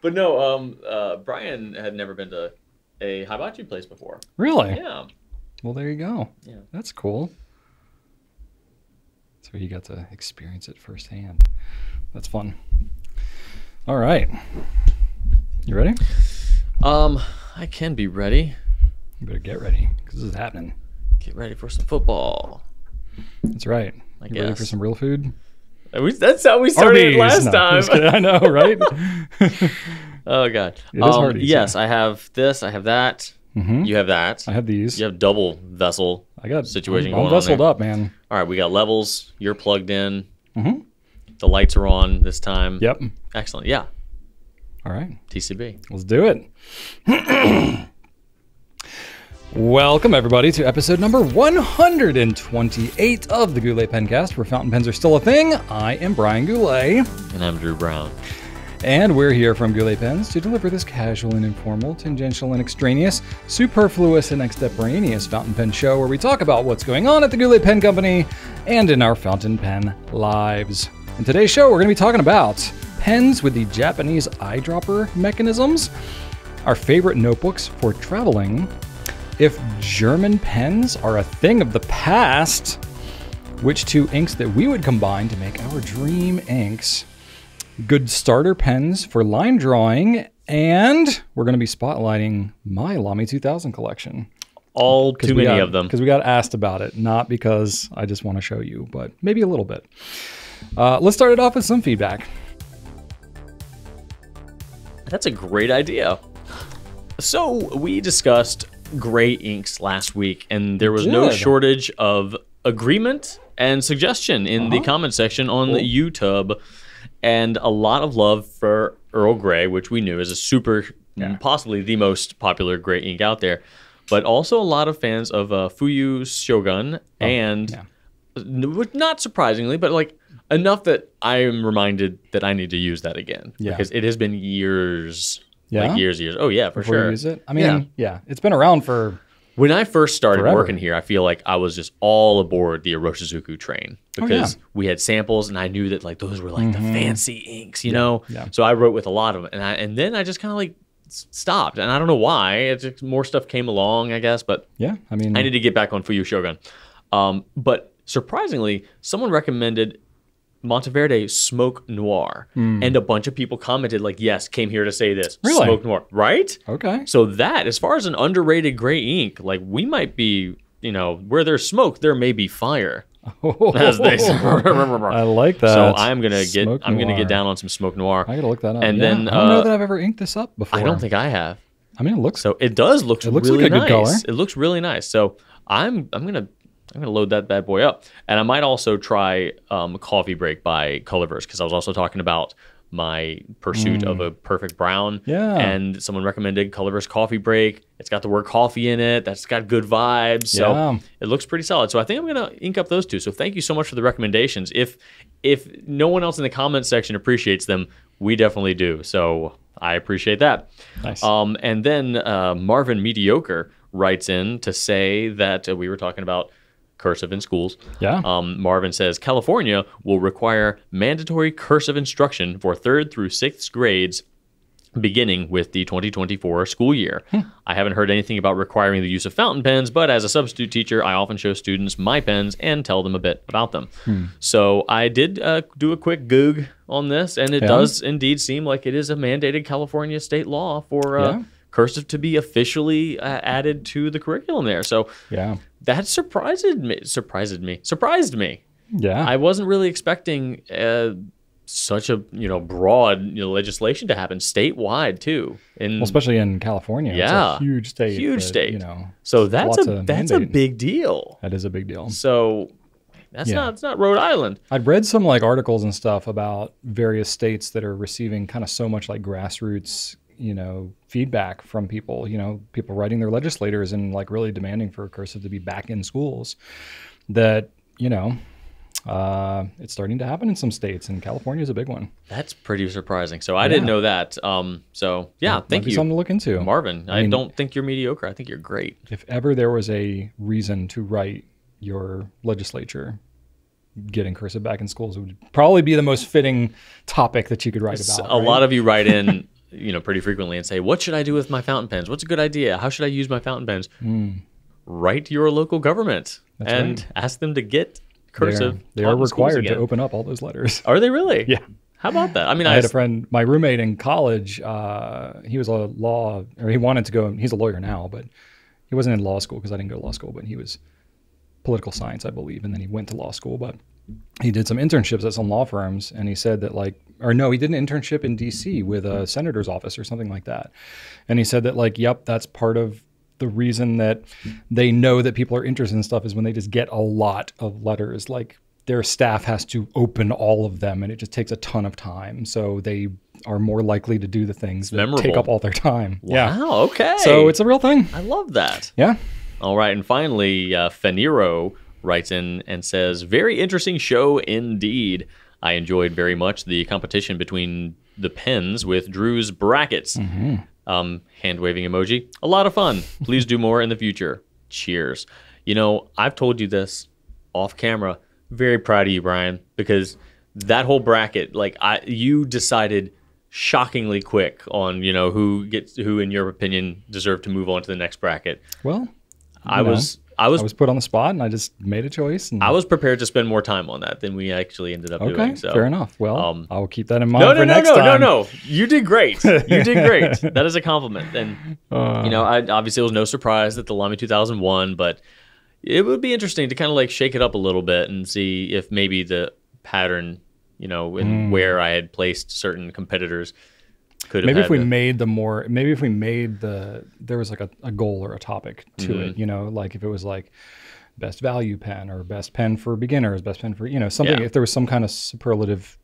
But no, Brian had never been to a hibachi place before. Really? Yeah. Well, there you go. Yeah. That's cool. So you got to experience it firsthand. That's fun. All right. You ready? I can be ready. You better get ready because this is happening. Get ready for some football. That's right. I You guess. ready for some real food? That's how we started last time. I know, right? Oh, God. It is Hardee's, yes, I have this. I have that. Mm-hmm. You have that. I have these. You have double vessel I got situation I'm going on vesseled there. up, man. All right, we got levels. You're plugged in. Mm-hmm. The lights are on this time. Yep. Excellent. Yeah. All right. TCB. Let's do it. Welcome, everybody, to episode number 128 of the Goulet Pencast, where fountain pens are still a thing. I am Brian Goulet. And I'm Drew Brown. And we're here from Goulet Pens to deliver this casual and informal, tangential and extraneous, superfluous and extemporaneous fountain pen show where we talk about what's going on at the Goulet Pen Company and in our fountain pen lives. In today's show, we're going to be talking about pens with the Japanese eyedropper mechanisms, our favorite notebooks for traveling, if German pens are a thing of the past, which two inks that we would combine to make our dream inks, good starter pens for line drawing, and we're going to be spotlighting my LAMY 2000 collection. All too many of them. Because we got asked about it, not because I just want to show you, but maybe a little bit. Let's start it off with some feedback. That's a great idea. So we discussed gray inks last week, and there was no shortage of agreement and suggestion in the comment section on the YouTube, and a lot of love for Earl Grey, which we knew is a super, possibly the most popular gray ink out there, but also a lot of fans of Fuyu Shogun, and not surprisingly, but like enough that I am reminded that I need to use that again, because it has been years. Yeah? Like years. Oh, yeah, for Before sure. you use it? I mean, it's been around for when I first started forever. working here, I feel like I was just all aboard the Iroshizuku train because we had samples and I knew that like those were like the fancy inks, you know? Yeah. So I wrote with a lot of them. And then I just kind of like stopped. And I don't know why. It's just more stuff came along, I guess. But I mean, I need to get back on Fuyu Shogun. But surprisingly, someone recommended Monteverde Smoke Noir, and a bunch of people commented like, yes, came here to say this. Really? Smoke Noir, right? Okay. So that, as far as an underrated gray ink, like we might be, where there's smoke, there may be fire. As they say. I like that. So I'm gonna Noir. get down on some Smoke Noir. I gotta look that up. And then I don't know that I've ever inked this up before. I don't think I have. I mean, it looks So it does look looks really like a nice. good color. It looks really nice. So I'm gonna load that bad boy up, and I might also try Coffee Break by Colorverse, because I was also talking about my pursuit of a perfect brown. Yeah. And someone recommended Colorverse Coffee Break. It's got the word coffee in it. That's got good vibes. So it looks pretty solid. So I think I'm gonna ink up those two. So thank you so much for the recommendations. If no one else in the comments section appreciates them, we definitely do. So I appreciate that. Nice. And then Marvin Mediocre writes in to say that we were talking about cursive in schools. Yeah. Marvin says California will require mandatory cursive instruction for 3rd through 6th grades beginning with the 2024 school year. I haven't heard anything about requiring the use of fountain pens, but as a substitute teacher, I often show students my pens and tell them a bit about them. So I did do a quick Goog on this, and it does indeed seem like it is a mandated California state law for cursive to be officially added to the curriculum there. So that surprised me. Yeah. I wasn't really expecting such a broad legislation to happen statewide too. Especially in California. It's a huge state. Huge state. So so that's a big deal. That is a big deal. So it's not Rhode Island. I'd read some like articles and stuff about various states that are receiving kind of so much like grassroots feedback from people, people writing their legislators and like really demanding for cursive to be back in schools, that, it's starting to happen in some states, and California is a big one. That's pretty surprising. So I didn't know that. Thank you. Something to look into. Marvin, I don't think you're mediocre. I think you're great. If ever there was a reason to write your legislature, getting cursive back in schools would probably be the most fitting topic that you could write about. A lot of you write in pretty frequently and say, what should I do with my fountain pens? What's a good idea? How should I use my fountain pens? Write to your local government and ask them to get cursive. They are required to open up all those letters. Are they really? Yeah. How about that? I mean, I had a friend, my roommate in college, he was he wanted to go, he's a lawyer now, but he wasn't in law school because I didn't go to law school, but he was political science, I believe. And then he went to law school, but he did some internships at some law firms. And he said that he did an internship in DC with a senator's office or something like that. And he said that yep, that's part of the reason that they know that people are interested in stuff is when they just get a lot of letters, their staff has to open all of them and it just takes a ton of time. So they are more likely to do the things that take up all their time. Wow, yeah. Okay. So it's a real thing. I love that. Yeah. All right. And finally, Faniro writes in and says, very interesting show indeed. I enjoyed very much the competition between the pens with Drew's brackets. Hand-waving emoji. A lot of fun. Please do more in the future. Cheers. I've told you this off camera. Very proud of you, Brian, because that whole bracket, you decided shockingly quick on, who in your opinion deserved to move on to the next bracket. Well, I was put on the spot and I just made a choice. And... I was prepared to spend more time on that than we actually ended up doing. So fair enough. Well, I'll keep that in mind for next time. No. You did great. You did great. That is a compliment. And, obviously it was no surprise that the LAMY 2001, but it would be interesting to kind of shake it up a little bit and see if maybe the pattern, and where I had placed certain competitors could have maybe if we made there was a goal or a topic to it, if it was best value pen or best pen for beginners, best pen for, something, if there was some kind of superlative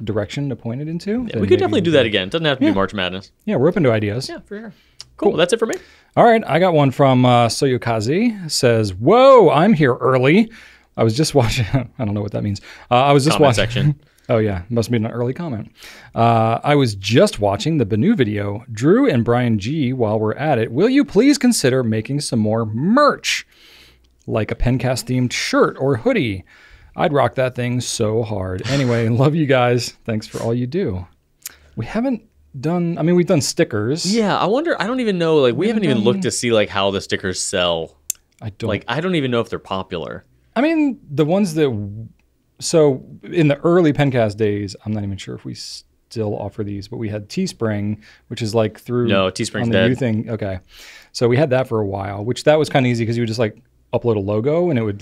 direction to point it into. Yeah, we could definitely do that again. It doesn't have to be March Madness. Yeah, we're open to ideas. Yeah, for sure. Cool. Well, that's it for me. All right. I got one from Soyokazi. Says, whoa, I'm here early. I was just watching. I don't know what that means. I was just Comment watching. Section. Oh, yeah. Must be an early comment. I was just watching the Banu video. Drew and Brian G, while we're at it, will you please consider making some more merch? Like a Pencast themed shirt or hoodie. I'd rock that thing so hard. Anyway, love you guys. Thanks for all you do. We haven't done, we've done stickers. Yeah, I wonder, I don't even know, we haven't even looked to see how the stickers sell. I don't even know if they're popular. The ones that, so in the early Pencast days, I'm not even sure if we still offer these, but we had Teespring, which is through. No, Teespring's on the dead. new thing. Okay. So we had that for a while, which that was kind of easy because you would just upload a logo and it would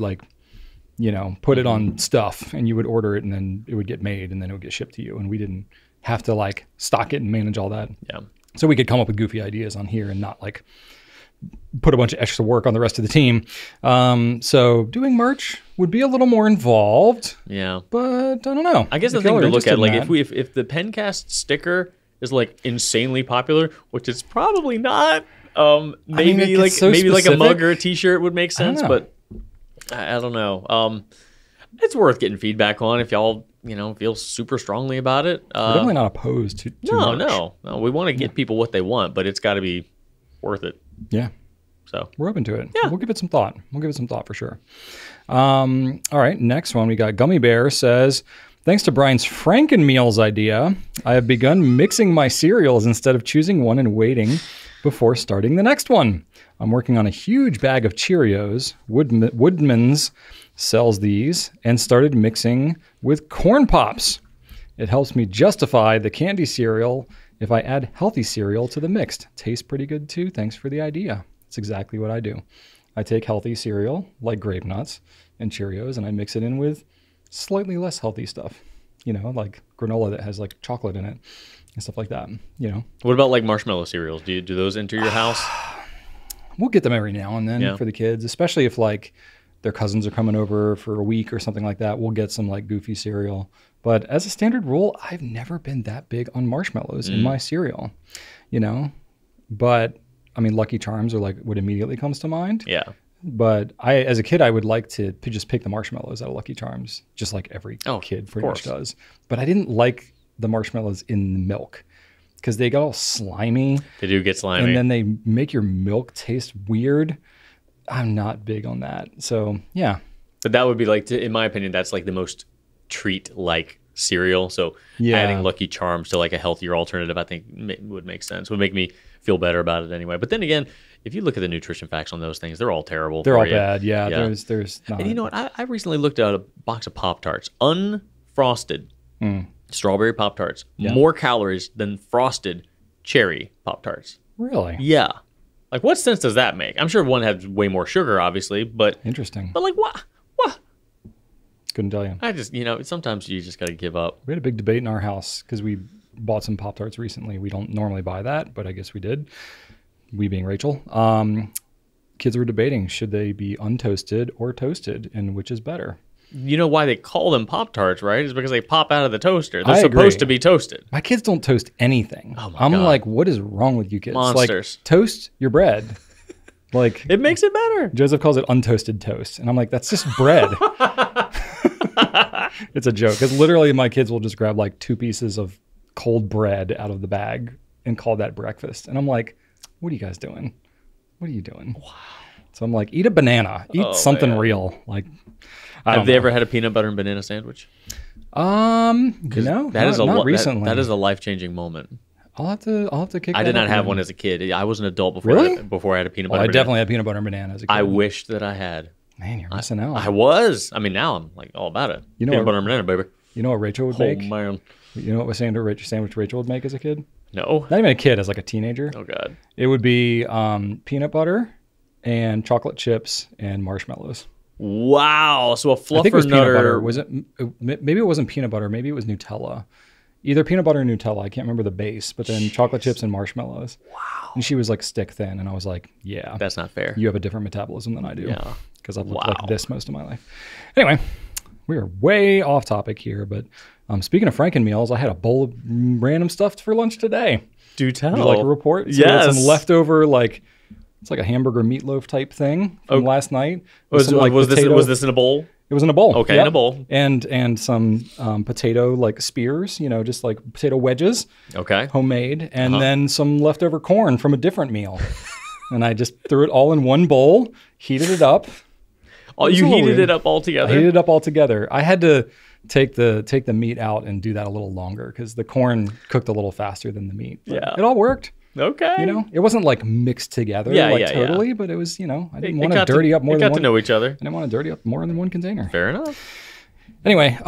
put it on stuff and you would order it and then it would get made and then it would get shipped to you. And we didn't have to stock it and manage all that. Yeah. So we could come up with goofy ideas on here and not put a bunch of extra work on the rest of the team. So doing merch would be a little more involved. Yeah. But I don't know. I guess the thing to look at, if the Pencast sticker is insanely popular, which it's probably not, maybe a mug or a t-shirt would make sense, but I don't know. It's worth getting feedback on if y'all, feel super strongly about it. We're definitely not opposed to merch. No. We want to get people what they want, but it's got to be worth it. Yeah. So we're open to it. Yeah. We'll give it some thought. For sure. All right. Next one, we got Gummy Bear says, thanks to Brian's Frankenmeals idea, I have begun mixing my cereals instead of choosing one and waiting before starting the next one. I'm working on a huge bag of Cheerios. Woodman's sells these and started mixing with Corn Pops. It helps me justify the candy cereal if I add healthy cereal to the mixed. Tastes pretty good too. Thanks for the idea. That's exactly what I do. I take healthy cereal like Grape Nuts and Cheerios and I mix it in with slightly less healthy stuff. Like granola that has chocolate in it and stuff like that. What about marshmallow cereals? Do those enter your house? We'll get them every now and then for the kids, especially if their cousins are coming over for a week or something like that. We'll get some goofy cereal. But as a standard rule, I've never been that big on marshmallows in my cereal, But Lucky Charms are what immediately comes to mind. Yeah. But as a kid, I would like to just pick the marshmallows out of Lucky Charms, just like every kid pretty much does. But I didn't like the marshmallows in the milk because they got all slimy. They do get slimy. And then they make your milk taste weird. I'm not big on that. So, yeah. But that would be in my opinion, that's the most treat-like cereal. So adding Lucky Charms to like a healthier alternative, I think would make sense. Would make me feel better about it anyway. But then again, if you look at the nutrition facts on those things, they're all terrible. They're all bad. Yeah. There's not. And you know what? I recently looked at a box of Pop-Tarts, unfrosted strawberry Pop-Tarts, more calories than frosted cherry Pop-Tarts. Really? Yeah. Like, what sense does that make? I'm sure one has way more sugar, obviously, but... Interesting. But, like, what? Couldn't tell you. I just, sometimes you just got to give up. We had a big debate in our house because we bought some Pop-Tarts recently. We don't normally buy that, but I guess we did. We being Rachel. Kids were debating, should they be untoasted or toasted, and which is better? You know why they call them Pop-Tarts, right? It's because they pop out of the toaster. They're supposed to be toasted. My kids don't toast anything. Oh my God. like, what is wrong with you kids? Monsters. Like, toast your bread. Like, it makes it better. Joseph calls it untoasted toast. And I'm like, that's just bread. It's a joke. Because literally my kids will just grab like 2 pieces of cold bread out of the bag and call that breakfast. And I'm like, what are you guys doing? What are you doing? Wow. So I'm like, eat a banana. Eat something real. Like, have they ever had a peanut butter and banana sandwich? No, not recently. That is a life-changing moment. I'll have to kick. I did not have one as a kid. I was an adult before I had a peanut butter. I definitely had peanut butter and banana as a kid. I wish that I had. Man, you're missing out. I was. I mean, now I'm like all about it. Peanut butter and banana, baby. You know what Rachel would make? Oh man. You know what sandwich Rachel would make as a kid? No. Not even a kid, as like a teenager. Oh God. It would be peanut butter and chocolate chips and marshmallows. Wow. So a fluffer I think it was nutter. Peanut butter. Was it? Maybe it wasn't peanut butter. Maybe it was Nutella. Either peanut butter or Nutella. I can't remember the base. But then chocolate chips and marshmallows. Wow. And she was like stick thin, and I was like, yeah, that's not fair. You have a different metabolism than I do. Yeah. Because I've looked like this most of my life. Anyway, we are way off topic here. But speaking of Frankenmeals, I had a bowl of random stuff for lunch today. Do tell. Would you like a report? So yes. Some leftover it's like a hamburger meatloaf type thing from last night. Was this in a bowl? It was in a bowl. Okay, yep. In a bowl. And some potato spears, just like potato wedges. Okay. Homemade. And then some leftover corn from a different meal. And I just threw it all in one bowl, heated it up. Oh, you heated it up all together? I heated it up all together. I had to take the meat out and do that a little longer because the corn cooked a little faster than the meat. But it all worked. Okay. It wasn't like mixed together totally, but it was, I didn't want to dirty up more than one. Got to know each other. I didn't want to dirty up more than one container. Fair enough. Anyway,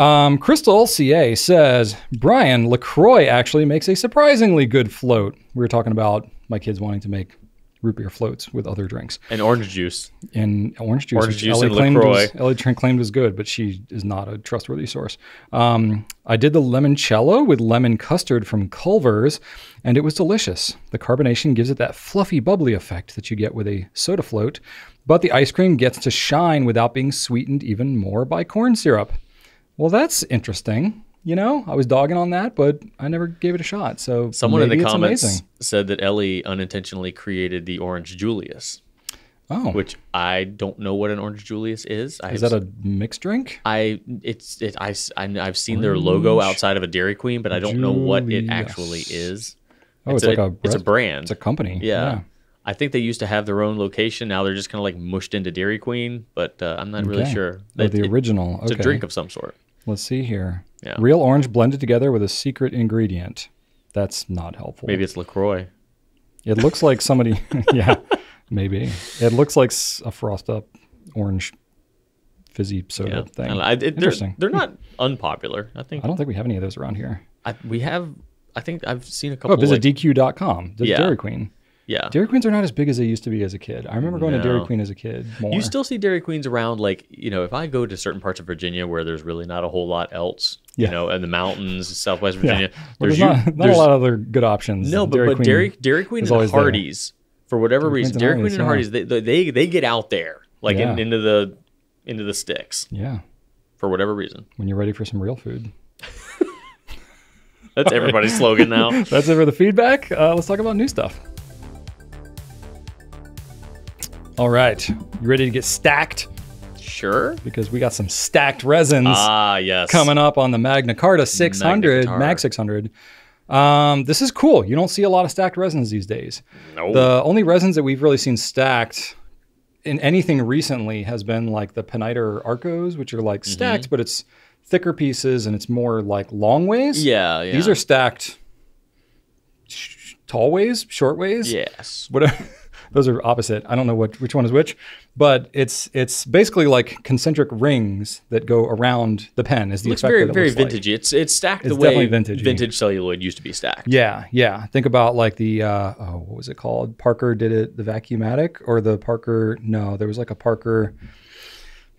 Crystal CA says, Brian, LaCroix actually makes a surprisingly good float. We were talking about my kids wanting to make root beer floats with other drinks. And orange juice. And orange juice. Orange juice and LaCroix. Ellie claimed was good, but she is not a trustworthy source. I did the limoncello with lemon custard from Culver's, and it was delicious. The carbonation gives it that fluffy, bubbly effect that you get with a soda float, but the ice cream gets to shine without being sweetened even more by corn syrup. Well, that's interesting. I was dogging on that, but I never gave it a shot. So someone in the comments amazing. Said that Ellie unintentionally creted the Orange Julius. Oh, which I don't know what an Orange Julius is. Is that a mixed drink? I've seen their logo outside of a Dairy Queen, but I don't know what it actually is. Oh, it's a brand. It's a company. Yeah. I think they used to have their own location. Now they're just kind of like mushed into Dairy Queen, but I'm not really sure. The original. It's a drink of some sort. Let's see here. Yeah. Real orange blended together with a secret ingredient. That's not helpful. Maybe it's LaCroix. It looks like somebody, maybe. It looks like a frosted up orange fizzy soda thing. Interesting. They're not unpopular. I don't think we have any of those around here. I think I've seen a couple. Visit DQ.com. Dairy Queen. Yeah. Dairy Queens are not as big as they used to be as a kid. I remember going to Dairy Queen as a kid more. You still see Dairy Queens around, if I go to certain parts of Virginia where there's really not a whole lot else, in the mountains, Southwest Virginia. There's not a lot of other good options. No, but Dairy Queen and Hardee's, for whatever reason, Dairy Queen and Hardee's, they get out there, into the sticks. Yeah. For whatever reason. When you're ready for some real food. That's everybody's slogan now. That's it for the feedback. Let's talk about new stuff. All right, you ready to get stacked? Sure. Because we got some stacked resins yes. coming up on the Magna Carta 600, Mag 600. This is cool. You don't see a lot of stacked resins these days. No. The only resins that we've really seen stacked in anything recently has been like the Peniter Arcos, which are like stacked, but it's thicker pieces and it's more like long ways. Yeah. These are stacked tall ways, short ways. Yes. Whatever. Those are opposite. I don't know which one is which, but it's basically like concentric rings that go around the pen. Is the looks effect very that it very looks vintagey. like. It's stacked the definitely way vintagey. vintage celluloid used to be stacked. Yeah. Think about like the what was it called? Parker did it, the Vacuumatic, or the Parker? No, there was like a Parker.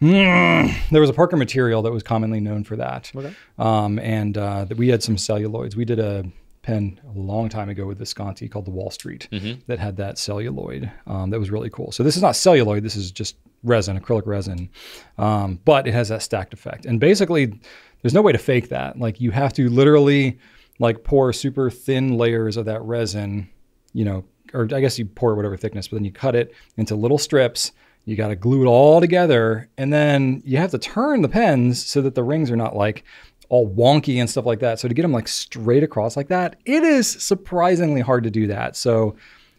There was a Parker material that was commonly known for that. Okay. And we had some celluloids. We did a pen a long time ago with Visconti called the Wall Street that had that celluloid. That was really cool. So this is not celluloid. This is just resin, acrylic resin. But it has that stacked effect. And basically, there's no way to fake that. Like you have to literally like pour super thin layers of that resin, or I guess you pour whatever thickness, but then you cut it into little strips. You got to glue it all together. And then you have to turn the pens so that the rings are not like all wonky and stuff like that. So to get them like straight across like that, it is surprisingly hard to do that. So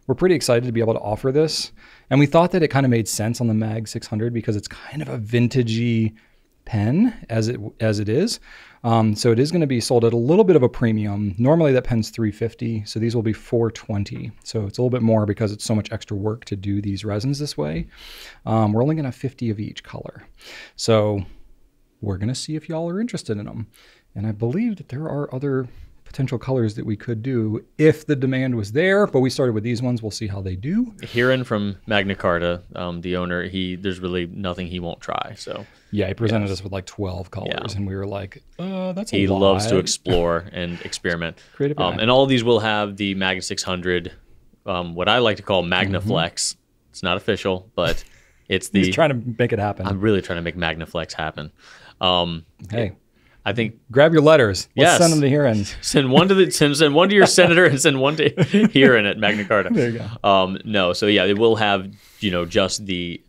we're pretty excited to be able to offer this. And we thought that it kind of made sense on the Mag 600 because it's kind of a vintagey pen as it is. So it is going to be sold at a little bit of a premium. Normally that pen's $350, so these will be $420. So it's a little bit more because it's so much extra work to do these resins this way. We're only going to have 50 of each color. So we're going to see if y'all are interested in them. And I believe that there are other potential colors that we could do if the demand was there, but we started with these ones. We'll see how they do. Hearing from Magna Carta, the owner, there's really nothing he won't try. So yeah, he presented us with like 12 colors and we were like, that's a lot. He loves to explore and experiment. Creative guy. And all of these will have the Magna 600, what I like to call Magna Flex. It's not official, but it's the... He's trying to make it happen. I'm really trying to make Magna Flex happen. Hey, I think grab your letters. Let's send them to Heron. Send one to your senator and send one to Heron at Magna Carta. There you go. No, so yeah, they will have just the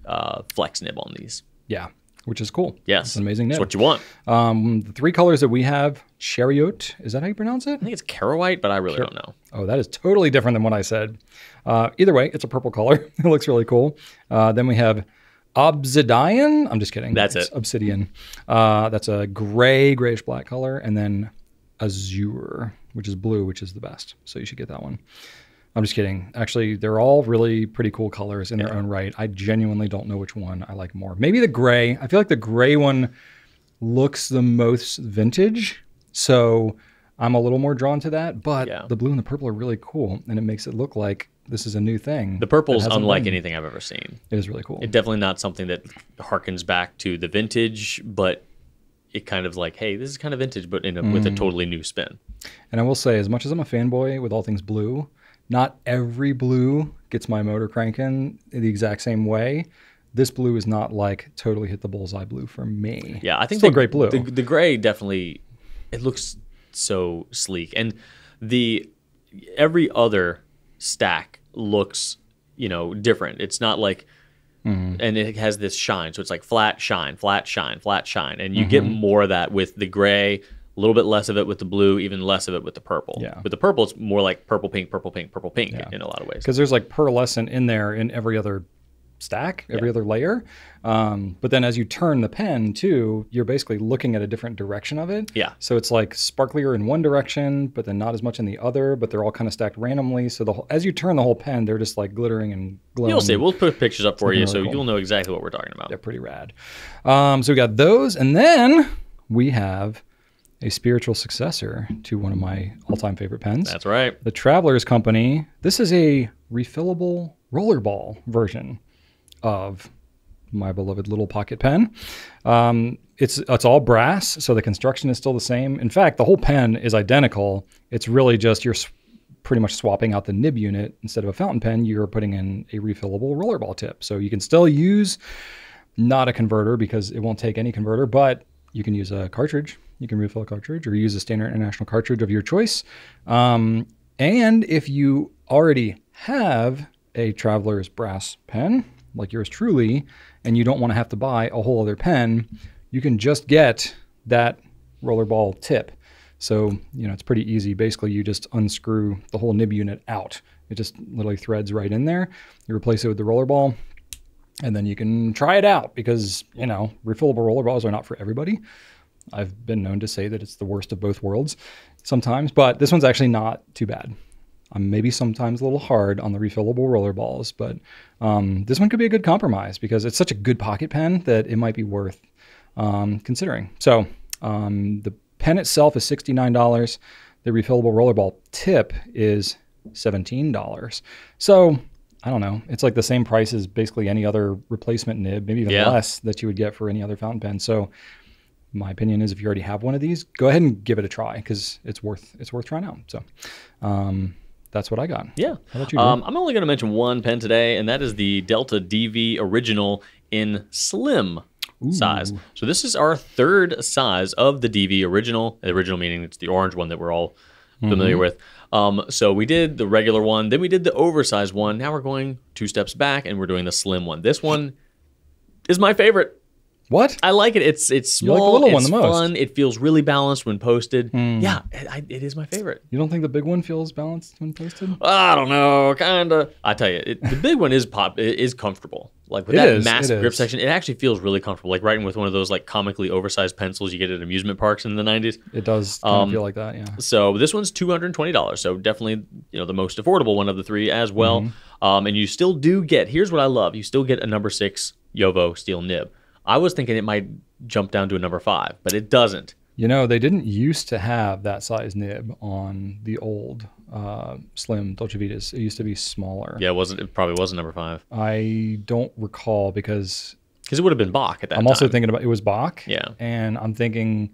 flex nib on these. Yeah, which is cool. Yes, it's an amazing nib. That's what you want. The three colors that we have: Chariot. Is that how you pronounce it? I think it's Carawhite, but I really don't know. Oh, that is totally different than what I said. Either way, it's a purple color. It looks really cool. Then we have Obsidian. I'm just kidding. It's Obsidian. That's a grayish black color. And then Azure, which is blue, which is the best. So you should get that one. I'm just kidding. Actually, they're all really pretty cool colors in their own right. I genuinely don't know which one I like more. Maybe the gray. I feel like the gray one looks the most vintage. So I'm a little more drawn to that. But the blue and the purple are really cool. And it makes it look like this is a new thing. The purple's unlike anything I've ever seen. It is really cool. It's definitely not something that harkens back to the vintage, but it kind of like, hey, this is kind of vintage, but with a totally new spin. And I will say, as much as I'm a fanboy with all things blue, not every blue gets my motor cranking the exact same way. This blue is not like totally hit the bullseye blue for me. Yeah, I think still great blue. The gray definitely, it looks so sleek. And every other stack looks, different. It's not like, and it has this shine. So it's like flat, shine, flat, shine, flat, shine. And you get more of that with the gray, a little bit less of it with the blue, even less of it with the purple. Yeah. With the purple, it's more like purple, pink, purple, pink, purple, pink in a lot of ways. Because there's like pearlescent in there in every other stack, every other layer. But then as you turn the pen too, you're basically looking at a different direction of it. Yeah. So it's like sparklier in one direction, but then not as much in the other, but they're all kind of stacked randomly. So as you turn the whole pen, they're just like glittering and glowing. You'll see. We'll put pictures up for you so really cool. you'll know exactly what we're talking about. They're pretty rad. So we got those, and then we have a spiritual successor to one of my all-time favorite pens. That's right. The Traveler's Company. This is a refillable rollerball version of my beloved little pocket pen. It's all brass, so the construction is still the same. In fact, the whole pen is identical. It's really just you're pretty much swapping out the nib unit. Instead of a fountain pen, you're putting in a refillable rollerball tip. So you can still use not a converter because it won't take any converter, but you can use a cartridge. You can refill a cartridge or use a standard international cartridge of your choice. And if you already have a Traveler's brass pen, like yours truly, and you don't want to have to buy a whole other pen, you can just get that rollerball tip. So, it's pretty easy. Basically, you just unscrew the whole nib unit out. It just literally threads right in there. You replace it with the rollerball, and then you can try it out because, refillable rollerballs are not for everybody. I've been known to say that it's the worst of both worlds sometimes, but this one's actually not too bad. I'm maybe sometimes a little hard on the refillable roller balls, but this one could be a good compromise because it's such a good pocket pen that it might be worth considering. So the pen itself is $69. The refillable rollerball tip is $17. So I don't know. It's like the same price as basically any other replacement nib, maybe even less that you would get for any other fountain pen. So my opinion is if you already have one of these, go ahead and give it a try because it's worth trying out. So that's what I got. Yeah. How about you, Drew? I'm only going to mention one pen today, and that is the Delta DV Original in slim size. So this is our third size of the DV Original. The original meaning it's the orange one that we're all familiar with. So we did the regular one, then we did the oversized one. Now we're going 2 steps back and we're doing the slim one. This one is my favorite. What? I like it. It's small, you like the little it's one the fun, most. it feels really balanced when posted. Yeah, it is my favorite. You don't think the big one feels balanced when posted? I don't know, kind of. I tell you, the big one is comfortable. Like with that massive grip section, it actually feels really comfortable. Like writing with one of those like comically oversized pencils you get at amusement parks in the 90s. It does kind of feel like that, yeah. So this one's $220. So definitely, the most affordable one of the three as well. And you still do get, here's what I love. You still get a number 6 Yovo steel nib. I was thinking it might jump down to a number 5, but it doesn't. They didn't used to have that size nib on the old slim Dolce Vitas. It used to be smaller. Yeah, it probably wasn't number 5. I don't recall because it would have been Bach at that time. I'm also thinking about, it was Bach. Yeah. And I'm thinking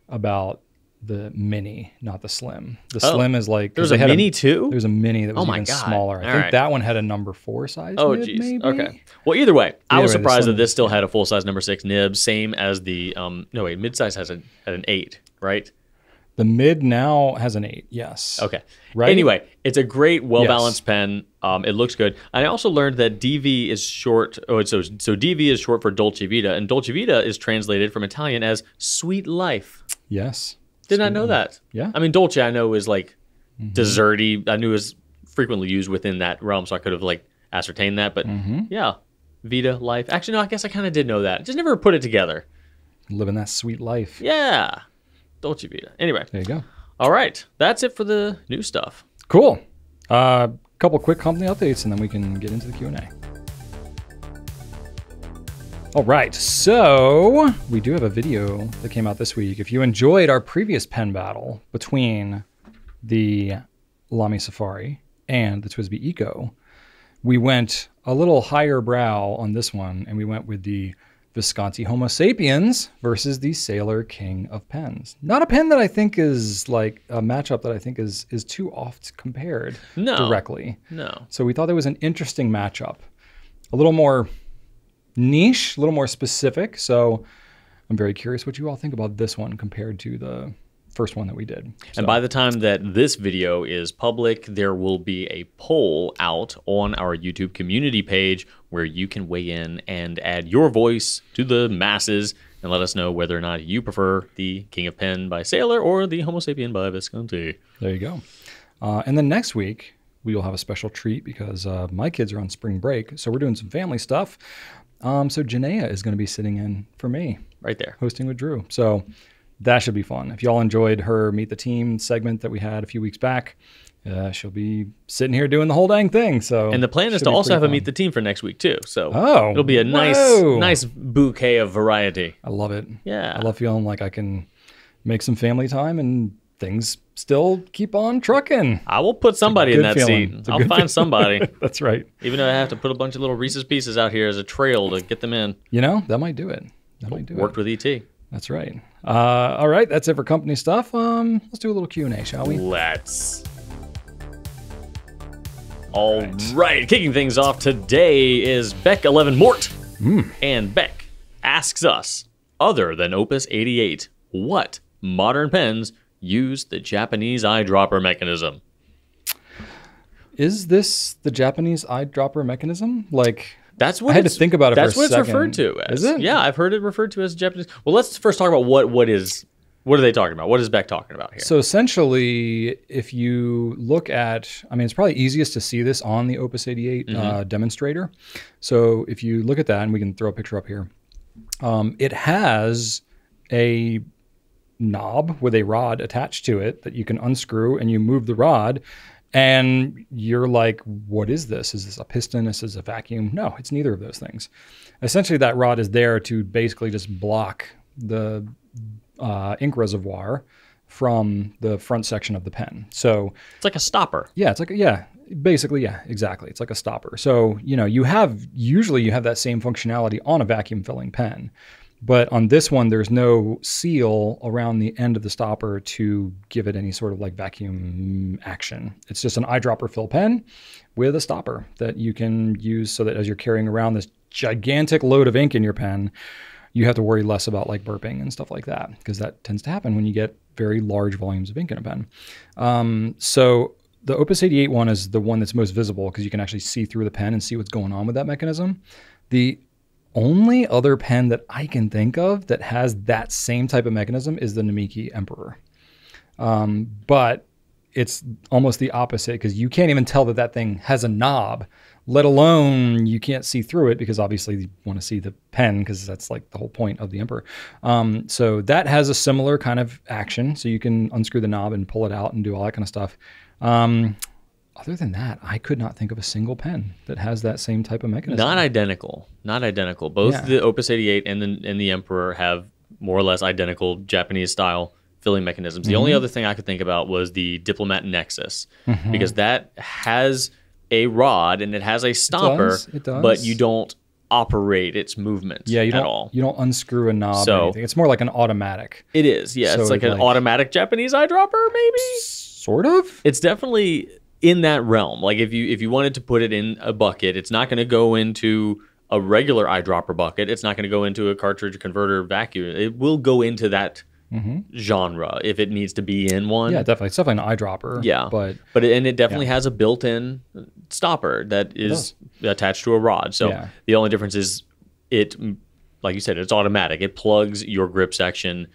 about the mini, not the slim. The slim is like... There's a mini too? There's a mini that was even smaller. I think that one had a number 4 size nib, geez. maybe? Okay. Well, either way, I was surprised that this still had a full-size number 6 nib, same as the... no, wait, mid-size had an 8, right? The mid now has an 8, yes. Okay. Right? Anyway, it's a great, well-balanced pen. It looks good. I also learned that DV is short... so DV is short for Dolce Vita, and Dolce Vita is translated from Italian as sweet life. Yes. Did not know that. Yeah. I mean, Dolce I know is like desserty. I knew it was frequently used within that realm, so I could have like ascertained that. But yeah, Vita, life. Actually, no, I guess I kind of did know that. Just never put it together. Living that sweet life. Yeah. Dolce Vita. Anyway. There you go. All right. That's it for the new stuff. Cool. Couple quick company updates, and then we can get into the Q&A. All right, so we do have a video that came out this week. If you enjoyed our previous pen battle between the LAMY Safari and the TWSBI Eco, we went a little higher brow on this one, and we went with the Visconti Homo Sapiens versus the Sailor King of Pens. Not a pen that I think is like a matchup that I think is too oft compared directly. No. So we thought it was an interesting matchup. A little more niche, a little more specific. So I'm very curious what you all think about this one compared to the first one that we did. And by the time that this video is public, there will be a poll out on our YouTube community page where you can weigh in and add your voice to the masses and let us know whether or not you prefer the King of Pen by Sailor or the Homo Sapien by Visconti. There you go. And then next week, we will have a special treat because my kids are on spring break, so we're doing some family stuff. So Janaea is going to be sitting in for me. Right there. Hosting with Drew. So that should be fun. If y'all enjoyed her Meet the Team segment that we had a few weeks back, she'll be sitting here doing the whole dang thing. And the plan is to also have a Meet the Team for next week too. So it'll be a nice bouquet of variety. I love it. Yeah. I love feeling like I can make some family time and things still keep on trucking. I will put somebody in that seat. I'll find somebody. That's right. Even though I have to put a bunch of little Reese's Pieces out here as a trail to get them in. That might do it. Worked with ET. That's right. All right, that's it for company stuff. Let's do a little Q&A, shall we? Let's. All right. Kicking things off today is Beck11 Mort. And Beck asks us, other than Opus 88, what modern pens use the Japanese eyedropper mechanism? Is this the Japanese eyedropper mecanism? Like, that's what I had to think about it for a second. That's what it's referred to as. Is it? Yeah, I've heard it referred to as Japanese. Well, let's first talk about what are they talking about? What is Beck talking about here? So essentially, if you look at, it's probably easiest to see this on the Opus 88 demonstrator. So if you look at that, and we can throw a picture up here, it has a knob with a rod attached to it that you can unscrew, and you move the rod, and you're like, what is this? Is this a piston? Is this a vacuum? No, it's neither of those things. Essentially, that rod is there to basically just block the ink reservoir from the front section of the pen. So it's like a stopper. Yeah, it's like basically, yeah, exactly. It's like a stopper. So, you usually you have that same functionality on a vacuum filling pen, but on this one, there's no seal around the end of the stopper to give it any sort of like vacuum action. It's just an eyedropper fill pen with a stopper that you can use so that as you're carrying around this gigantic load of ink in your pen, you have to worry less about like burping and stuff like that, because that tends to happen when you get very large volumes of ink in a pen. So the Opus 88 one is the one that's most visible because you can actually see through the pen and see what's going on with that mechanism. The only other pen that I can think of that has that same type of mechanism is the Namiki Emperor. But it's almost the opposite, because you can't even tell that thing has a knob, let alone you can't see through it, because obviously you want to see the pen, because that's like the whole point of the Emperor. So that has a similar kind of action. So you can unscrew the knob and pull it out and do all that kind of stuff. Other than that, I could not think of a single pen that has that same type of mechanism. Not identical. Both the Opus 88 and the Emperor have more or less identical Japanese style filling mechanisms. The only other thing I could think about was the Diplomat Nexus, because that has a rod and it has a stopper, it does. But you don't operate its movement at all. You don't unscrew a knob or anything. It's more like an automatic. It is, yeah. So it's like an automatic Japanese eyedropper, maybe? Sort of? It's definitely in that realm. Like if you wanted to put it in a bucket, it's not going to go into a regular eyedropper bucket. It's not going to go into a cartridge converter vacuum. It will go into that genre if it needs to be in one. Yeah, definitely. It's definitely an eyedropper. Yeah, but it definitely has a built-in stopper that is attached to a rod. So the only difference is it, like you said, it's automatic. It plugs your grip section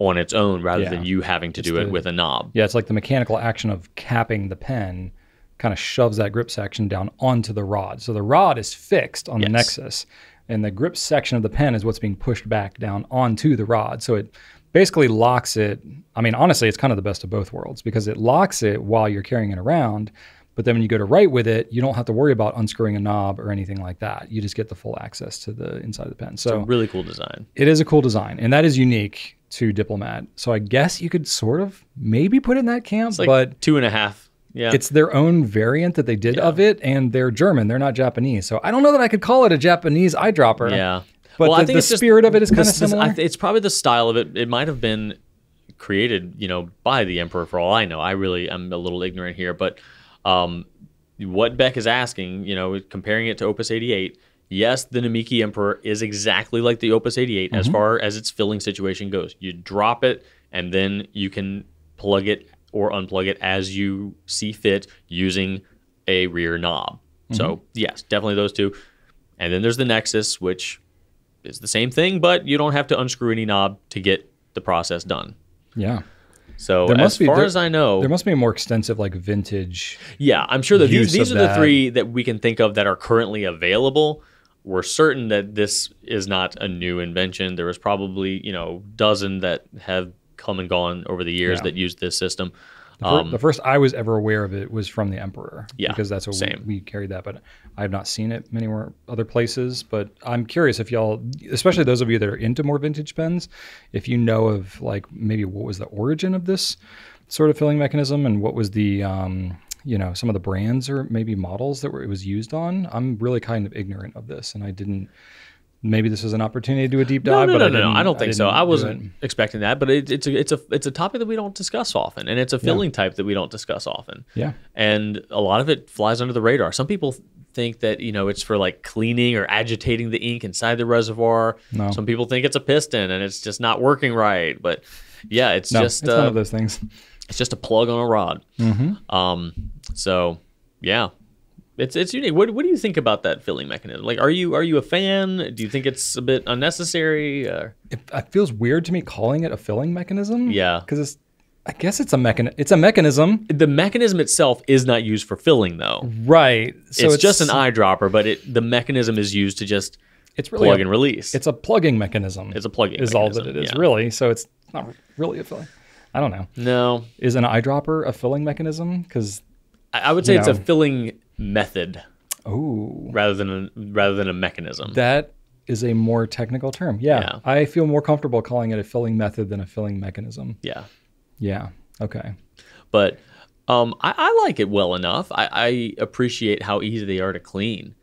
on its own rather than you having to do it with a knob. Yeah, it's like the mechanical action of capping the pen kind of shoves that grip section down onto the rod. So the rod is fixed on the Nexus, and the grip section of the pen is what's being pushed back down onto the rod. So it basically locks it. I mean, honestly, it's kind of the best of both worlds, because it locks it while you're carrying it around, but then when you go to write with it, you don't have to worry about unscrewing a knob or anything like that. You just get the full access to the inside of the pen. So it's a really cool design. It is a cool design, and that is unique to Diplomat. So I guess you could sort of maybe put it in that camp, it's like but 2.5. Yeah. It's their own variant that they did of it, and they're German. They're not Japanese. So I don't know that I could call it a Japanese eyedropper. Yeah. But I think the spirit of it is kind of similar. It's probably the style of it. It might have been created, by the Emperor for all I know. I'm a little ignorant here, but what Beck is asking, comparing it to Opus 88, yes, the Namiki Emperor is exactly like the Opus 88 as far as its filling situation goes. You drop it, and then you can plug it or unplug it as you see fit using a rear knob. So, yes, definitely those two. And then there's the Nexus, which is the same thing, but you don't have to unscrew any knob to get the process done. Yeah. So as far as I know, there must be a more extensive like vintage. Yeah, I'm sure that these are the three that we can think of that are currently available. We're certain that this is not a new invention. There was probably, dozen that have come and gone over the years that used this system. The first I was ever aware of it was from the Emperor. Yeah, because that's what we carried that, but I have not seen it many more other places. But I'm curious if y'all, especially those of you that are into more vintage pens, if you know of like maybe what was the origin of this sort of filling mechanism and what was the some of the brands or maybe models that it was used on. I'm really kind of ignorant of this, and I didn't. Maybe this is an opportunity to do a deep dive. No. I don't think so. I wasn't expecting that, but it's a topic that we don't discuss often, and it's a filling type that we don't discuss often. Yeah, and a lot of it flies under the radar. Some people think that it's for like cleaning or agitating the ink inside the reservoir. No. Some people think it's a piston and it's just not working right. But yeah, it's one of those things. It's just a plug on a rod. So yeah. It's unique. What do you think about that filling mechanism? Like, are you a fan? Do you think it's a bit unnecessary? It feels weird to me calling it a filling mechanism. Yeah, because I guess it's a mechanism. The mechanism itself is not used for filling, though. Right. So it's just an eyedropper, but the mechanism is used to just it's really plug and release. It's a plugging mechanism. It's a plugging is mechanism. all that it is, really. So it's not really a filling. I don't know. No. Is an eyedropper a filling mechanism? Because I would say it's a filling method. Oh. Rather than a mechanism. That is a more technical term. Yeah. I feel more comfortable calling it a filling method than a filling mechanism. Yeah. Yeah. Okay. But I like it well enough. I appreciate how easy they are to clean.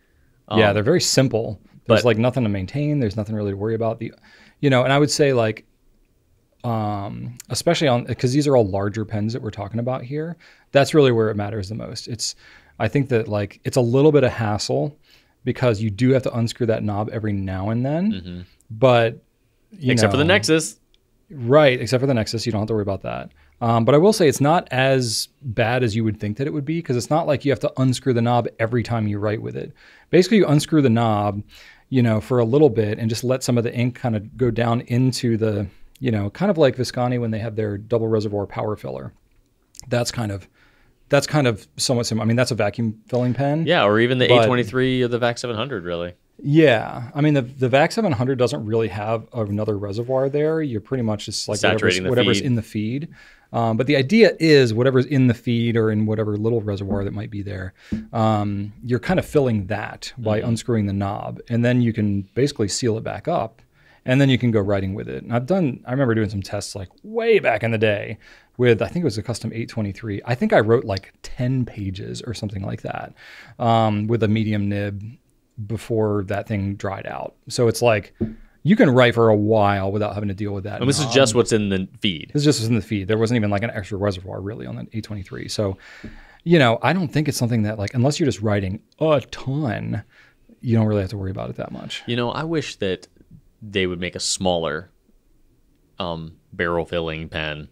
Yeah, they're very simple. There's like nothing to maintain. There's nothing really to worry about. And I would say like, especially because these are all larger pens that we're talking about here. That's really where it matters the most. I think that like it's a little bit of hassle because you do have to unscrew that knob every now and then. Mm-hmm. But except for the Nexus. Right, except for the Nexus, you don't have to worry about that. But I will say it's not as bad as you would think that it would be because it's not like you have to unscrew the knob every time you write with it. Basically, you unscrew the knob, for a little bit and just let some of the ink kind of go down into the, kind of like Visconti when they have their double reservoir power filler. That's kind of somewhat similar. I mean, that's a vacuum filling pen. Yeah, or even the A23 or the VAC 700, really. Yeah. I mean, the VAC 700 doesn't really have another reservoir there. You're pretty much just like whatever's in the feed. But the idea is whatever's in the feed or in whatever little reservoir that might be there, you're kind of filling that by unscrewing the knob. And then you can basically seal it back up. And then you can go writing with it. And I remember doing some tests like way back in the day with, I think it was a custom 823. I think I wrote like 10 pages or something like that with a medium nib before that thing dried out. So it's like you can write for a while without having to deal with that. And this is just what's in the feed. This is just what's in the feed. There wasn't even like an extra reservoir really on the 823. So, I don't think it's something that like, unless you're just writing a ton, you don't really have to worry about it that much. I wish that they would make a smaller barrel filling pen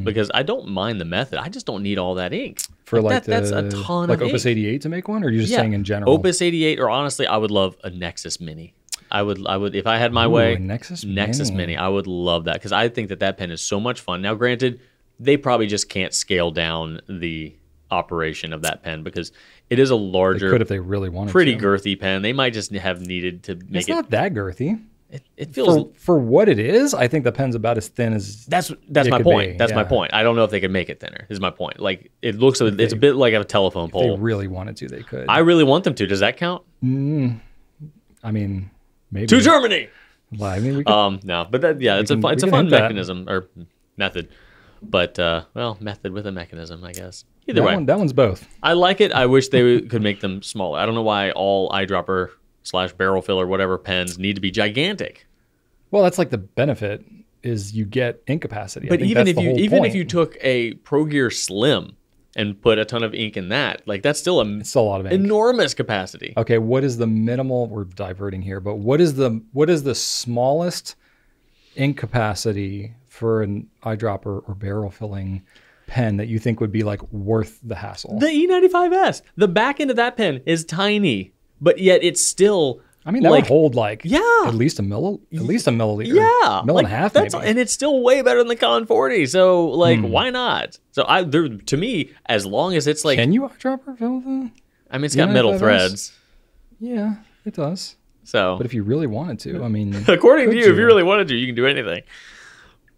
because I don't mind the method. I just don't need all that ink. For that's a ton of Opus ink. 88 to make one, or you're just saying in general? Opus 88, or honestly, I would love a Nexus Mini. I would if I had my way. Nexus Mini. I would love that because I think that pen is so much fun. Now, granted, they probably just can't scale down the operation of that pen because it is a larger, they could if they really wanted pretty to. girthy pen. They might just have needed to make It's not that girthy. It feels for what it is. I think the pen's about as thin as that's my point. That's my point. I don't know if they could make it thinner. Is my point. Like it looks, it's a bit like a telephone pole. If they really wanted to, they could. I really want them to. Does that count? I mean, maybe to Germany. Well, I mean, we could, no, but it's a fun mechanism or method. But method with a mechanism, I guess. Either way, that one's both. I like it. I wish they could make them smaller. I don't know why all eyedropper / barrel filler, whatever pens need to be gigantic. Well, that's like the benefit is you get ink capacity. But even if you took a Pro Gear Slim and put a ton of ink in that, like that's still it's a lot of ink. Enormous capacity. Okay, what is the minimal? We're diverting here, but what is the smallest ink capacity for an eyedropper or barrel filling pen that you think would be like worth the hassle? The E95S. The back end of that pen is tiny. But yet it's still. I mean, that would hold like at least a milliliter. Yeah, and a half. Maybe. And it's still way better than the Con 40. So why not? So to me, as long as it's like, can you eyedropper fill the? I mean, it's got metal threads. Yeah, it does. So, but if you really wanted to, I mean, according to you, if you really wanted to, you can do anything.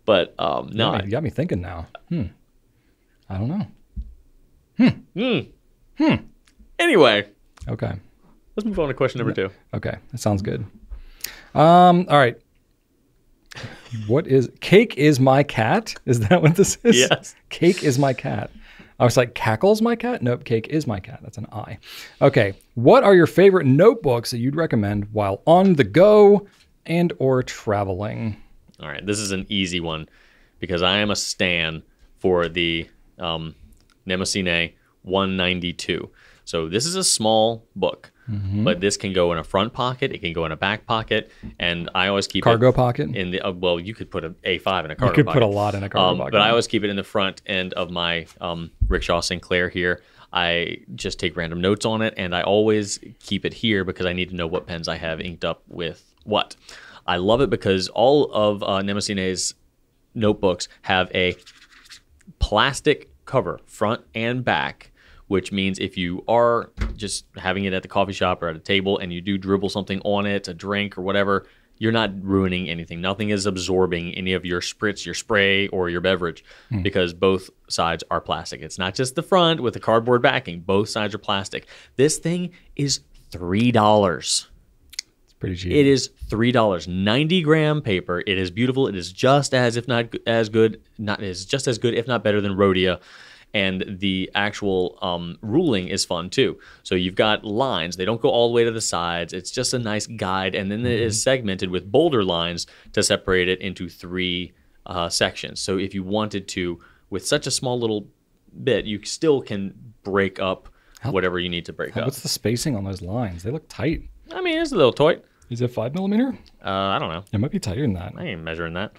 But no, you got me thinking now. I don't know. Anyway. Okay. Let's move on to question number 2. Okay, that sounds good. All right. What is Cake is my cat? Is that what this is? Yes. Cake is my cat. I was like, Cackle's my cat? Nope, Cake is my cat. That's an I. Okay. What are your favorite notebooks that you'd recommend while on the go and or traveling? All right. This is an easy one because I am a stan for the Nemosine 192. So this is a small book. But this can go in a front pocket. It can go in a back pocket, and I always keep cargo pocket. In the well, you could put an A5 in a cargo pocket. You could put a lot in a cargo pocket. But I always keep it in the front end of my Rickshaw Sinclair here. I just take random notes on it, and I always keep it here because I need to know what pens I have inked up with what. I love it because all of Nemosine's notebooks have a plastic cover, front and back, which means if you are just having it at the coffee shop or at a table and you do dribble something on it, a drink or whatever, you're not ruining anything. Nothing is absorbing any of your spritz, your spray, or your beverage because both sides are plastic. It's not just the front with the cardboard backing. Both sides are plastic. This thing is $3. It's pretty cheap. It is $3. 90-gram paper. It is beautiful. It is just as, if not as good, if not better than Rhodia. And the actual ruling is fun too. So you've got lines. They don't go all the way to the sides. It's just a nice guide. And then it is segmented with bolder lines to separate it into 3 sections. So if you wanted to, with such a small little bit, you still can break up whatever you need to break up. What's the spacing on those lines? They look tight. I mean, it's a little tight. Is it 5mm? I don't know. It might be tighter than that. I ain't measuring that.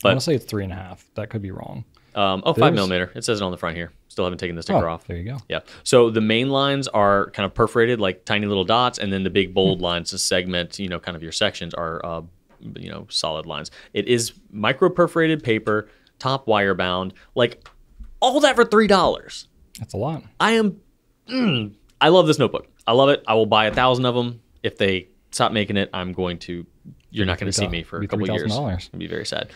But I want to say it's 3.5. That could be wrong. 5mm. It says it on the front here. Still haven't taken the sticker off. There you go. Yeah. So the main lines are kind of perforated, like tiny little dots, and then the big bold lines to segment, kind of your sections are, solid lines. It is micro perforated paper, top wire bound, like all that for $3. That's a lot. I love this notebook. I love it. I will buy 1,000 of them. If they stop making it, you're not going to see me for a couple years. It'd be very sad.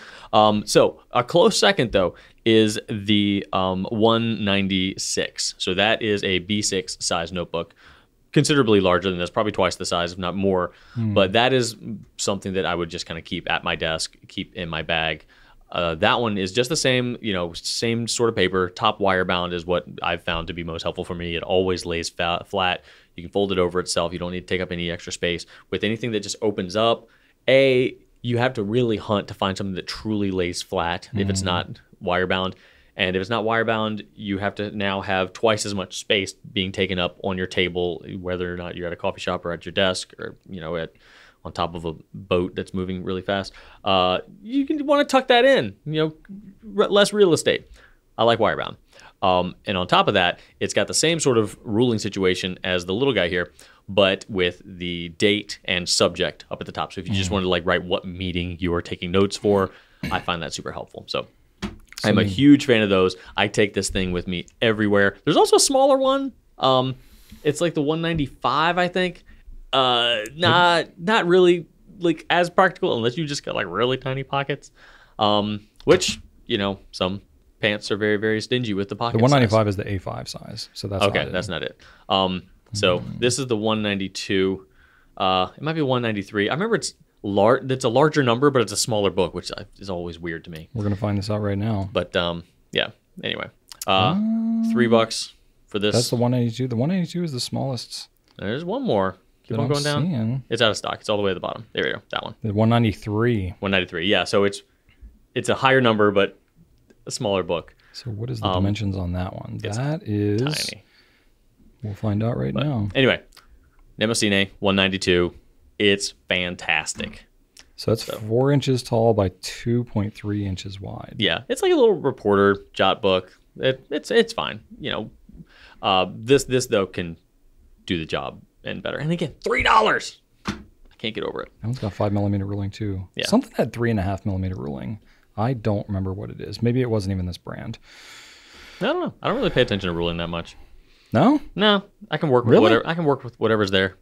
So a close second, though, is the 196. So that is a B6 size notebook, considerably larger than this, probably twice the size, if not more. But that is something that I would just kind of keep at my desk, keep in my bag. That one is just the same, same sort of paper. Top wire bound is what I've found to be most helpful for me. It always lays flat. You can fold it over itself. You don't need to take up any extra space. With anything that just opens up, you have to really hunt to find something that truly lays flat if it's not wire bound. And if it's not wire bound, you have to now have twice as much space being taken up on your table, whether or not you're at a coffee shop or at your desk or, on top of a boat that's moving really fast. You can want to tuck that in, less real estate. I like wire bound. And on top of that, it's got the same sort of ruling situation as the little guy here, but with the date and subject up at the top. So if you just wanted to write what meeting you are taking notes for, I find that super helpful. So I'm a huge fan of those. I take this thing with me everywhere. There's also a smaller one. It's like the 195, I think. Not really as practical unless you just got really tiny pockets, which, some pants are very, very stingy with the pocket. The 195 is the A5 size, so that's okay. That's not it. So this is the 192. It might be 193. I remember it's large. It's a larger number, but it's a smaller book, which is always weird to me. We're gonna find this out right now. But yeah. Anyway, $3 for this. That's the 192. The 192 is the smallest. There's one more. Keep on going down. It's out of stock. It's all the way at the bottom. There we go. That one. The 193. 193. Yeah. So it's a higher number, but a smaller book. So what is the dimensions on that one? That is tiny. We'll find out right now. Anyway, Nemosine 192. It's fantastic. So that's 4 inches tall by 2.3 inches wide. Yeah, it's like a little reporter jot book. It's fine. This though can do the job and better. And again, $3. I can't get over it. That one's got 5mm ruling too. Yeah. Something had 3.5mm ruling. I don't remember what it is. Maybe it wasn't even this brand. I don't know. I don't really pay attention to ruling that much. No? No. I can work with whatever. I can work with whatever's there.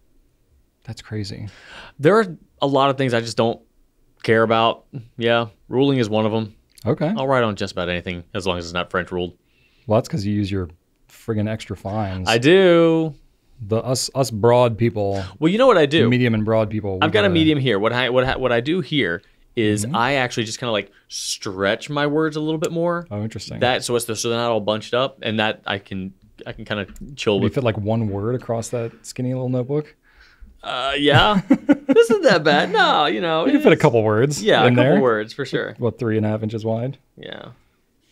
That's crazy. There are a lot of things I just don't care about. Yeah, ruling is one of them. Okay. I'll write on just about anything as long as it's not French ruled. Well, that's because you use your friggin' extra fines. I do. Us broad people. Well, you know what I do? Medium and broad people. I've got a medium here. What I do here is I actually just kind of stretch my words a little bit more. Oh, interesting. So they're not all bunched up, and that I can kind of chill with. You fit one word across that skinny little notebook. Yeah. This isn't that bad. No, you can fit a couple words. Yeah, a couple words for sure. What, 3.5 inches wide? Yeah.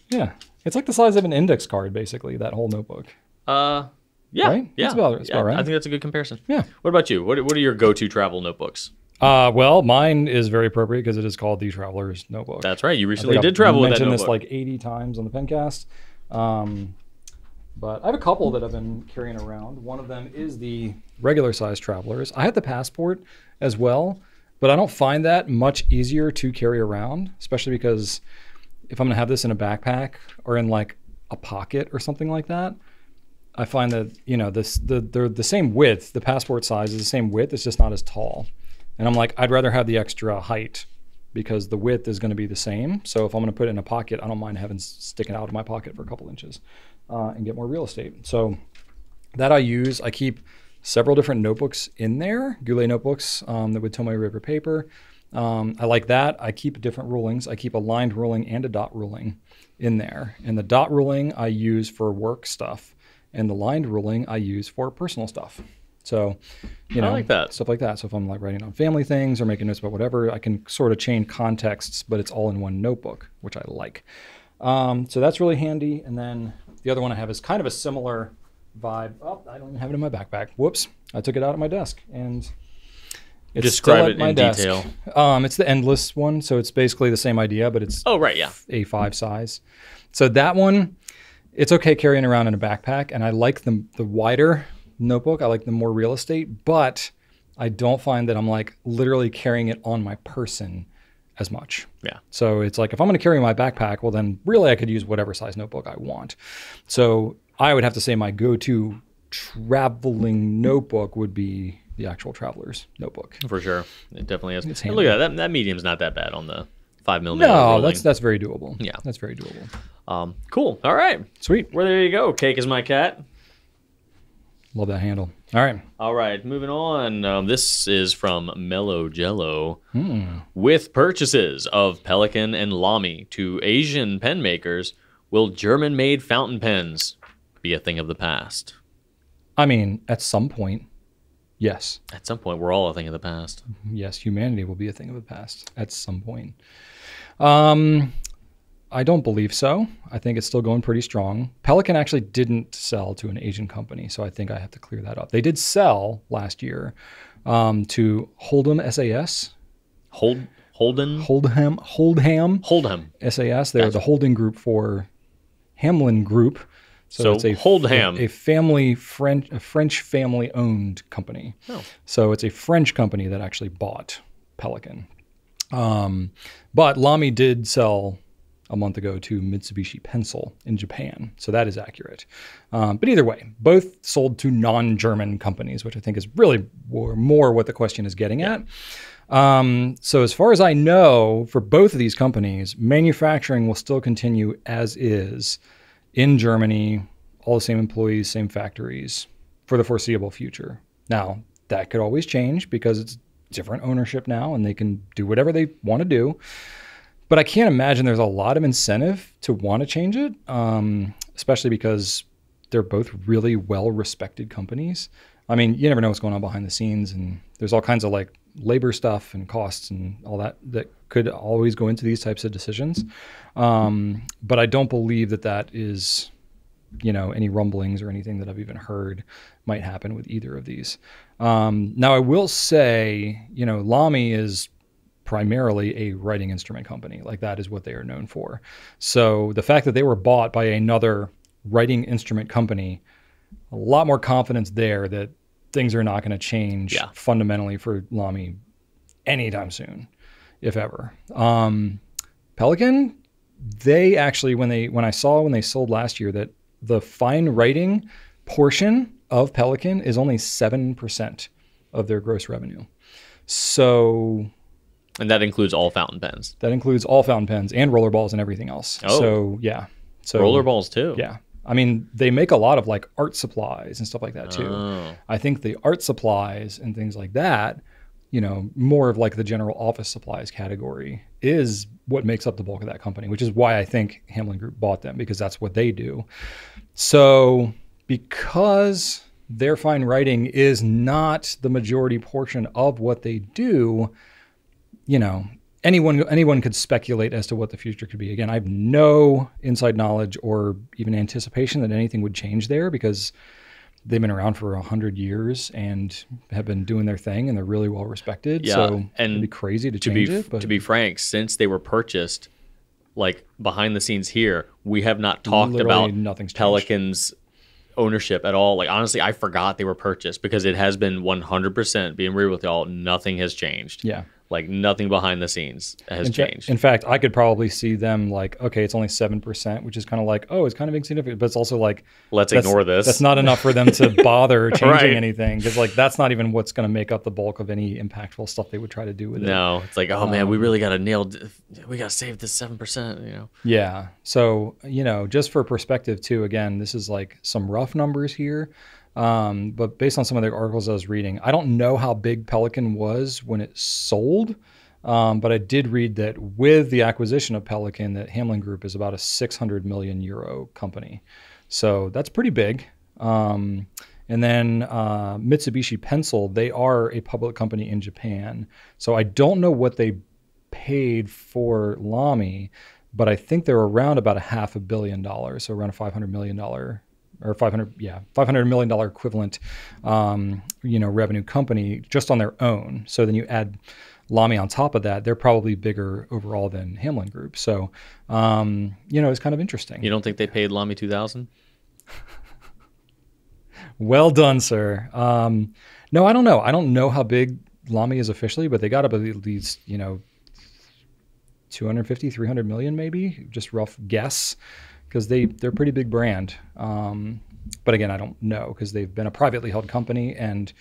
Yeah, it's like the size of an index card, basically. That whole notebook. Yeah. Right? Yeah. That's about right. I think that's a good comparison. Yeah. What about you? What are your go-to travel notebooks? Well, mine is very appropriate because it is called the Traveler's Notebook. That's right. You recently did travel with that notebook. I've mentioned this 80 times on the Pencast. But I have a couple that I've been carrying around. One of them is the regular size Travelers. I had the Passport as well, but I don't find that much easier to carry around, especially because if I'm going to have this in a backpack or in a pocket or something like that, I find that, you know, they're the same width. The passport size is the same width. It's just not as tall. And I'm like, I'd rather have the extra height because the width is going to be the same. So if I'm going to put it in a pocket, I don't mind having sticking out of my pocket for a couple inches and get more real estate. So that I use. I keep several different notebooks in there, Goulet notebooks that would Tomoe River paper. I like that. I keep different rulings. I keep a lined ruling and a dot ruling in there. And the dot ruling I use for work stuff, and the lined ruling I use for personal stuff. So, you know, I like that. Stuff like that. So if I'm like writing on family things or making notes about whatever, I can sort of change contexts, but it's all in one notebook, which I like. So that's really handy. And then the other one I have is kind of a similar vibe. Oh, I don't even have it in my backpack. Whoops. I took it out of my desk and it's Describe still it at my in desk. detail. It's the endless one. So it's basically the same idea, but it's A5 size. So that one, it's okay carrying around in a backpack. And I like the wider notebook. I like the more real estate, but I don't find that I'm like literally carrying it on my person as much. Yeah. So it's like, if I'm going to carry my backpack, well then really I could use whatever size notebook I want. So I would have to say my go-to traveling notebook would be the actual traveler's notebook. For sure. It definitely is. It's And handy. look at that. That medium's not that bad on the 5mm. No, rolling. that's very doable. Yeah. That's very doable. Cool. All right. Sweet. Well, there you go. Cake is my cat. Love that handle. All right. All right, moving on. This is from Mellow Jello. With purchases of Pelikan and LAMY to Asian pen makers, will German-made fountain pens be a thing of the past? I mean, at some point, yes. At some point, we're all a thing of the past. Yes, humanity will be a thing of the past at some point. I don't believe so. I think it's still going pretty strong. Pelikan actually didn't sell to an Asian company, so I think I have to clear that up. They did sell last year to Hold'em SAS. Hold'em SAS. They're the holding group for Hamlin Group. So it's a Hold'em. a French family-owned company. Oh. So it's a French company that actually bought Pelikan. But LAMY did sell a month ago to Mitsubishi Pencil in Japan. So that is accurate. But either way, both sold to non-German companies, which I think is really more what the question is getting at. So as far as I know, for both of these companies, manufacturing will still continue as is in Germany, all the same employees, same factories for the foreseeable future. Now, that could always change because it's different ownership now and they can do whatever they want to do. But I can't imagine there's a lot of incentive to want to change it, especially because they're both really well-respected companies. I mean, you never know what's going on behind the scenes, and there's all kinds of like labor stuff and costs and all that could always go into these types of decisions. But I don't believe that is, you know, any rumblings or anything that I've even heard might happen with either of these. Now, I will say, you know, LAMY is primarily a writing instrument company. Like that is what they are known for. So the fact that they were bought by another writing instrument company, a lot more confidence there that things are not going to change fundamentally for LAMY anytime soon, if ever. Pelikan, they actually, when they sold last year, that the fine writing portion of Pelikan is only 7% of their gross revenue. So... And that includes all fountain pens. That includes all fountain pens and rollerballs and everything else. Oh. So, yeah. So Rollerballs too? Yeah. I mean, they make a lot of like art supplies and stuff like that too. Oh. I think the art supplies and things like that, you know, more of like the general office supplies category is what makes up the bulk of that company, which is why I think Hamlin Group bought them, because that's what they do. So because their fine writing is not the majority portion of what they do, you know, anyone could speculate as to what the future could be. Again, I have no inside knowledge or even anticipation that anything would change there because they've been around for 100 years and have been doing their thing and they're really well respected. Yeah, so and it'd be crazy to change it. But to be frank, since they were purchased, like behind the scenes here, we have not talked about Pelikan's ownership at all. Like honestly, I forgot they were purchased because it has been 100%, being real with y'all, nothing has changed. Yeah. Like nothing behind the scenes has changed. In fact, I could probably see them like, okay, it's only 7%, which is kind of like, oh, it's kind of insignificant, but it's also like, let's ignore this. That's not enough for them to bother changing Right. anything, because like that's not even what's going to make up the bulk of any impactful stuff they would try to do with it. No, it's like, oh man, we really got to we got to save this 7%. You know. Yeah. So just for perspective too, again, this is like some rough numbers here. But based on some of the articles I was reading, I don't know how big Pelican was when it sold. But I did read that with the acquisition of Pelican, that Hamlin Group is about a 600 million euro company. So that's pretty big. And then Mitsubishi Pencil, they are a public company in Japan. So I don't know what they paid for LAMY, but I think they're around about $500 million. So around a $500 million or $500 million equivalent, revenue company just on their own. So then you add LAMY on top of that, they're probably bigger overall than Hamlin Group. So, it's kind of interesting. You don't think they paid LAMY 2,000? Well done, sir. No, I don't know. I don't know how big LAMY is officially, but they got up at least, 250, 300 million maybe, just rough guess. Because they're a pretty big brand. But again, I don't know because they've been a privately held company. And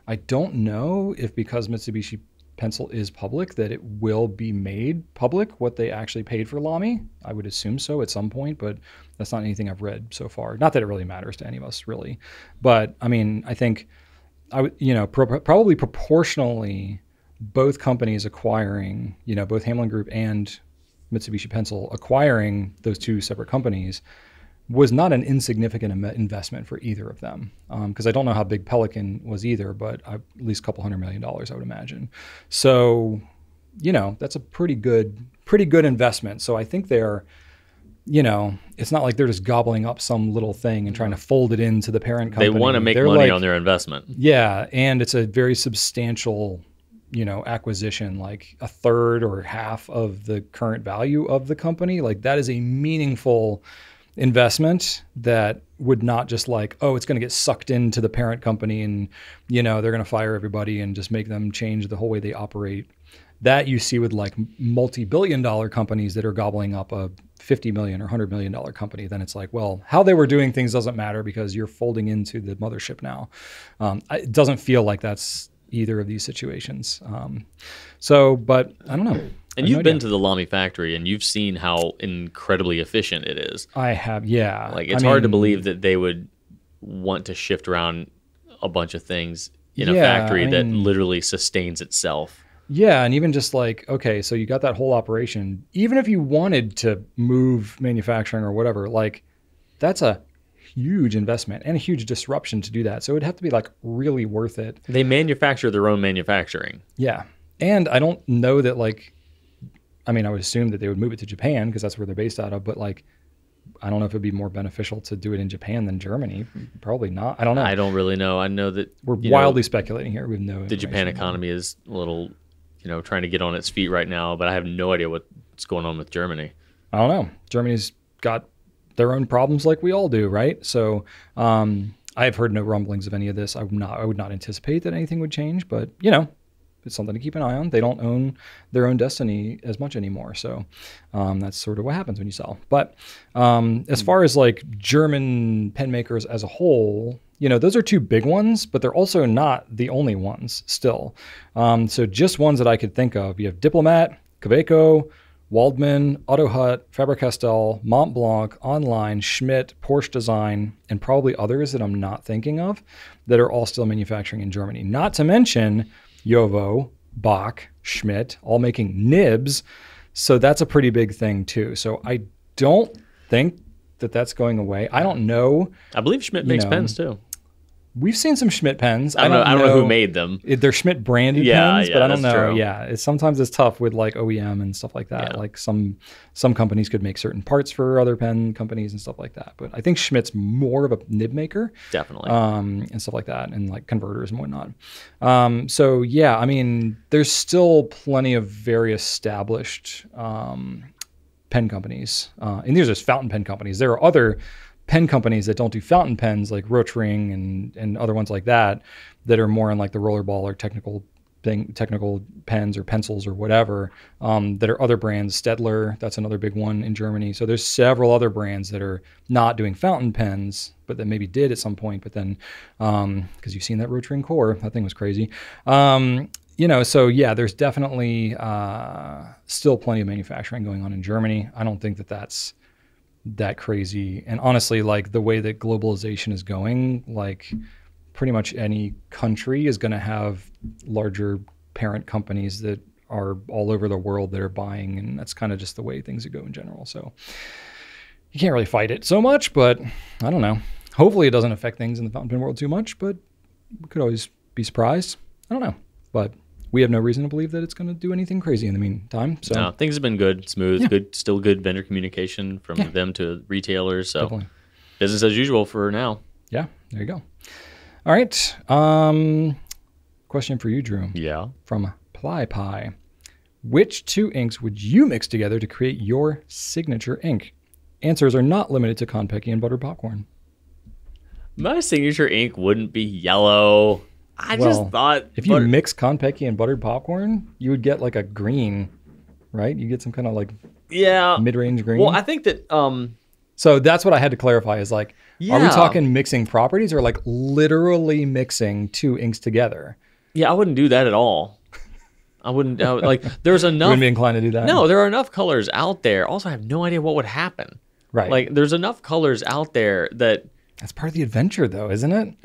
I don't know if because Mitsubishi Pencil is public that it will be made public what they actually paid for LAMY. I would assume so at some point, but that's not anything I've read so far. Not that it really matters to any of us, really. But I mean, I think I would, probably proportionally, both companies acquiring, both Hamlin Group and Mitsubishi Pencil acquiring those two separate companies was not an insignificant investment for either of them. Because I don't know how big Pelican was either, but at least a couple $100 million, I would imagine. So, that's a pretty good investment. So I think they're, it's not like they're just gobbling up some little thing and trying to fold it into the parent company. They want to make money on their investment. Yeah, and it's a very substantial acquisition, like a third or half of the current value of the company. Like that is a meaningful investment that would not just like, oh, it's going to get sucked into the parent company and, they're going to fire everybody and just make them change the whole way they operate. That you see with like multi-billion-dollar companies that are gobbling up a $50 million or $100 million company. Then it's like, well, how they were doing things doesn't matter because you're folding into the mothership now. It doesn't feel like that's either of these situations. But I don't know. And you've been to the LAMY factory and you've seen how incredibly efficient it is. I have, yeah. Like it's hard to believe that they would want to shift around a bunch of things in a factory that literally sustains itself. Yeah, and even just like, okay, so you got that whole operation. Even if you wanted to move manufacturing or whatever, like that's a huge investment and a huge disruption to do that. So it would have to be like really worth it. They manufacture their own manufacturing. Yeah. And I don't know that I would assume that they would move it to Japan because that's where they're based out of. But like, I don't know if it'd be more beneficial to do it in Japan than Germany. Probably not. I don't know. I don't really know. I know that we're wildly speculating here. We have no. The Japan economy is a little, trying to get on its feet right now, but I have no idea what's going on with Germany. I don't know. Germany's got their own problems like we all do, right? So I've heard no rumblings of any of this. I would not anticipate that anything would change, but it's something to keep an eye on. They don't own their own destiny as much anymore. So that's sort of what happens when you sell. But as far as like German pen makers as a whole, those are two big ones, but they're also not the only ones still. So just ones that I could think of. You have Diplomat, Kaweco, Waldman, Otto Hutt, Faber-Castell, Montblanc, Online, Schmidt, Porsche Design, and probably others that I'm not thinking of that are all still manufacturing in Germany. Not to mention Jovo, Bach, Schmidt, all making nibs. So that's a pretty big thing too. So I don't think that that's going away. I don't know. I believe Schmidt makes pens too. We've seen some Schmidt pens. I don't know who made them. They're Schmidt branded pens, but I don't know. True. Yeah, sometimes it's tough with like OEM and stuff like that. Yeah. Like some companies could make certain parts for other pen companies and stuff like that. But I think Schmidt's more of a nib maker. Definitely. And stuff like that, and like converters and whatnot. So yeah, there's still plenty of very established pen companies. And these are just fountain pen companies. There are other pen companies that don't do fountain pens like Rotring and other ones like that are more in like the rollerball or technical technical pens or pencils or whatever that are other brands. Stedler, that's another big one in Germany. So there's several other brands that are not doing fountain pens, but that maybe did at some point. But then, because you've seen that Rotring Core, that thing was crazy. So yeah, there's definitely still plenty of manufacturing going on in Germany. I don't think that that's that crazy. And honestly, like the way that globalization is going, like pretty much any country is going to have larger parent companies that are all over the world that are buying, and that's kind of just the way things go in general. So you can't really fight it so much, but I don't know. Hopefully it doesn't affect things in the fountain pen world too much, but we could always be surprised. I don't know, but we have no reason to believe that it's going to do anything crazy in the meantime. So no, things have been good, smooth, good, still good vendor communication from them to retailers. So definitely. Business as usual for now. Yeah, there you go. All right. Question for you, Drew. Yeah. From Ply Pie. Which two inks would you mix together to create your signature ink? Answers are not limited to Konpeki and buttered popcorn. My signature ink wouldn't be yellow. I just thought... If you mix Konpeki and buttered popcorn, you would get like a green, right? You get some kind of like mid-range green. Well, I think that... So that's what I had to clarify is like, are we talking mixing properties or like literally mixing two inks together? Yeah, I wouldn't do that at all. I wouldn't, like, there's enough... You wouldn't be inclined to do that? No, there are enough colors out there. Also, I have no idea what would happen. Right. Like, there's enough colors out there that... That's part of the adventure, though, isn't it?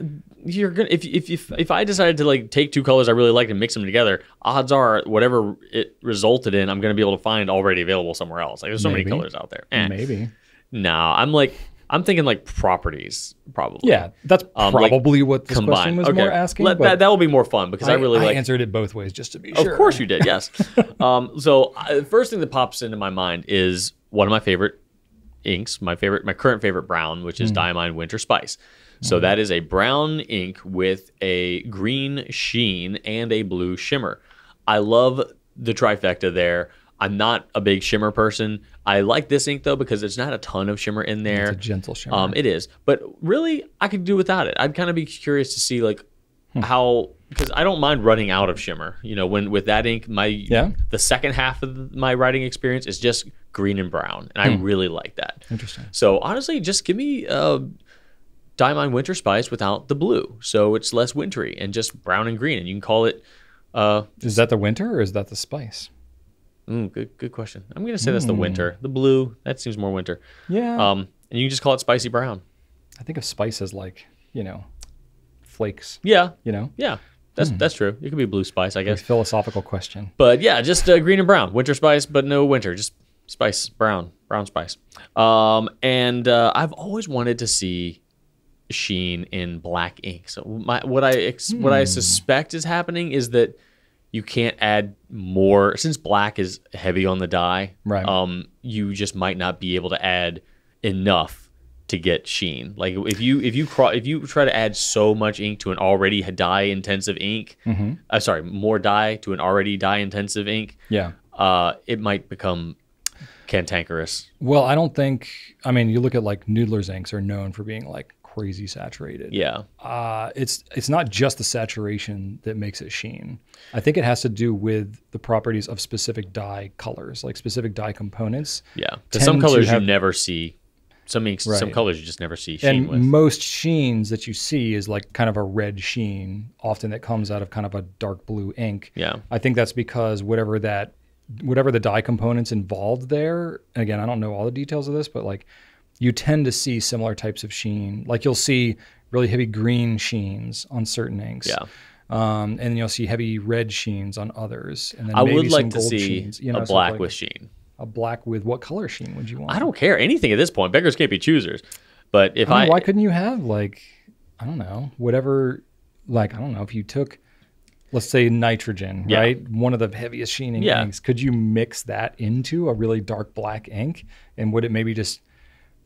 You're gonna if I decided to like take two colors I really like and mix them together, odds are whatever it resulted in, I'm gonna be able to find already available somewhere else. Like, there's so many colors out there. Maybe. No, I'm thinking like properties, probably. Yeah, that's probably like what this question was more asking. That will be more fun because I answered it both ways just to be sure. Of course you did, yes. So the first thing that pops into my mind is one of my favorite inks, my current favorite brown, which is Diamine Winter Spice. So that is a brown ink with a green sheen and a blue shimmer. I love the trifecta there. I'm not a big shimmer person. I like this ink though because there's not a ton of shimmer in there. It's a gentle shimmer. It is, but really I could do without it. I'd kind of be curious to see like how, because I don't mind running out of shimmer. You know, when with that ink, the second half of my writing experience is just green and brown, and I really like that. Interesting. So honestly, just give me Diamine Winter Spice without the blue, so it's less wintry and just brown and green, and you can call it. Is that the winter or is that the spice? Good question. I'm gonna say that's the winter. The blue, that seems more winter. Yeah. And you can just call it spicy brown. I think of spice as like, flakes. Yeah. Yeah. That's true. It could be blue spice, I guess. A philosophical question. But yeah, just green and brown. Winter spice, but no winter. Just spice, brown spice. And I've always wanted to see sheen in black ink. So what I suspect is happening is that you can't add more, since black is heavy on the dye. Right. You just might not be able to add enough to get sheen. Like if you try to add so much ink to an already dye intensive ink, more dye to an already dye intensive ink. Yeah. It might become cantankerous. Well, I don't think. I mean, you look at like Noodler's inks are known for being like crazy saturated. Yeah. It's not just the saturation that makes it sheen. I think it has to do with the properties of specific dye colors, like specific dye components. Yeah. Because some colors you never see. Some inks, some colors you just never see sheen with. And most sheens that you see is like kind of a red sheen, often that comes out of kind of a dark blue ink. Yeah. I think that's because whatever the dye components involved there, and again, I don't know all the details of this, but like you tend to see similar types of sheen. Like you'll see really heavy green sheens on certain inks. Yeah. And then you'll see heavy red sheens on others. And then I maybe would like some to gold see sheens, a black with sheen. A black with what color sheen would you want? I don't care. Anything at this point. Beggars can't be choosers. But if why couldn't you have like, I don't know, whatever, like, I don't know, if you took, let's say nitrogen, right? One of the heaviest sheening inks. Could you mix that into a really dark black ink? And would it maybe just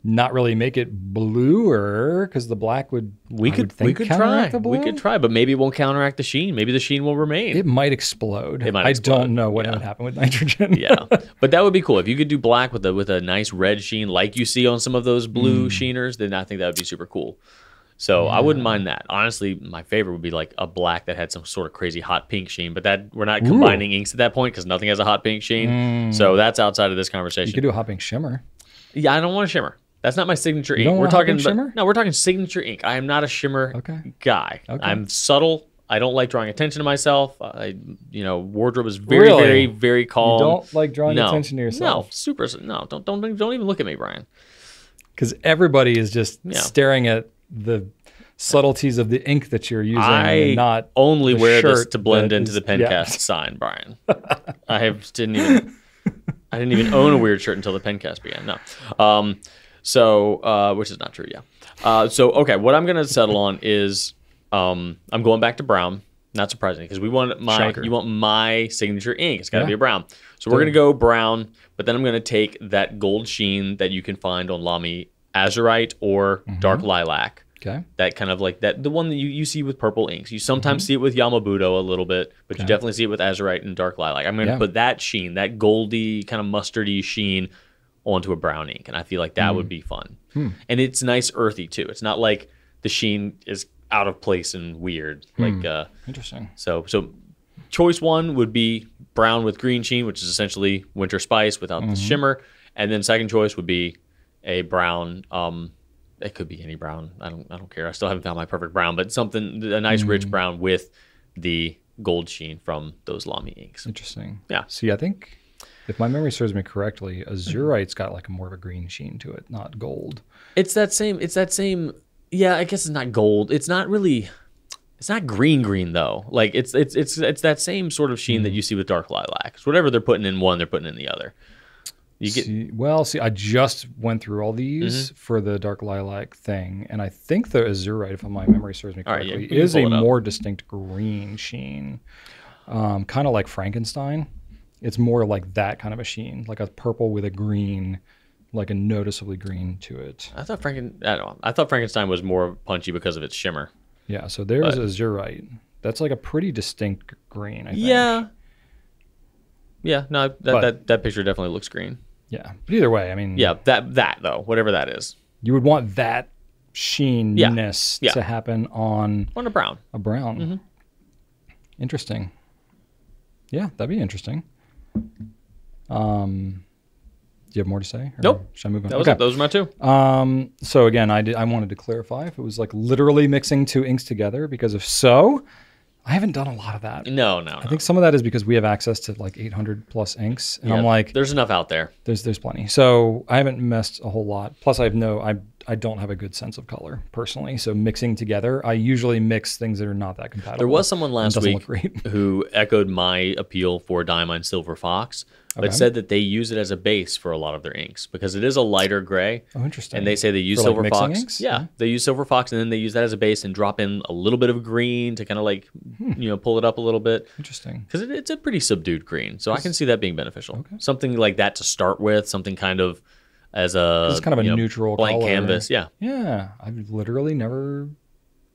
not really make it bluer because the black would we could try, but maybe it won't counteract the sheen. Maybe the sheen will remain. It might explode. I don't know what would happen with nitrogen. Yeah, but that would be cool if you could do black with a nice red sheen like you see on some of those blue sheeners. Then I think that would be super cool. So I wouldn't mind that. Honestly, my favorite would be like a black that had some sort of crazy hot pink sheen, but that we're not combining inks at that point because nothing has a hot pink sheen. So that's outside of this conversation. You could do a hot pink shimmer. Yeah, I don't want a shimmer. That's not my signature ink. We're talking shimmer? No, we're talking signature ink. I am not a shimmer guy. Okay. I'm subtle. I don't like drawing attention to myself. Wardrobe is very, very, very calm. You don't like drawing attention to yourself? No, don't even look at me, Brian. Because everybody is just staring at the subtleties of the ink that you're using. I not only wear this to blend into the Pencast sign, Brian. I didn't even own a weird shirt until the Pencast began. No, which is not true. Yeah. Okay, what I'm gonna settle on is I'm going back to brown. Not surprisingly, because you want my signature ink. It's got to be a brown. So we're gonna go brown, but then I'm gonna take that gold sheen that you can find on LAMY azurite or dark lilac. Okay. That kind of like that, the one that you see with purple inks. You sometimes see it with Yamabudo a little bit, but you definitely see it with azurite and dark lilac. I'm gonna put that sheen, that goldy kind of mustardy sheen, onto a brown ink, and I feel like that would be fun. And it's nice earthy too. It's not like the sheen is out of place and weird. Interesting. So choice one would be brown with green sheen, which is essentially winter spice without the shimmer. And then second choice would be a brown. It could be any brown. I don't care. I still haven't found my perfect brown, but a nice rich brown with the gold sheen from those LAMY inks. Interesting. Yeah. See, I think if my memory serves me correctly, azurite's got like more of a green sheen to it, not gold. It's that same. Yeah, I guess it's not gold. It's not really. It's not green though. Like it's that same sort of sheen that you see with dark lilac. So whatever they're putting in one, they're putting in the other. I just went through all these for the dark lilac thing, and I think the azurite, if my memory serves me correctly, is a more distinct green sheen, kind of like Frankenstein. It's more like that kind of a sheen, like a purple with a green, like a noticeably green to it. I thought Frankenstein was more punchy because of its shimmer. Yeah, so there's azurite. That's like a pretty distinct green, I think. Yeah, no, that picture definitely looks green. Yeah, but either way, I mean... Yeah, that though, whatever that is. You would want that sheenness to happen on a brown. A brown. Interesting. Yeah, that'd be interesting. Do you have more to say? Nope. Should I move on? Those are my two. So again, I wanted to clarify if it was like literally mixing two inks together, because if so, I haven't done a lot of that. No. I think some of that is because we have access to like 800 plus inks, and I'm like, there's enough out there. There's plenty. So I haven't messed a whole lot. Plus, I don't have a good sense of color personally. So mixing together, I usually mix things that are not that compatible. There was someone last week who echoed my appeal for Diamine Silver Fox, but said that they use it as a base for a lot of their inks because it is a lighter gray. Oh, interesting. And they say they use Silver Fox. Inks? Yeah, they use Silver Fox, and then they use that as a base and drop in a little bit of green to kind of like, pull it up a little bit. Interesting. Because it's a pretty subdued green, so I can see that being beneficial. Okay. Something like that to start with, something kind of as it's kind of a neutral blank color. Canvas. Yeah. I've literally never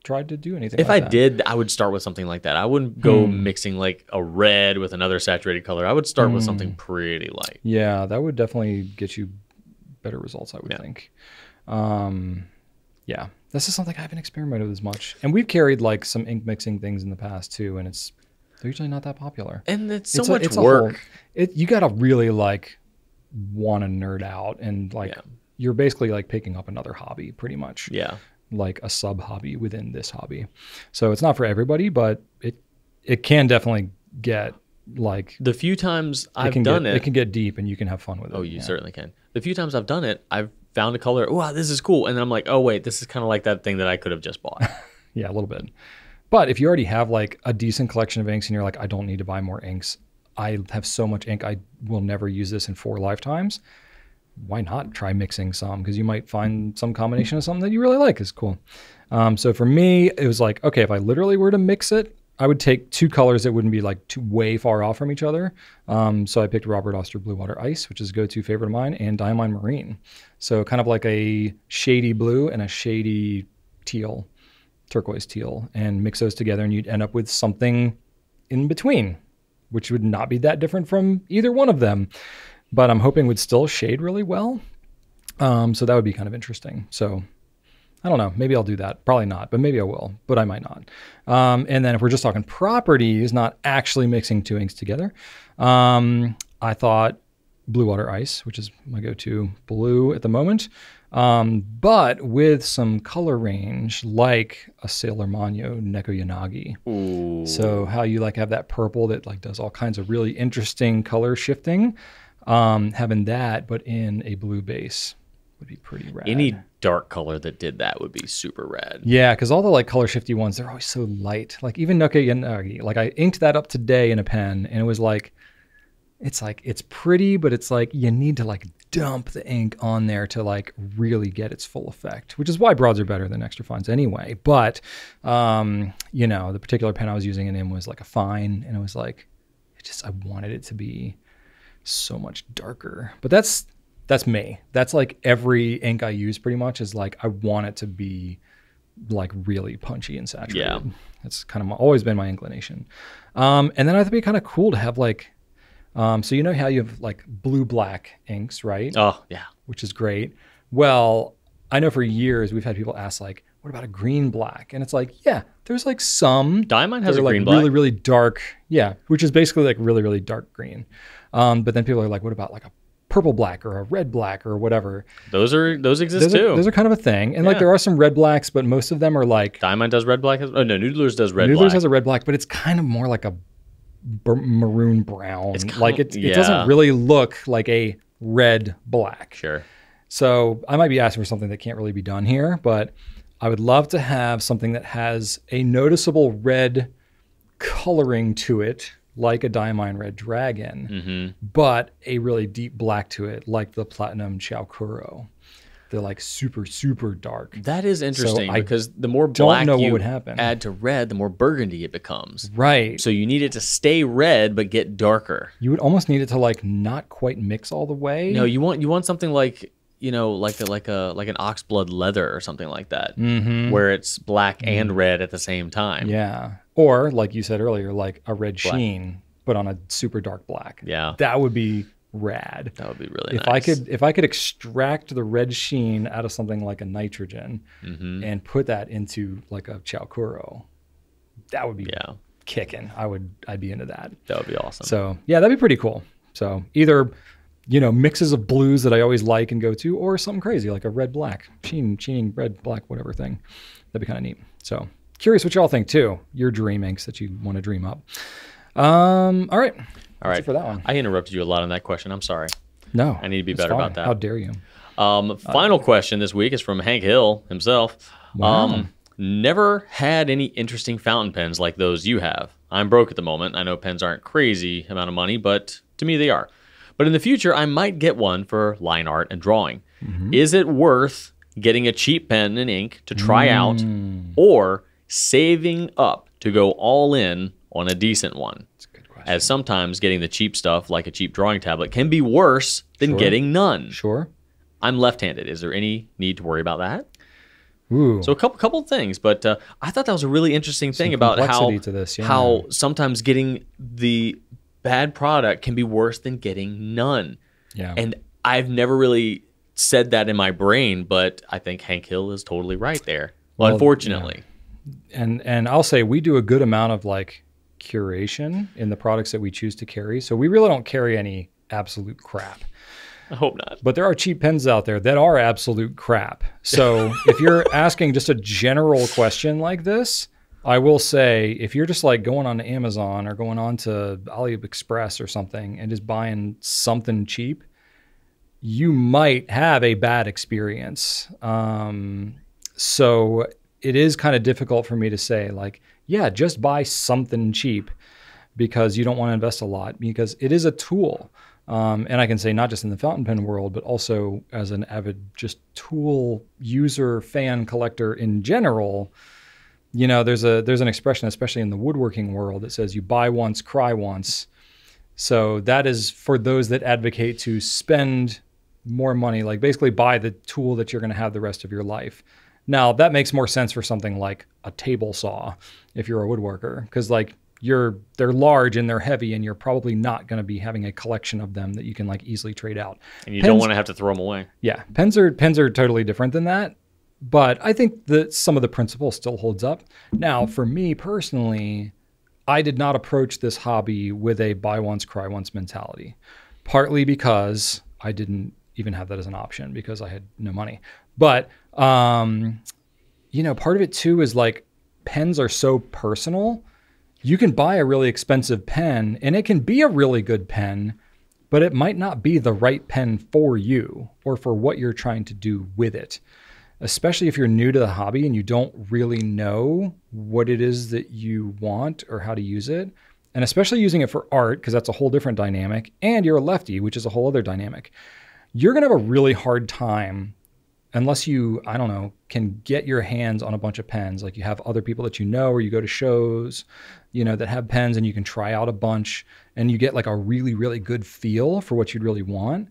tried to do anything if like I did, I would start with something like that. I wouldn't go mixing like a red with another saturated color. I would start with something pretty light. Yeah, that would definitely get you better results, I would think. Yeah, this is something I haven't experimented with as much. And we've carried like some ink mixing things in the past too, and they're usually not that popular. And it's so much work. You got to really like want to nerd out, and like you're basically like picking up another hobby pretty much. Yeah. Like a sub hobby within this hobby. So it's not for everybody, but it can definitely get like the few times I've done it can get deep and you can have fun with it. Oh, you certainly can. The few times I've done it, I've found a color, wow, this is cool. And then I'm like, oh wait, this is kind of like that thing that I could have just bought. Yeah, a little bit. But if you already have like a decent collection of inks and you're like, I don't need to buy more inks, I have so much ink, I will never use this in 4 lifetimes. Why not try mixing some? Because you might find some combination of something that you really like is cool. So for me, it was like, okay, if I literally were to mix it, I would take 2 colors that wouldn't be like too way far off from each other. So I picked Robert Oster Blue Water Ice, which is a go-to favorite of mine, and Diamine Marine. So kind of like a shady blue and a shady teal, turquoise teal, and mix those together and you'd end up with something in between, which would not be that different from either one of them, but I'm hoping would still shade really well. So that would be kind of interesting. So I don't know. Maybe I'll do that. Probably not, but maybe I will, but I might not. And then if we're just talking properties, not actually mixing two inks together, I thought Blue Water Ice, which is my go-to blue at the moment, but with some color range like a Sailor Manyo Neko Yanagi. Ooh. So how you like have that purple that like does all kinds of really interesting color shifting, having that, but in a blue base would be pretty rad. Any dark color that did that would be super rad. Yeah, because all the like color shifty ones, they're always so light. Like even Neko Yanagi, like I inked that up today in a pen and it was like, it's pretty, but it's like you need to like dump the ink on there to like really get its full effect, which is why broads are better than extra fines anyway. But, you know, the particular pen I was using in was like a fine, and it was like, I wanted it to be so much darker. But that's me. That's like every ink I use pretty much is like, I want it to be like really punchy and saturated. Yeah. That's kind of always been my inclination. And then I thought it'd be kind of cool to have like, so you know how you have like blue-black inks, right? Oh, yeah. Which is great. Well, I know for years we've had people ask like, what about a green-black? And it's like, yeah, there's like some. Diamond has a like green-black. really, really dark. Yeah, which is basically like really, really dark green. But then people are like, what about like a purple-black or a red-black or whatever? Those exist too. Those are kind of a thing. And like there are some red-blacks, but most of them are like. Diamond does red-black. Oh, no, Noodler's does red-black. Noodler's has a red-black, but it's kind of more like a maroon brown. It's like it doesn't really look like a red black. Sure. So I might be asking for something that can't really be done here, but I would love to have something that has a noticeable red coloring to it, like a Diamine Red Dragon, but a really deep black to it, like the Platinum Chaokuro. They're like super, super dark. That is interesting because the more black you add to red, the more burgundy it becomes. Right. So you need it to stay red but get darker. You would almost need it to like not quite mix all the way. No, you want something like, you know, like an oxblood leather or something like that, where it's black and red at the same time. Yeah. Or like you said earlier, like a red sheen, but on a super dark black. Yeah. That would be rad. That would be really nice. If I could extract the red sheen out of something like a nitrogen and put that into like a Chaokuro, that would be kicking. I'd be into that. That would be awesome. So yeah, that'd be pretty cool. So either, you know, mixes of blues that I always like and go to, or something crazy like a red black sheening red black whatever thing. That'd be kind of neat. So curious what y'all think too. Your dream inks that you want to dream up. All right. All right. For that one. I interrupted you a lot on that question. I'm sorry. No. I need to be better about that. How dare you? Final question this week is from Hank Hill himself. Wow. Never had any interesting fountain pens like those you have. I'm broke at the moment. I know pens aren't crazy amount of money, but to me they are. But in the future, I might get one for line art and drawing. Is it worth getting a cheap pen and ink to try out, or saving up to go all in on a decent one? As sometimes getting the cheap stuff, like a cheap drawing tablet, can be worse than getting none. Sure. I'm left-handed. Is there any need to worry about that? Ooh. So a couple of things, but I thought that was a really interesting thing about how sometimes getting the bad product can be worse than getting none. Yeah. And I've never really said that in my brain, but I think Hank Hill is totally right there. Well, unfortunately. Yeah. And I'll say we do a good amount of like curation in the products that we choose to carry. So we really don't carry any absolute crap. I hope not. But there are cheap pens out there that are absolute crap. So if you're asking just a general question like this, I will say if you're just like going on to Amazon or going on to AliExpress or something and just buying something cheap, you might have a bad experience. So it is kind of difficult for me to say like, yeah, just buy something cheap because you don't want to invest a lot, because it is a tool. And I can say not just in the fountain pen world, but also as an avid just tool user, fan, collector in general. You know, there's an expression, especially in the woodworking world, that says you buy once, cry once. So that is for those that advocate to spend more money, like basically buy the tool that you're going to have the rest of your life. Now that makes more sense for something like a table saw if you're a woodworker, because like they're large and they're heavy and you're probably not going to be having a collection of them that you can like easily trade out. And you don't want to have to throw them away. Yeah. Pens are totally different than that. But I think that some of the principle still holds up. Now, for me personally, I did not approach this hobby with a buy once, cry once mentality, partly because I didn't even have that as an option because I had no money. But, you know, part of it too is like pens are so personal. You can buy a really expensive pen and it can be a really good pen, but it might not be the right pen for you or for what you're trying to do with it. Especially if you're new to the hobby and you don't really know what it is that you want or how to use it. And especially using it for art, because that's a whole different dynamic. And you're a lefty, which is a whole other dynamic. You're going to have a really hard time unless you, I don't know, can get your hands on a bunch of pens. Like you have other people that you know, or you go to shows, you know, that have pens and you can try out a bunch and you get like a really, really good feel for what you'd really want.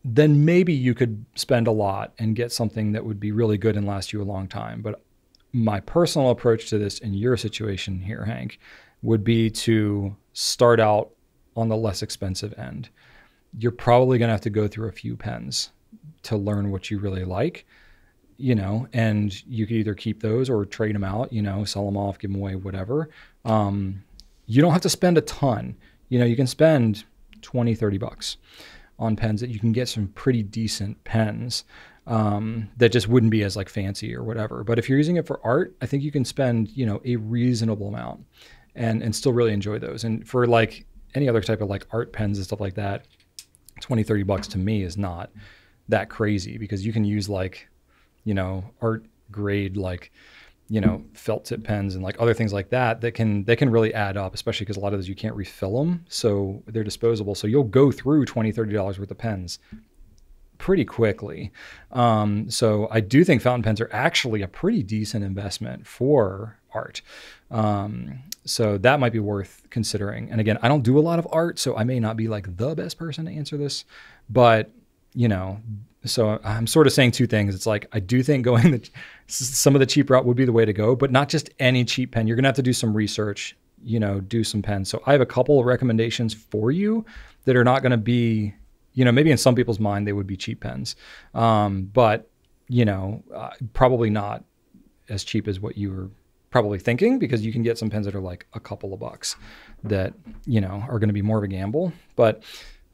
Then maybe you could spend a lot and get something that would be really good and last you a long time. But my personal approach to this in your situation here, Hank, would be to start out on the less expensive end. You're probably going to have to go through a few pens to learn what you really like, you know, and you could either keep those or trade them out, you know, sell them off, give them away, whatever. You don't have to spend a ton. You know, you can spend 20, 30 bucks on pens that you can get some pretty decent pens that just wouldn't be as like fancy or whatever. But if you're using it for art, I think you can spend, you know, a reasonable amount and still really enjoy those. And for like any other type of like art pens and stuff like that, 20, 30 bucks to me is not that crazy because you can use like, you know, art grade, like, you know, felt tip pens and like other things like that that can really add up, especially because a lot of those you can't refill them. So they're disposable. So you'll go through $20, $30 worth of pens pretty quickly. So I do think fountain pens are actually a pretty decent investment for art. So that might be worth considering. And again, I don't do a lot of art, so I may not be like the best person to answer this, but you know, so I'm sort of saying two things. It's like, I do think going some of the cheap route would be the way to go, but not just any cheap pen. You're going to have to do some research, you know, do some pens. So I have a couple of recommendations for you that are not going to be, you know, maybe in some people's mind, they would be cheap pens. But, you know, probably not as cheap as what you were probably thinking, because you can get some pens that are like a couple of bucks that, you know, are going to be more of a gamble. But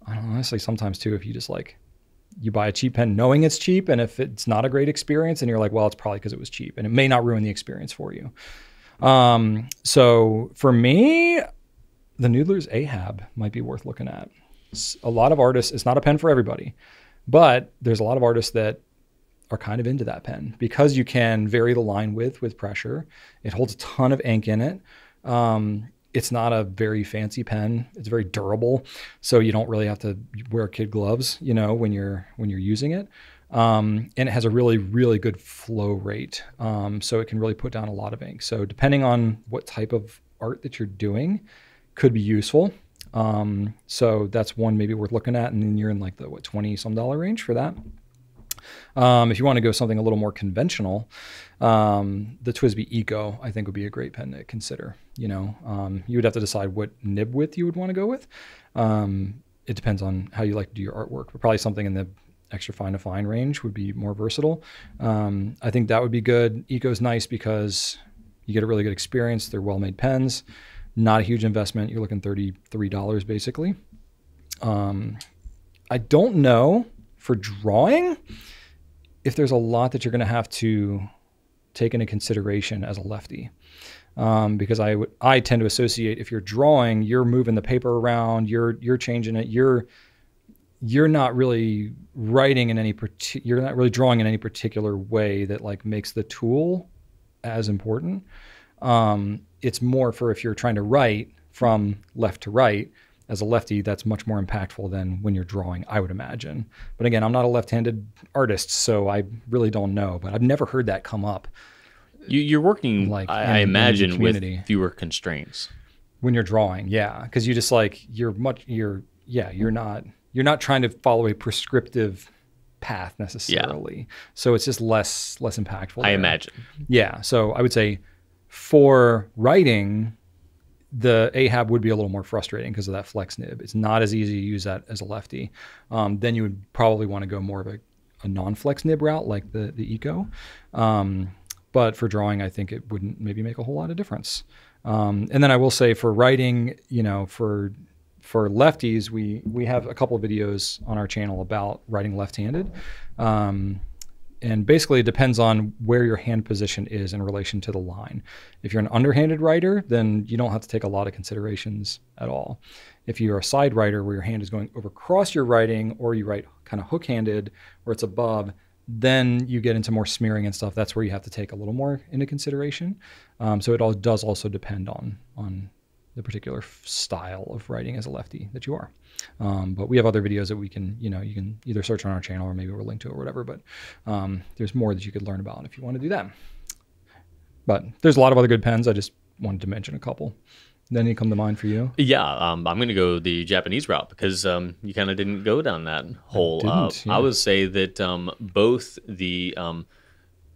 I don't know, honestly, sometimes too, if you just like, you buy a cheap pen knowing it's cheap, and if it's not a great experience, and you're like, well, it's probably because it was cheap, and it may not ruin the experience for you. So for me, the Noodler's Ahab might be worth looking at. A lot of artists, it's not a pen for everybody, but there's a lot of artists that are kind of into that pen because you can vary the line width with pressure. It holds a ton of ink in it. It's not a very fancy pen. It's very durable, so you don't really have to wear kid gloves, you know, when you're using it. And it has a really, really good flow rate, so it can really put down a lot of ink. So depending on what type of art that you're doing, could be useful. So that's one maybe worth looking at, and then you're in like the $20-some range for that. If you want to go something a little more conventional, the TWSBI Eco, I think, would be a great pen to consider. You know, you would have to decide what nib width you would want to go with. It depends on how you like to do your artwork, but probably something in the extra fine to fine range would be more versatile. I think that would be good. Eco's nice because you get a really good experience. They're well-made pens, not a huge investment. You're looking $33 basically. I don't know for drawing if there's a lot that you're going to have to take into consideration as a lefty. Because I tend to associate, if you're drawing, you're moving the paper around, you're changing it, you're not really writing in any you're not really drawing in any particular way that like makes the tool as important. It's more for if you're trying to write from left to right. As a lefty, that's much more impactful than when you're drawing, I would imagine. But again, I'm not a left-handed artist, so I really don't know. But I've never heard that come up. You're working, like, I imagine, with fewer constraints when you're drawing. Yeah, because you just like you're not trying to follow a prescriptive path necessarily. Yeah. So it's just less impactful. I imagine. Yeah. So I would say for writing, the Ahab would be a little more frustrating because of that flex nib. It's not as easy to use that as a lefty. Then you would probably want to go more of a non-flex nib route like the Eco. But for drawing, I think it wouldn't maybe make a whole lot of difference. And then I will say for writing, for lefties, we have a couple of videos on our channel about writing left-handed. And basically it depends on where your hand position is in relation to the line. If you're an underhanded writer, then you don't have to take a lot of considerations at all. If you're a side writer where your hand is going over across your writing, or you write kind of hook-handed where it's above, then you get into more smearing and stuff. That's where you have to take a little more into consideration. So it all does also depend on the particular style of writing as a lefty that you are. But we have other videos that we can, you can either search on our channel or maybe we'll link to it or whatever. But there's more that you could learn about if you want to do that. But there's a lot of other good pens. I just wanted to mention a couple. Then any come to mind for you? Yeah, I'm going to go the Japanese route because you kind of didn't go down that hole. I would say that both the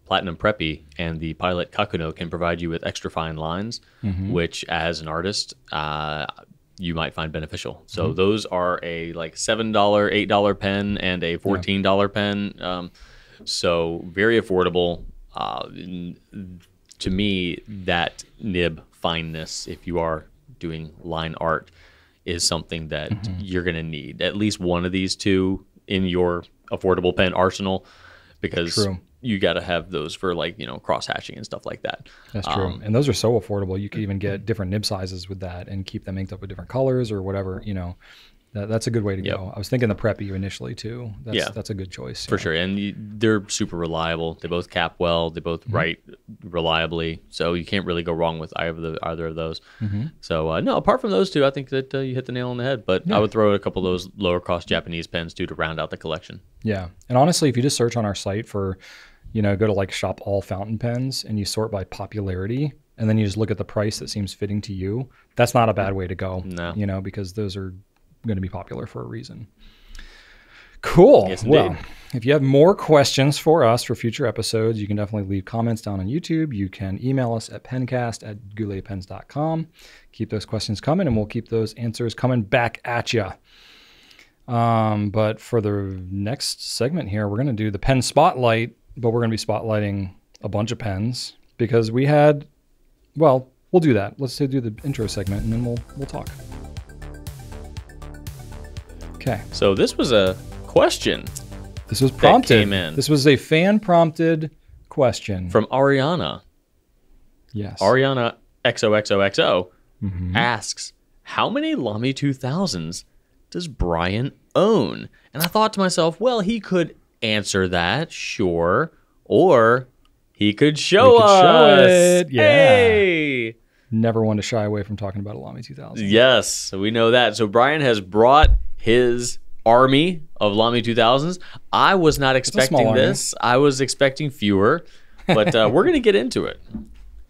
Platinum Preppy and the Pilot Kakuno can provide you with extra fine lines, which as an artist, you might find beneficial. So those are a like $7, $8 pen and a $14 pen. So very affordable. To me, that nib fineness, if you are doing line art, is something that you're going to need. At least one of these two in your affordable pen arsenal, because you got to have those for like, cross hatching and stuff like that. That's true. And those are so affordable. You could even get different nib sizes with that and keep them inked up with different colors or whatever, That's a good way to go. I was thinking the Preppy initially too. That's a good choice. For sure. And they're super reliable. They both cap well. They both write reliably. So you can't really go wrong with either of those. So no, apart from those two, I think that you hit the nail on the head. But I would throw a couple of those lower cost Japanese pens too to round out the collection. Yeah. And honestly, if you just search on our site for, go to like shop all fountain pens and you sort by popularity, and then you just look at the price that seems fitting to you, that's not a bad way to go. No. Because those are going to be popular for a reason. Cool. Yes, well, if you have more questions for us for future episodes, you can definitely leave comments down on YouTube. You can email us at pencast@gouletpens.com. Keep those questions coming, and we'll keep those answers coming back at you. But for the next segment here, we're going to do the pen spotlight, but we're going to be spotlighting a bunch of pens because we had, we'll do that. Let's do the intro segment, and then we'll talk. Okay. So this was a question. This was prompted. That came in. This was a fan-prompted question. From Ariana. Yes. Ariana XOXOXO asks, how many LAMY 2000s does Brian own? And I thought to myself, well, he could answer that, sure. Or he could show us. It. Yeah. Hey! Never one to shy away from talking about a LAMY 2000. Yes, we know that. So Brian has brought his army of LAMY 2000s. I was not expecting this. I was expecting fewer, but we're going to get into it.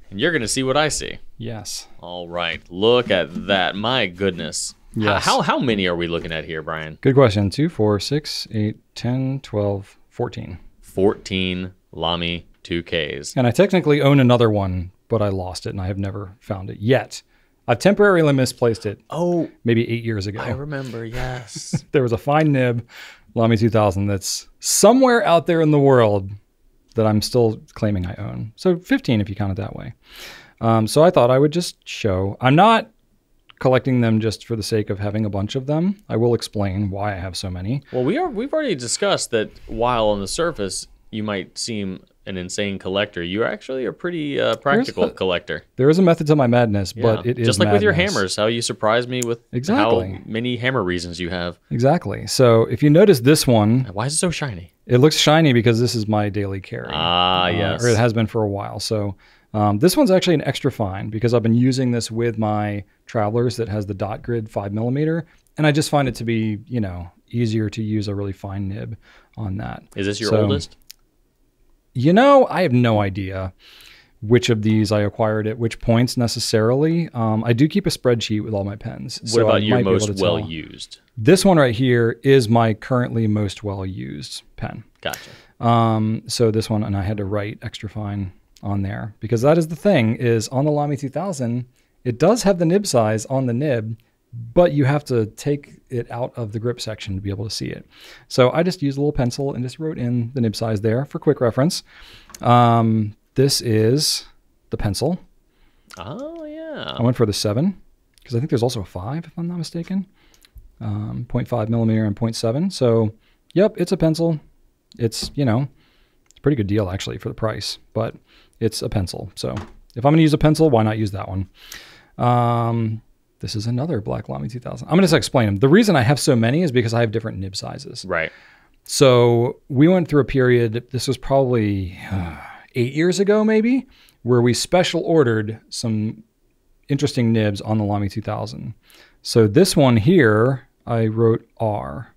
And you're going to see what I see. Yes. All right. Look at that. My goodness. Yes. How many are we looking at here, Brian? Good question. 2, 4, 6, 8, 10, 12, 14. 14 LAMY 2Ks. And I technically own another one, but I lost it and I have never found it yet. I've temporarily misplaced it. Oh, maybe 8 years ago. I remember, yes. There was a fine nib, LAMY 2000, that's somewhere out there in the world that I'm still claiming I own. So 15 if you count it that way. So I thought I would just show. I'm not collecting them just for the sake of having a bunch of them. I will explain why I have so many. Well, we've already discussed that while on the surface you might seem an insane collector, you're actually a pretty practical collector. There is a method to my madness, but it is just like madness. With your hammers, how you surprise me with how many hammer reasons you have. Exactly. So if you notice this one, why is it so shiny? It looks shiny because this is my daily carry. Yes. Or it has been for a while. So this one's actually an extra fine because I've been using this with my Travelers that has the dot grid 5mm, and I just find it to be, easier to use a really fine nib on that. Is this your oldest? I have no idea which of these I acquired at which points necessarily. I do keep a spreadsheet with all my pens. What about your most well-used? This one right here is my currently most well-used pen. Gotcha. So this one, and I had to write extra fine on there because that is the thing, is on the LAMY 2000, it does have the nib size on the nib, but you have to take it out of the grip section to be able to see it. So I just used a little pencil and just wrote in the nib size there for quick reference. This is the pencil. Oh, yeah. I went for the 7 because I think there's also a 5, if I'm not mistaken. 0.5 millimeter and 0.7. So, yep, it's a pencil. It's, it's a pretty good deal actually for the price, but it's a pencil. So if I'm going to use a pencil, why not use that one? This is another black LAMY 2000. I'm going to just explain them. The reason I have so many is because I have different nib sizes. Right. So we went through a period, this was probably 8 years ago maybe, where we special ordered some interesting nibs on the LAMY 2000. So this one here, I wrote R.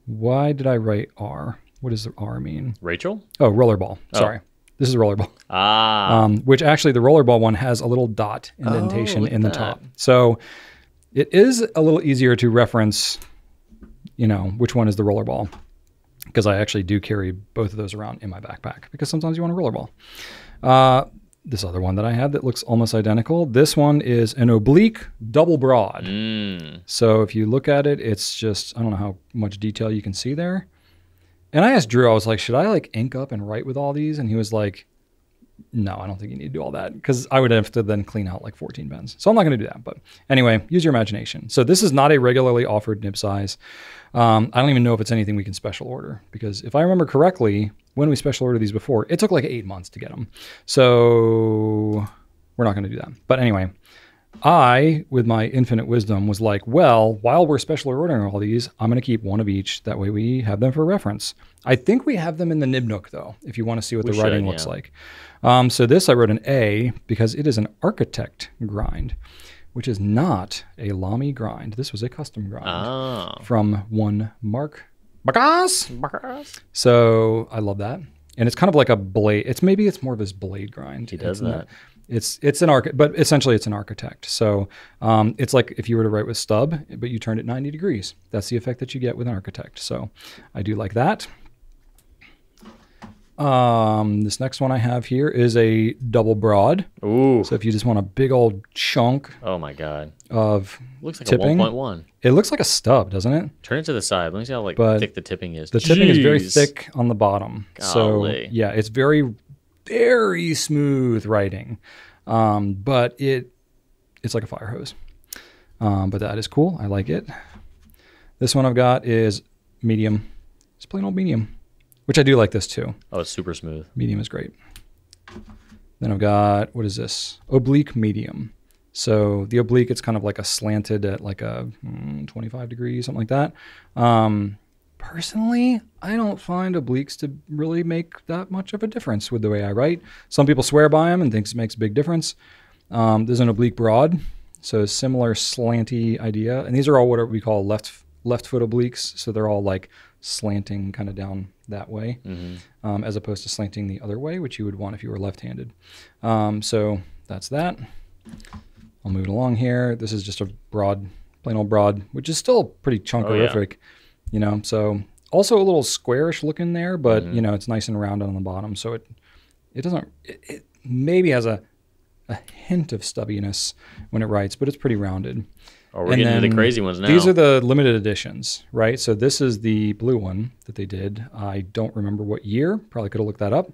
Why did I write R? What does the R mean? Rachel? Oh, rollerball. Sorry. This is a rollerball. Which actually the rollerball one has a little dot indentation in the top. So it is a little easier to reference, which one is the rollerball, because I actually do carry both of those around in my backpack because sometimes you want a rollerball. This other one that I had that looks almost identical. This one is an oblique double broad. So if you look at it, it's just, I don't know how much detail you can see there. And I asked Drew, I was like, should I ink up and write with all these? And he was like, no, I don't think you need to do all that because I would have to then clean out 14 pens. So I'm not going to do that. But anyway, use your imagination. So this is not a regularly offered nib size. I don't even know if it's anything we can special order because if I remember correctly, when we special ordered these before, it took 8 months to get them. So we're not going to do that. But anyway, I, with my infinite wisdom, was like, well, while we're special ordering all these, I'm going to keep one of each. That way we have them for reference. I think we have them in the nib nook, though, if you want to see what the writing looks like. So this I wrote an A because it is an architect grind, which is not a LAMY grind. This was a custom grind from one Mark Marcos. So I love that. And it's kind of like a blade. Maybe it's more of his blade grind. He does that. It's an but essentially it's an architect. So it's like if you were to write with stub, but you turned it 90 degrees. That's the effect that you get with an architect. So I do like that. This next one I have here is a double broad. Ooh. So if you just want a big old chunk. Oh my God. Of looks like tipping. a 1.1. It looks like a stub, doesn't it? Turn it to the side. Let me see how thick the tipping is. The tipping is very thick on the bottom. Golly. So yeah, it's very, very smooth writing. But it's like a fire hose. But that is cool. I like it. This one I've got is medium. It's plain old medium. Which I do like this too. Oh, it's super smooth. Medium is great. Then I've got, what is this? Oblique medium. So the oblique, it's kind of like a slanted at a 25 degrees, something like that. Personally, I don't find obliques to really make that much of a difference with the way I write. Some people swear by them and think it makes a big difference. There's an oblique broad, so similar slanty idea. And these are all what we call left foot obliques. So they're all slanting kind of down that way, as opposed to slanting the other way, which you would want if you were left-handed. So that's that. I'll move it along here. This is just a broad, plain old broad, which is still pretty chunkerific, so also a little squarish looking there, but it's nice and rounded on the bottom. So it maybe has a hint of stubbiness when it writes, but it's pretty rounded. Oh, we're getting into the crazy ones now. These are the limited editions, right? So this is the blue one that they did. I don't remember what year. Probably could have looked that up.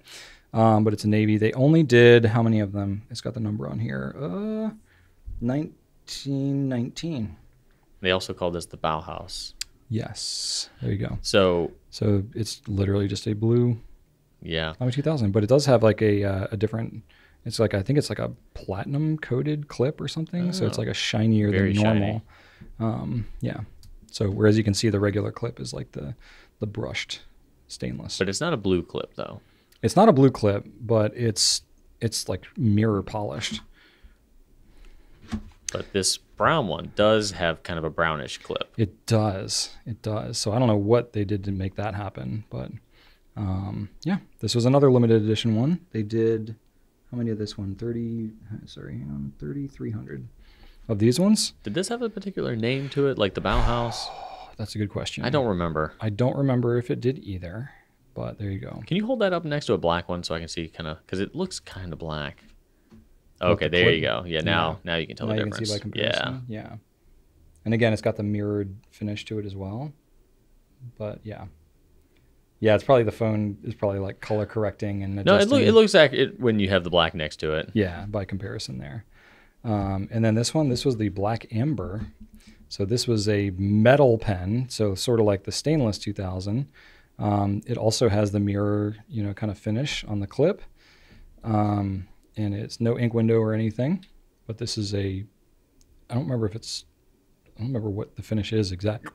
But it's a navy. They only did, how many of them? It's got the number on here. 1919. They also called this the Bauhaus. Yes. There you go. So it's literally just a blue LAMY 2000. But it does have a different... It's I think it's a platinum coated clip or something. So it's a shinier than normal. Yeah. So whereas you can see the regular clip is the brushed stainless. But it's not a blue clip though. It's not a blue clip, but it's mirror polished. But this brown one does have kind of a brownish clip. It does. It does. So I don't know what they did to make that happen, but yeah, this was another limited edition one. They did... How many of this one? 3,300 of these ones. Did this have a particular name to it, like the Bauhaus? That's a good question. I don't remember. I don't remember if it did either, but there you go. Can you hold that up next to a black one so I can see because it looks kind of black. Okay, there you go. Yeah, now you can tell the difference. You can see by comparison. Yeah. And again, it's got the mirrored finish to it as well. But yeah. Yeah, it's probably the phone is probably like color correcting and adjusting. No, it looks like it when you have the black next to it. Yeah, by comparison there. And then this was the black amber. So this was a metal pen, so sort of like the stainless 2000. It also has the mirror, kind of finish on the clip. And it's no ink window or anything. But this is I don't remember what the finish is exactly.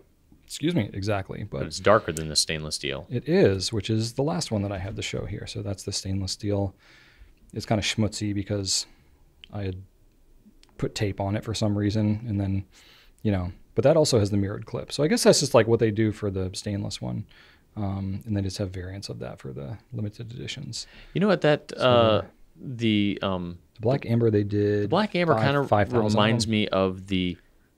Exactly. But it's darker than the stainless steel. It is, which is the last one that I had to show here. So that's the stainless steel. It's kind of schmutzy because I had put tape on it for some reason. And then, but that also has the mirrored clip. So I guess that's just like what they do for the stainless one. And they just have variants of that for the limited editions. You know what the black amber they did. The black amber kind of reminds me of the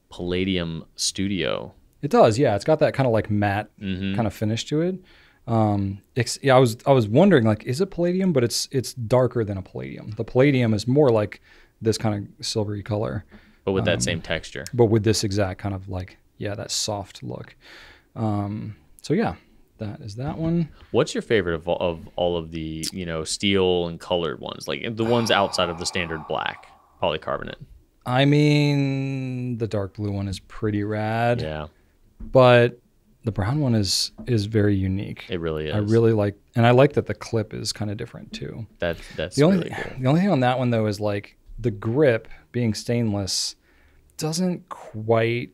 Palladium Studio. It does, yeah. It's got that kind of like matte kind of finish to it. I was wondering, like, is it palladium? But it's darker than a palladium. The palladium is more like this kind of silvery color, but with that same texture. But with this exact kind of like, that soft look. So yeah, that is that one. What's your favorite of all of the steel and colored ones, like the ones outside of the standard black polycarbonate? I mean, the dark blue one is pretty rad. Yeah. But the brown one is very unique. It really is. I really like, and I like that the clip is kind of different too. That's really cool. The only thing on that one though is like the grip being stainless doesn't quite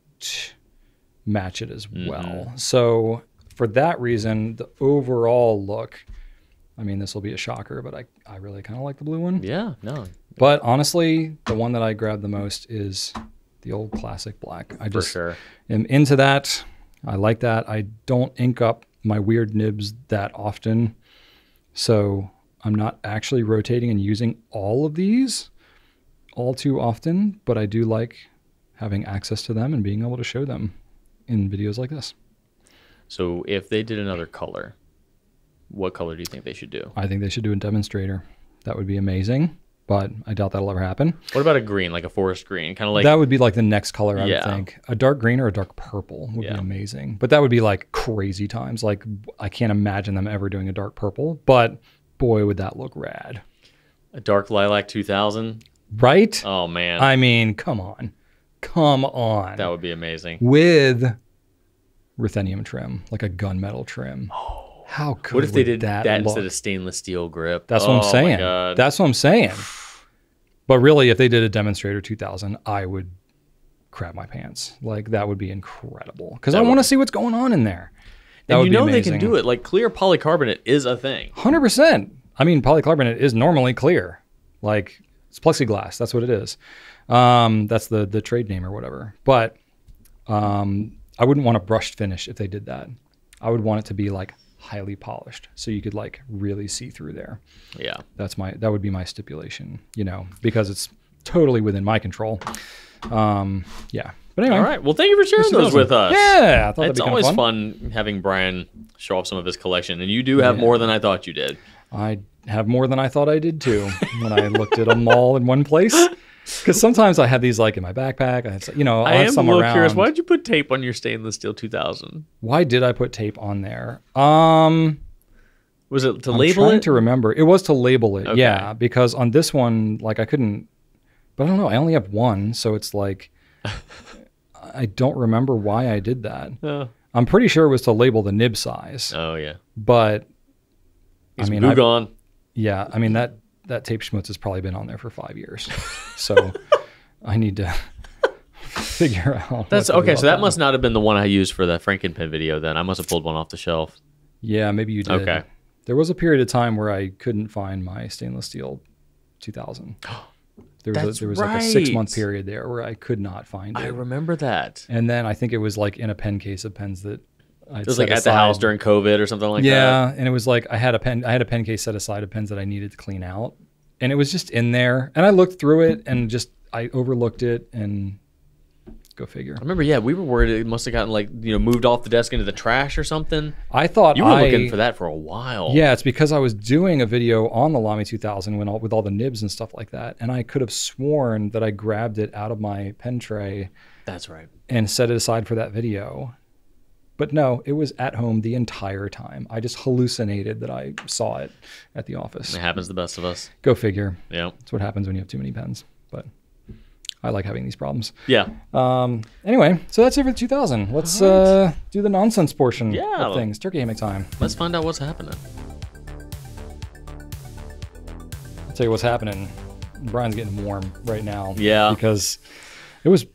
match it as well. So for that reason, the overall look, I mean, this will be a shocker, but I really kind of like the blue one. Yeah, no. But honestly, the one that I grabbed the most is the old classic black. I just am into that. I like that. I don't ink up my weird nibs that often. So I'm not actually rotating and using all of these all too often, but I do like having access to them and being able to show them in videos like this. So if they did another color, what color do you think they should do? I think they should do a demonstrator. That would be amazing. But I doubt that'll ever happen. What about a green, like a forest green? Kind of like that would be like the next color, I would think. A dark green or a dark purple would be amazing. But that would be like crazy times. Like I can't imagine them ever doing a dark purple. But boy, would that look rad. A dark lilac 2000? Right? Oh, man. I mean, come on. Come on. That would be amazing. With ruthenium trim, like a gunmetal trim. Oh. How cool What if they did that instead of stainless steel grip? That's what I'm saying. My God. That's what I'm saying. But really, if they did a demonstrator 2000, I would crap my pants. Like that would be incredible because I want to see what's going on in there. And you know they can do it. Like clear polycarbonate is a thing. 100%. I mean, polycarbonate is normally clear. Like it's plexiglass. That's what it is. That's the trade name or whatever. But I wouldn't want a brushed finish if they did that. I would want it to be like highly polished so you could like really see through there. Yeah. That would be my stipulation, because it's totally within my control. Yeah. But anyway. All right. Well, thank you for sharing those with us. Yeah. I thought it's always fun having Brian show off some of his collection, and you do have more than I thought you did. I have more than I thought I did too when I looked at them all in one place. Because sometimes I have these like in my backpack. I have some a little around. Curious. Why did you put tape on your stainless steel 2000? Why did I put tape on there? Was it to label it? I'm trying to remember. It was to label it. Okay. Yeah, because on this one, like I couldn't. But I don't know. I only have one, so it's like I don't remember why I did that. I'm pretty sure it was to label the nib size. Oh yeah. But I mean, gone. Yeah, I mean that tape schmutz has probably been on there for 5 years. So I need to figure out. That's okay. So that must not have been the one I used for the Frankenpin video then. I must have pulled one off the shelf. Yeah, maybe you did. Okay. There was a period of time where I couldn't find my stainless steel 2000. There was like a 6-month period there where I could not find it. I remember that. And then I think it was like in a pen case of pens that it was like at the house during COVID or something like that. Yeah, and it was like I had a pen case set aside of pens that I needed to clean out, and it was just in there. And I looked through it and I overlooked it and Go figure. I remember, we were worried it must have gotten like, moved off the desk into the trash or something. I thought you were looking for that for a while. Yeah, it's because I was doing a video on the LAMY 2000 with all the nibs and stuff like that, and I could have sworn that I grabbed it out of my pen tray. That's right. And set it aside for that video. But no, it was at home the entire time. I just hallucinated that I saw it at the office. It happens to the best of us. Go figure. Yeah. That's what happens when you have too many pens. But I like having these problems. Yeah. Anyway, so that's it for the 2000. Let's do the nonsense portion of things. Turkey hammock time. Let's find out what's happening. I'll tell you what's happening. Brian's getting warm right now. Yeah. Because it was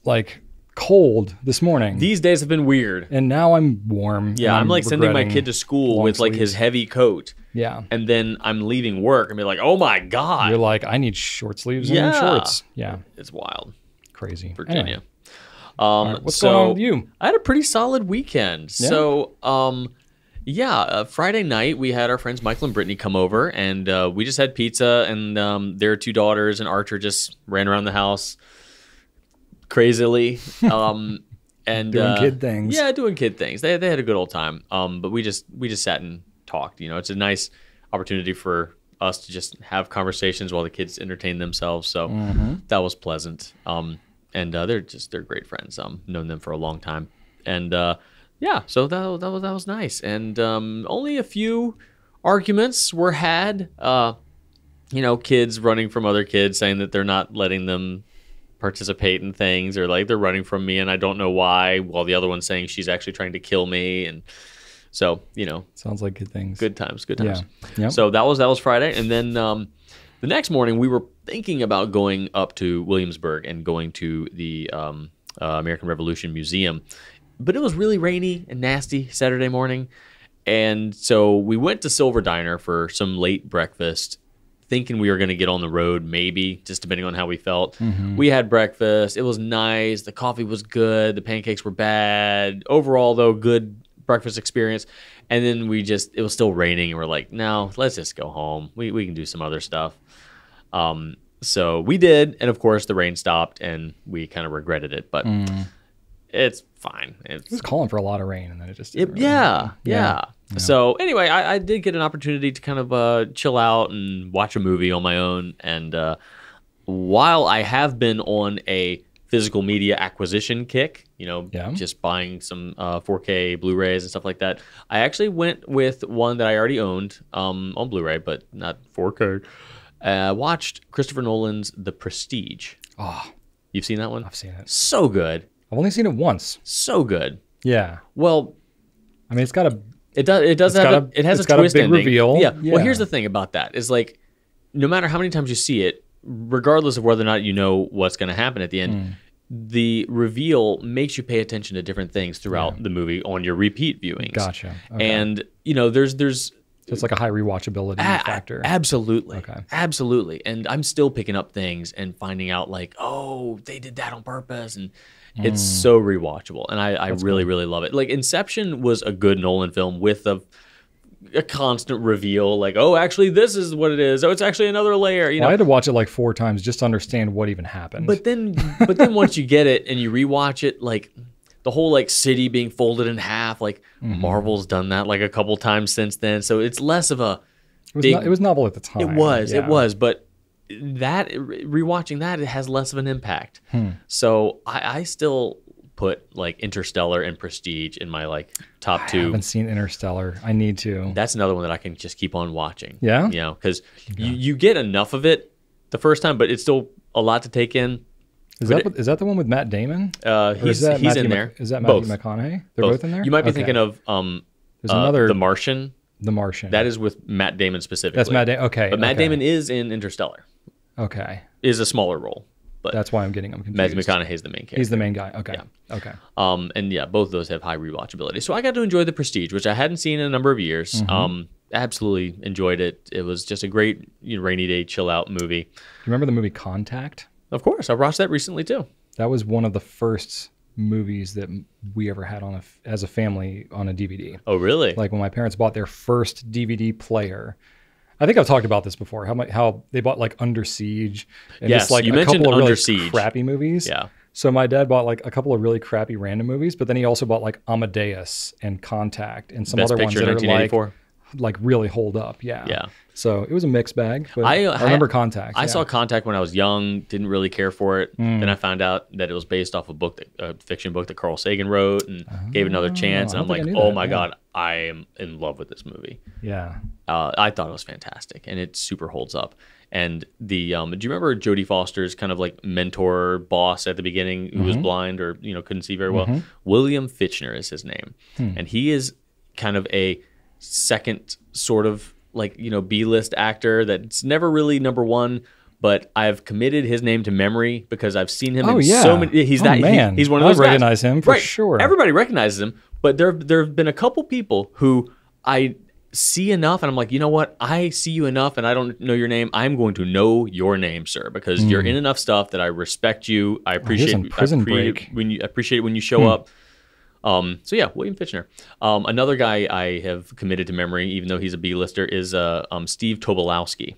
like cold this morning. These days have been weird. And now I'm warm. Yeah, I'm like sending my kid to school with like his heavy coat. Yeah. And then I'm leaving work and be like, oh my God. You're like, I need short sleeves and shorts. Yeah. It's wild. Crazy. Virginia. Anyway. Right, what's going on with you? I had a pretty solid weekend. Yeah. So, Friday night we had our friends Michael and Brittany come over, and we just had pizza, and their two daughters and Archer just ran around the house crazily, and doing kid things. Yeah, doing kid things. They had a good old time. But we just sat and talked. It's a nice opportunity for us to just have conversations while the kids entertain themselves. So that was pleasant. And they're great friends. Known them for a long time, and so that was nice. And only a few arguments were had. Kids running from other kids, saying that they're not letting them participate in things, or like they're running from me and I don't know why, while the other one's saying she's actually trying to kill me. And so, sounds like good things. Good times. Yeah. Yep. So that was Friday. And then the next morning we were thinking about going up to Williamsburg and going to the American Revolution Museum, but it was really rainy and nasty Saturday morning. And so we went to Silver Diner for some late breakfast, thinking we were going to get on the road, maybe, just depending on how we felt. We had breakfast. It was nice. The coffee was good. The pancakes were bad. Overall, though, good breakfast experience. And then it was still raining, and we're like, no, let's just go home. We can do some other stuff. So we did, and of course, the rain stopped, and we kind of regretted it, but it's fine. It was calling for a lot of rain, and then it just didn't Yeah. So anyway, I did get an opportunity to kind of chill out and watch a movie on my own. And while I have been on a physical media acquisition kick, just buying some 4K Blu-rays and stuff like that, I actually went with one that I already owned on Blu-ray, but not 4K. Watched Christopher Nolan's The Prestige. Oh, you've seen that one? I've seen it. So good. I've only seen it once. So good. Yeah. Well, I mean, it has a twist big ending. Reveal. Yeah. Well, here's the thing about that is like, no matter how many times you see it, regardless of whether or not you know what's going to happen at the end, the reveal makes you pay attention to different things throughout the movie on your repeat viewings. Gotcha. Okay. And there's so it's like a high rewatchability factor. Absolutely. Okay. Absolutely. And I'm still picking up things and finding out like, oh, they did that on purpose, and it's so rewatchable, and I really, really love it. Like Inception was a good Nolan film with a constant reveal, like, oh, actually, this is what it is. Oh, it's actually another layer. I had to watch it like 4 times just to understand what even happened. But then once you get it and you rewatch it, like the whole like city being folded in half, like Marvel's done that like a couple times since then. So it's less of a it was novel at the time. It was, but that rewatching that, it has less of an impact. So I still put like Interstellar and Prestige in my like top 2. I haven't seen Interstellar. I need to. That's another one that I can just keep on watching. Yeah, because you get enough of it the first time, but it's still a lot to take in. Is that the one with Matt Damon? He's in there. Is that Matthew McConaughey? They're both in there. You might be thinking of there's another The Martian. The Martian. That is with Matt Damon specifically. That's Matt Damon. Okay. But Matt Damon is in Interstellar. Okay. Is a smaller role. But that's why I'm getting them confused. Matthew McConaughey is the main character. He's the main guy. Okay. Yeah. Okay. And yeah, both of those have high rewatchability. So I got to enjoy The Prestige, which I hadn't seen in a number of years. Absolutely enjoyed it. It was just a great rainy day chill out movie. Do you remember the movie Contact? Of course. I watched that recently too. That was one of the first movies that we ever had as a family on a DVD. Oh, really? Like when my parents bought their first DVD player. I think I've talked about this before. How they bought like Under Siege and just like you a mentioned couple of Under really Siege. Crappy movies. Yeah. So my dad bought like a couple of really crappy random movies, but then he also bought like Amadeus and Contact and some Best other ones Picture, that are 1984. like really hold up. Yeah. Yeah. So it was a mixed bag, but I remember Contact. I saw Contact when I was young, didn't really care for it. Then I found out that it was based off a fiction book that Carl Sagan wrote, and gave it another chance. And I'm like, oh my God, I am in love with this movie. Yeah. I thought it was fantastic, and it super holds up. And do you remember Jodie Foster's kind of like mentor boss at the beginning, who was blind or couldn't see very well? William Fichtner is his name, and he is kind of a second sort of like B-list actor that's never really number one, but I've committed his name to memory because I've seen him in so many. He's man. He's one of those I guys. recognize him for sure. Everybody recognizes him, but there have been a couple people who I see enough, and I'm like, you know what? I see you enough, and I don't know your name. I'm going to know your name, sir, because you're in enough stuff that I respect you. I appreciate when you show up. So yeah, William Fichtner. Another guy I have committed to memory, even though he's a B-lister, is Steve Tobolowsky.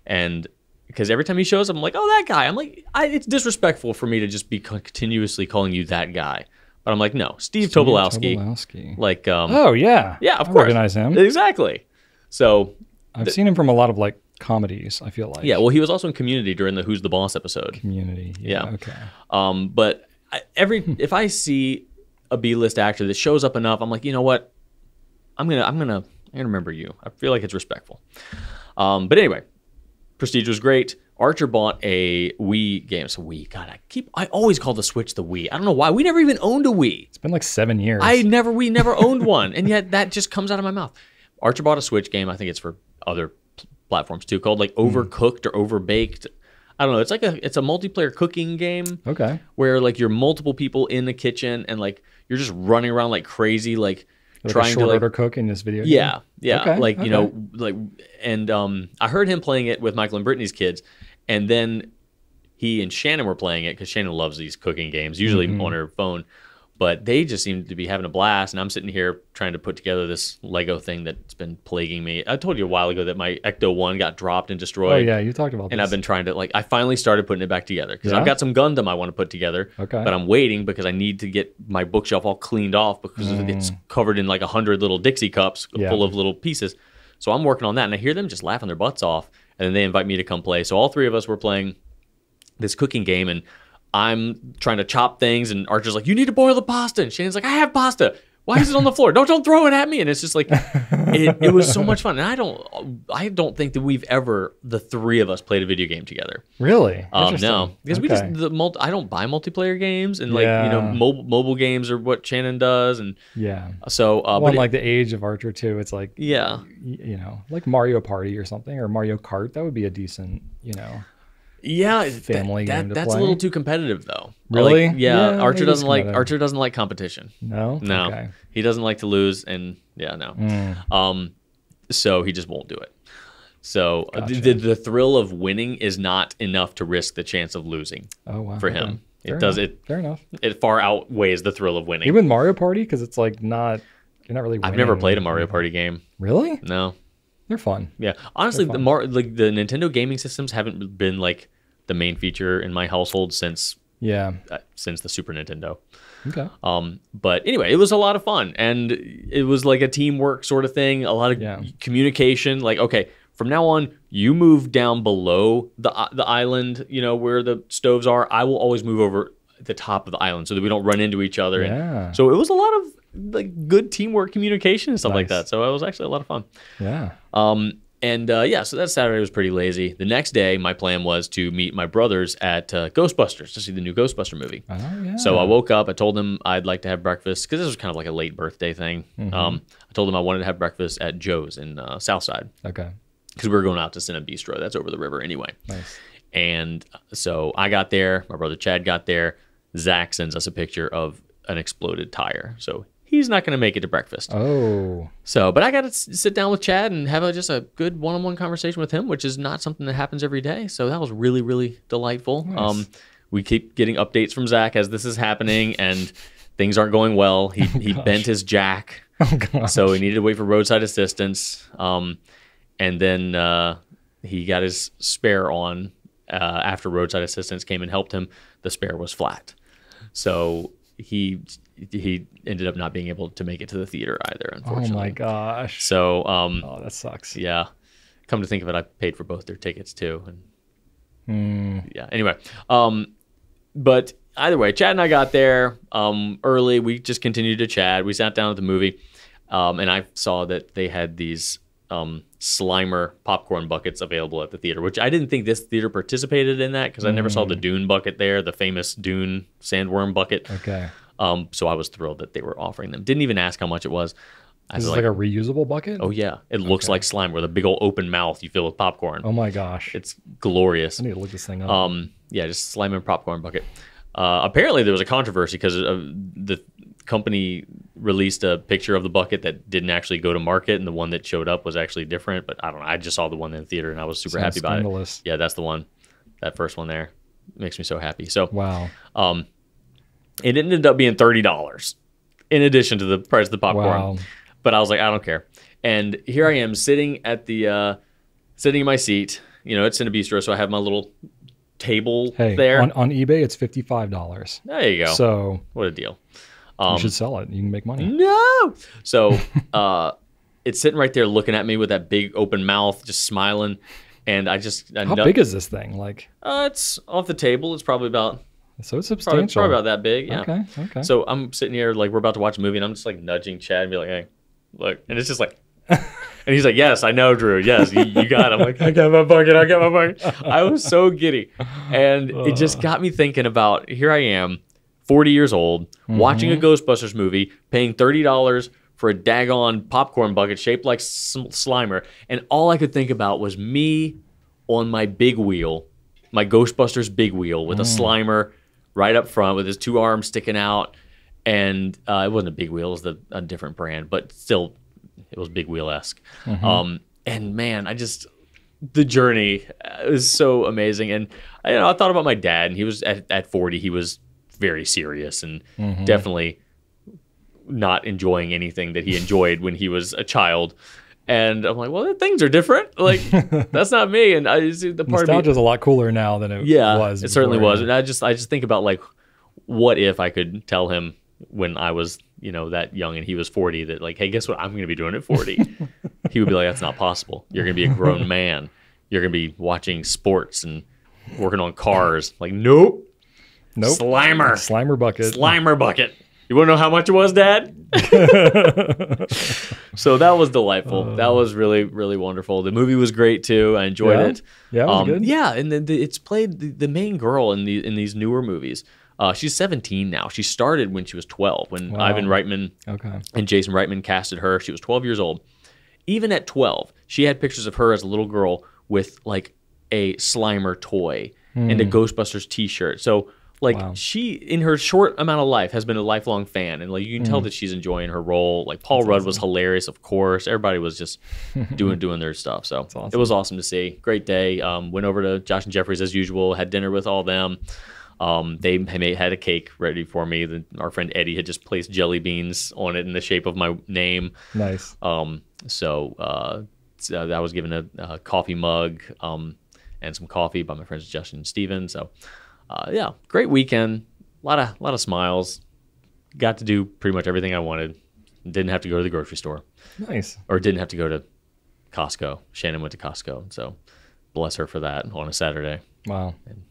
And because every time he shows up, I'm like, oh, that guy. I'm like, it's disrespectful for me to just be continuously calling you that guy. But I'm like, no, Steve Tobolowsky. Like, oh yeah, of course, I recognize him exactly. So I've seen him from a lot of like comedies. I feel like. Yeah, well, he was also in Community during the Who's the Boss episode. Community. Yeah. Okay. But if I see a B-list actor that shows up enough, I'm like, you know what? I'm gonna remember you. I feel like it's respectful. But anyway, Prestige was great. Archer bought a Wii game. So Wii, God, I always call the Switch the Wii. I don't know why. We never even owned a Wii. It's been like 7 years. We never owned one, and yet that just comes out of my mouth. Archer bought a Switch game. I think it's for other platforms too, called like Overcooked or Overbaked. I don't know. It's a multiplayer cooking game. Okay. Where like you're multiple people in the kitchen and like you're just running around like crazy, like trying to order cook in this video game. Yeah. Okay. And I heard him playing it with Michael and Brittany's kids, and then he and Shannon were playing it because Shannon loves these cooking games, usually on her phone. But they just seem to be having a blast, and I'm sitting here trying to put together this Lego thing that's been plaguing me. I told you a while ago that my Ecto 1 got dropped and destroyed. Oh, yeah, you talked about this. And I've been trying to, I finally started putting it back together because I've got some Gundam I want to put together. Okay. But I'm waiting because I need to get my bookshelf all cleaned off because it's covered in like 100 little Dixie cups full of little pieces. So I'm working on that, and I hear them just laughing their butts off, and then they invite me to come play. So all three of us were playing this cooking game, and I'm trying to chop things, and Archer's like, you need to boil the pasta. And Shannon's like, I have pasta. Why is it on the floor? Don't throw it at me. And it's just like, it was so much fun. And I don't think that we've ever, the three of us, played a video game together. Really? No, because we just I don't buy multiplayer games, and mobile games are what Shannon does, and so but like the age of Archer too, it's like like Mario Party or something, or Mario Kart. That would be a decent family game to that's play. A little too competitive though. Really? Archer doesn't like competition. No. Okay. He doesn't like to lose, and so he just won't do it. So Gotcha. the thrill of winning is not enough to risk the chance of losing. Oh wow. For him, Fair enough. It far outweighs the thrill of winning. Even Mario Party, because it's like you're not really winning. I've never played a Mario Party game. Really? No. They're fun. Yeah, honestly, the Nintendo gaming systems haven't been like the main feature in my household since the Super Nintendo. Okay. But anyway, it was a lot of fun, and it was like a teamwork sort of thing. A lot of communication. Like, okay, from now on, you move down below the island, where the stoves are. I will always move over the top of the island so that we don't run into each other. Yeah. And so it was a lot of like good teamwork communication and stuff like that. So it was actually a lot of fun. Yeah. So that Saturday was pretty lazy. The next day, my plan was to meet my brothers at Ghostbusters to see the new Ghostbuster movie. Oh, yeah. So I woke up. I told them I'd like to have breakfast because this was kind of like a late birthday thing. I told them I wanted to have breakfast at Joe's in Southside. Okay. Because we were going out to Cinna Bistro. That's over the river anyway. Nice. And so I got there. My brother Chad got there. Zach sends us a picture of an exploded tire. So he's not going to make it to breakfast. Oh. So, but I got to sit down with Chad and have just a good one-on-one conversation with him, which is not something that happens every day. So that was really, really delightful. Nice. We keep getting updates from Zach as this is happening, and things aren't going well. He bent his jack, so he needed to wait for roadside assistance. And then he got his spare on after roadside assistance came and helped him. The spare was flat. So he ended up not being able to make it to the theater either, unfortunately. Oh my gosh. So oh, that sucks. Yeah. Come to think of it, I paid for both their tickets too. And yeah. Anyway, but either way, Chad and I got there early. We just continued to chat. We sat down at the movie, and I saw that they had these Slimer popcorn buckets available at the theater, which I didn't think this theater participated in that because I never saw the Dune bucket there, the famous Dune sandworm bucket. Okay. So I was thrilled that they were offering them. Didn't even ask how much it was. Is this like a reusable bucket? Oh, yeah. It looks like Slimer with a big old open mouth you fill with popcorn. Oh, my gosh. It's glorious. I need to look this thing up. Yeah, just Slimer popcorn bucket. Apparently, there was a controversy because the company released a picture of the bucket that didn't actually go to market, and the one that showed up was actually different. But I don't know. I just saw the one in the theater, and I was super happy about it. Yeah, that's the one. That first one there. It makes me so happy. So wow. It ended up being $30 in addition to the price of the popcorn. Wow. But I was like, I don't care. And here I am sitting at the sitting in my seat. You know, it's in a bistro, so I have my little table there. On eBay, it's $55. There you go. So what a deal. You should sell it. You can make money. No. So it's sitting right there looking at me with that big open mouth, just smiling. And how big is this thing? Like, it's off the table. It's probably about. So it's substantial. Probably about that big. Yeah. Okay. So I'm sitting here like we're about to watch a movie, and I'm just like nudging Chad and be like, hey, look. And it's just like, and he's like, yes, I know, Drew. Yes, you got it. I'm like, I got my bucket. I was so giddy. And it just got me thinking about, here I am, 40 years old, watching a Ghostbusters movie, paying $30 for a daggone popcorn bucket shaped like Slimer. And all I could think about was me on my big wheel, my Ghostbusters big wheel with a Slimer right up front with his two arms sticking out. And it wasn't a big wheel. It was a different brand, but still, it was big wheel-esque. And man, the journey is so amazing. And I thought about my dad, and he was at 40, he was very serious and definitely not enjoying anything that he enjoyed when he was a child. And I'm like, well, things are different. Like, that's not me. And the part nostalgia's a lot cooler now than it was. It certainly was. And I just think about, like, what if I could tell him when I was, that young and he was 40 that, like, hey, guess what I'm going to be doing at 40? He would be like, that's not possible. You're going to be a grown man. You're going to be watching sports and working on cars. Like, nope. Slimer bucket. You want to know how much it was, Dad? So that was delightful. That was really, really wonderful. The movie was great too. I enjoyed it. Yeah, it was good. Yeah, and it's played the main girl in these newer movies. She's 17 now. She started when she was 12, when Ivan Reitman and Jason Reitman casted her. She was 12 years old. Even at 12, she had pictures of her as a little girl with like a Slimer toy and a Ghostbusters t-shirt. So she, in her short amount of life, has been a lifelong fan. And like you can tell that she's enjoying her role. Like Paul Rudd was hilarious, of course. Everybody was just doing their stuff. So it was awesome to see. Great day. Went over to Josh and Jeffrey's as usual. Had dinner with all them. They had a cake ready for me. Our friend Eddie had just placed jelly beans on it in the shape of my name. Nice. So I was given a coffee mug and some coffee by my friends Justin and Steven. So yeah, great weekend. A lot of smiles. Got to do pretty much everything I wanted. Didn't have to go to the grocery store. Nice. Or didn't have to go to Costco. Shannon went to Costco, so bless her for that on a Saturday. Wow. And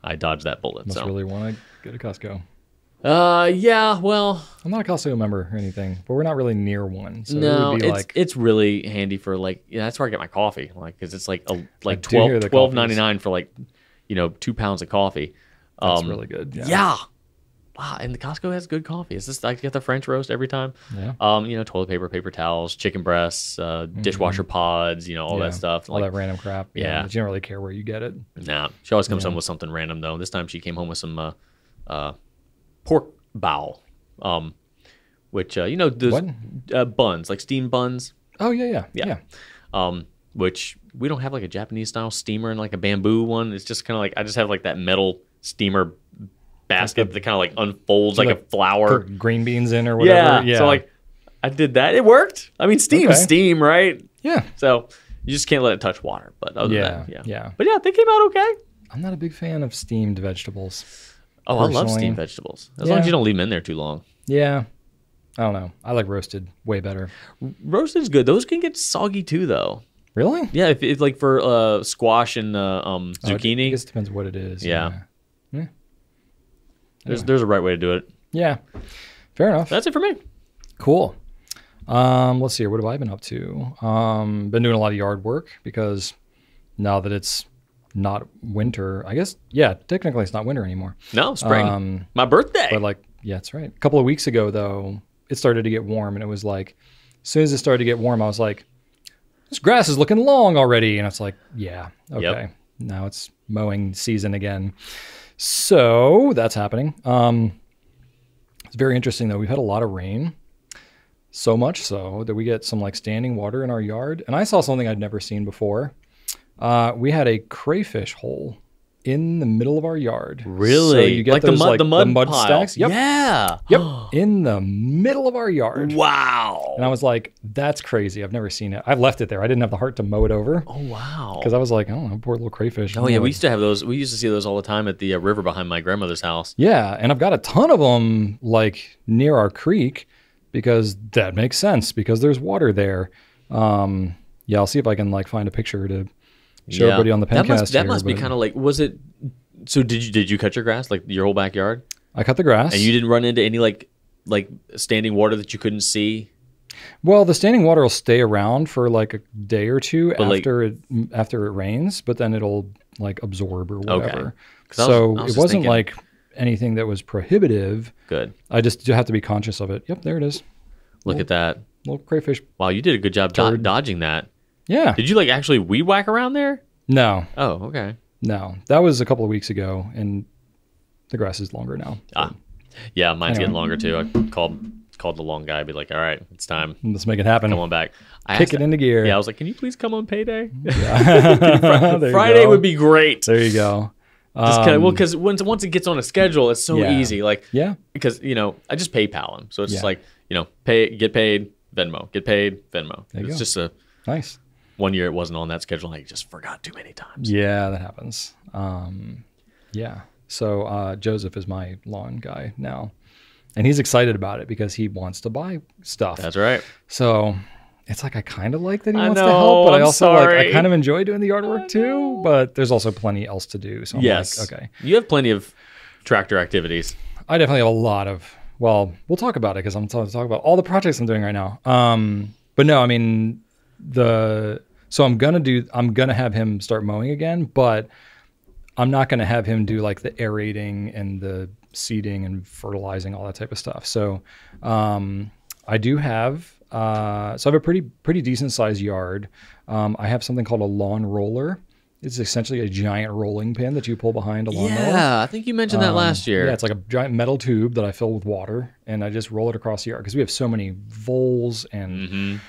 I dodged that bullet. Must really want to go to Costco. Yeah, well, I'm not a Costco member or anything, but we're not really near one. So no, it would be it's really handy for that's where I get my coffee, because it's like $12.99 for 2 pounds of coffee. That's really good. Yeah. Wow, and the Costco has good coffee. It's just I get the French roast every time. Yeah. Toilet paper, paper towels, chicken breasts, dishwasher pods, all that stuff. All that random crap. Yeah. But you don't really care where you get it. Nah. She always comes home with something random though. This time she came home with some pork bowl, which those buns, like steamed buns. Oh yeah. Which we don't have like a Japanese style steamer and like a bamboo one. It's just kind of like I just have like that metal steamer basket that kind of like unfolds like a flower. Green beans in or whatever. Yeah. So I did that. It worked. I mean, steam, right? Yeah. So you just can't let it touch water. But other than that, yeah. But yeah, they came out okay. I'm not a big fan of steamed vegetables. Oh, I love steamed vegetables. As long as you don't leave them in there too long. Yeah. I don't know. I like roasted way better. Roasted's good. Those can get soggy too, though. Really? Yeah, if it's like for squash and zucchini. I guess it depends what it is. Yeah. Anyway. There's a right way to do it. Yeah. Fair enough. That's it for me. Cool. Let's see here. What have I been up to? Been doing a lot of yard work because now that it's not winter, I guess, yeah, technically it's not winter anymore. No, spring. My birthday. But like, yeah, that's right. A couple of weeks ago, though, it started to get warm, and it was like, as soon as it started to get warm, I was like, this grass is looking long already. And it's like, yeah, okay. Yep. Now it's mowing season again. So that's happening. It's very interesting, though. We've had a lot of rain. So much so that we get some like standing water in our yard. And I saw something I'd never seen before. We had a crayfish hole in the middle of our yard. Really? So you get like those, the mud pile. Stacks. Yep. Yeah. Yep. In the middle of our yard. Wow. And I was like, that's crazy. I've never seen it. I left it there. I didn't have the heart to mow it over. Oh, wow. Because I was like, I don't know, poor little crayfish. Oh, yeah. We used to have those. We used to see those all the time at the river behind my grandmother's house. Yeah. And I've got a ton of them like near our creek because that makes sense because there's water there. Yeah, I'll see if I can like find a picture to show everybody on the Pencast. That must be kind of like, was it, so did you cut your grass, like your whole backyard? I cut the grass. And you didn't run into any like standing water that you couldn't see? Well, the standing water will stay around for like a day or two after it rains, but then it'll like absorb or whatever. Okay. So it wasn't thinking, like anything that was prohibitive. Good. I just have to be conscious of it. Yep, there it is. Look at that. Little crayfish. Wow, you did a good job dodging that. Yeah. Did you like actually weed whack around there? No. Oh, okay. No, that was a couple of weeks ago, and the grass is longer now. Ah, yeah, mine's getting longer too. I called the long guy, be like, all right, it's time. Let's make it happen. Come on back. Kick it into gear. Yeah, I was like, can you please come on payday? Yeah. Friday would be great. There you go. Because once it gets on a schedule, it's so easy. Like, because I just PayPal him, so it's just like get paid, Venmo, get paid, Venmo. It's just a nice. One year it wasn't on that schedule. I just forgot too many times. Yeah, that happens. Yeah. So Joseph is my lawn guy now, and he's excited about it because he wants to buy stuff. That's right. So it's like I kind of like that he wants to help, but I also I kind of enjoy doing the yard work too. But there's also plenty else to do. So I'm like, okay, you have plenty of tractor activities. I definitely have a lot of. Well, we'll talk about it because I'm going to talk about all the projects I'm doing right now. But no, I mean So I'm gonna have him start mowing again, but I'm not gonna have him do like the aerating and the seeding and fertilizing, all that type of stuff. So I do have I have a pretty decent sized yard. I have something called a lawn roller. It's essentially a giant rolling pin that you pull behind a lawnmower. Yeah, I think you mentioned that last year. Yeah, it's like a giant metal tube that I fill with water, and I just roll it across the yard because we have so many voles and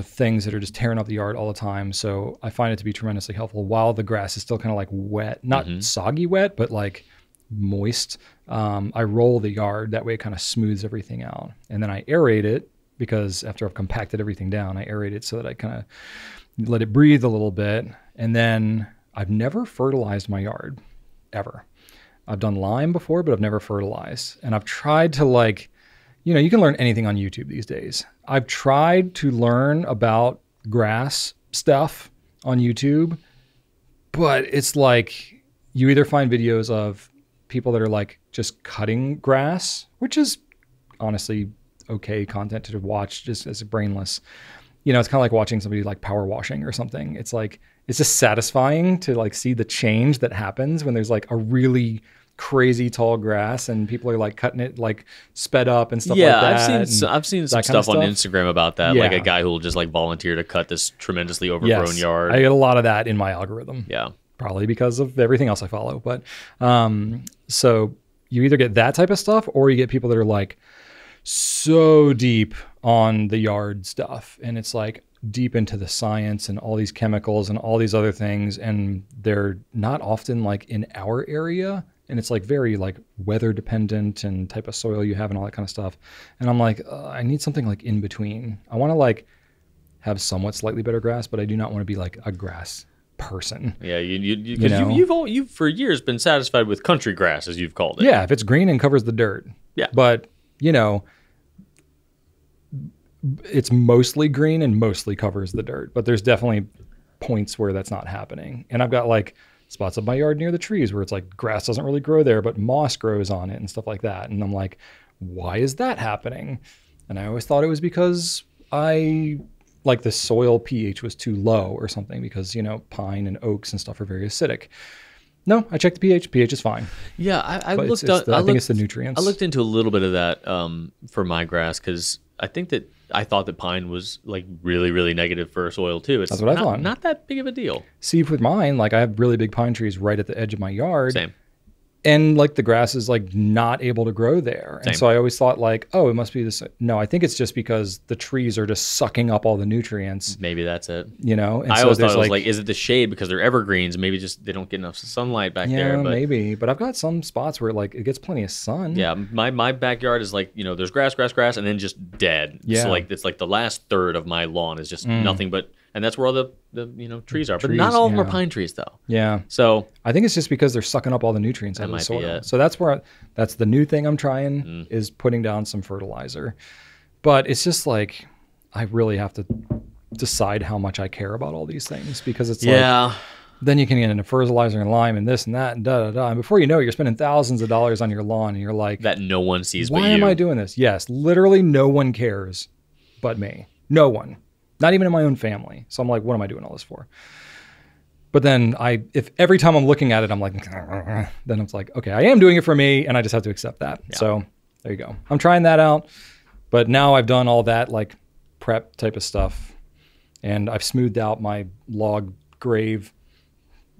things that are just tearing up the yard all the time. So I find it to be tremendously helpful while the grass is still kind of like wet, not soggy wet, but like moist. I roll the yard that way; it kind of smooths everything out, and then I aerate it because after I've compacted everything down, I aerate it so that I kind of let it breathe a little bit. And then I've never fertilized my yard, ever. I've done lime before, but I've never fertilized. And I've tried to you can learn anything on YouTube these days. I've tried to learn about grass stuff on YouTube, but it's like you either find videos of people that are like just cutting grass, which is honestly okay content to watch just as brainless. It's kind of like watching somebody like power washing or something. It's like, it's just satisfying to like see the change that happens when there's like a really crazy tall grass and people are like cutting it like sped up and stuff like that. Yeah, I've seen some stuff on Instagram about that. Yeah. Like a guy who will just like volunteer to cut this tremendously overgrown yard. I get a lot of that in my algorithm. Yeah. Probably because of everything else I follow. But so you either get that type of stuff or you get people that are like so deep on the yard stuff. And it's like deep into the science and all these chemicals and all these other things. And they're not often like in our area. And it's like very like weather dependent and type of soil you have and all that kind of stuff. And I'm like, I need something like in between. I want to like have somewhat slightly better grass, but I do not want to be like a grass person. Yeah, you've for years been satisfied with country grass, as you've called it. Yeah, if it's green and covers the dirt. Yeah. But, it's mostly green and mostly covers the dirt. But there's definitely points where that's not happening. And I've got like spots of my yard near the trees where it's like grass doesn't really grow there, but moss grows on it and stuff like that. And I'm like, why is that happening? And I always thought it was because like the soil pH was too low or something, because, pine and oaks and stuff are very acidic. No, I checked the pH. pH is fine. Yeah, I think it's the nutrients. I looked into a little bit of that for my grass, because I thought that pine was like really, really negative for soil too. That's what I thought. Not that big of a deal. See, with mine, like I have really big pine trees right at the edge of my yard. Same. And like the grass is like not able to grow there. Same. And so I always thought like, oh, it must be this. No, I think it's just because the trees are just sucking up all the nutrients. Maybe that's it. And I always thought it was like, is it the shade because they're evergreens? Maybe just they don't get enough sunlight back there. But maybe. But I've got some spots where like it gets plenty of sun. Yeah, my backyard is like, there's grass, and then just dead. Yeah. So like it's like the last third of my lawn is just nothing but, and that's where all the trees are. But Trees, not all of them are pine trees though. Yeah. So I think it's just because they're sucking up all the nutrients out of the soil. Be it. So that's the new thing I'm trying is putting down some fertilizer. But it's just like I really have to decide how much I care about all these things, because it's like then you can get into fertilizer and lime and this and that and da. And before you know it, you're spending thousands of dollars on your lawn, and you're like, that no one sees but you. Why am I doing this? Yes, literally no one cares but me. No one. Not even in my own family. So I'm like, what am I doing all this for? But then if every time I'm looking at it, I'm like, then it's like, okay, I am doing it for me, and I just have to accept that. Yeah. So there you go. I'm trying that out. But now I've done all that like prep type of stuff, and I've smoothed out my log grave.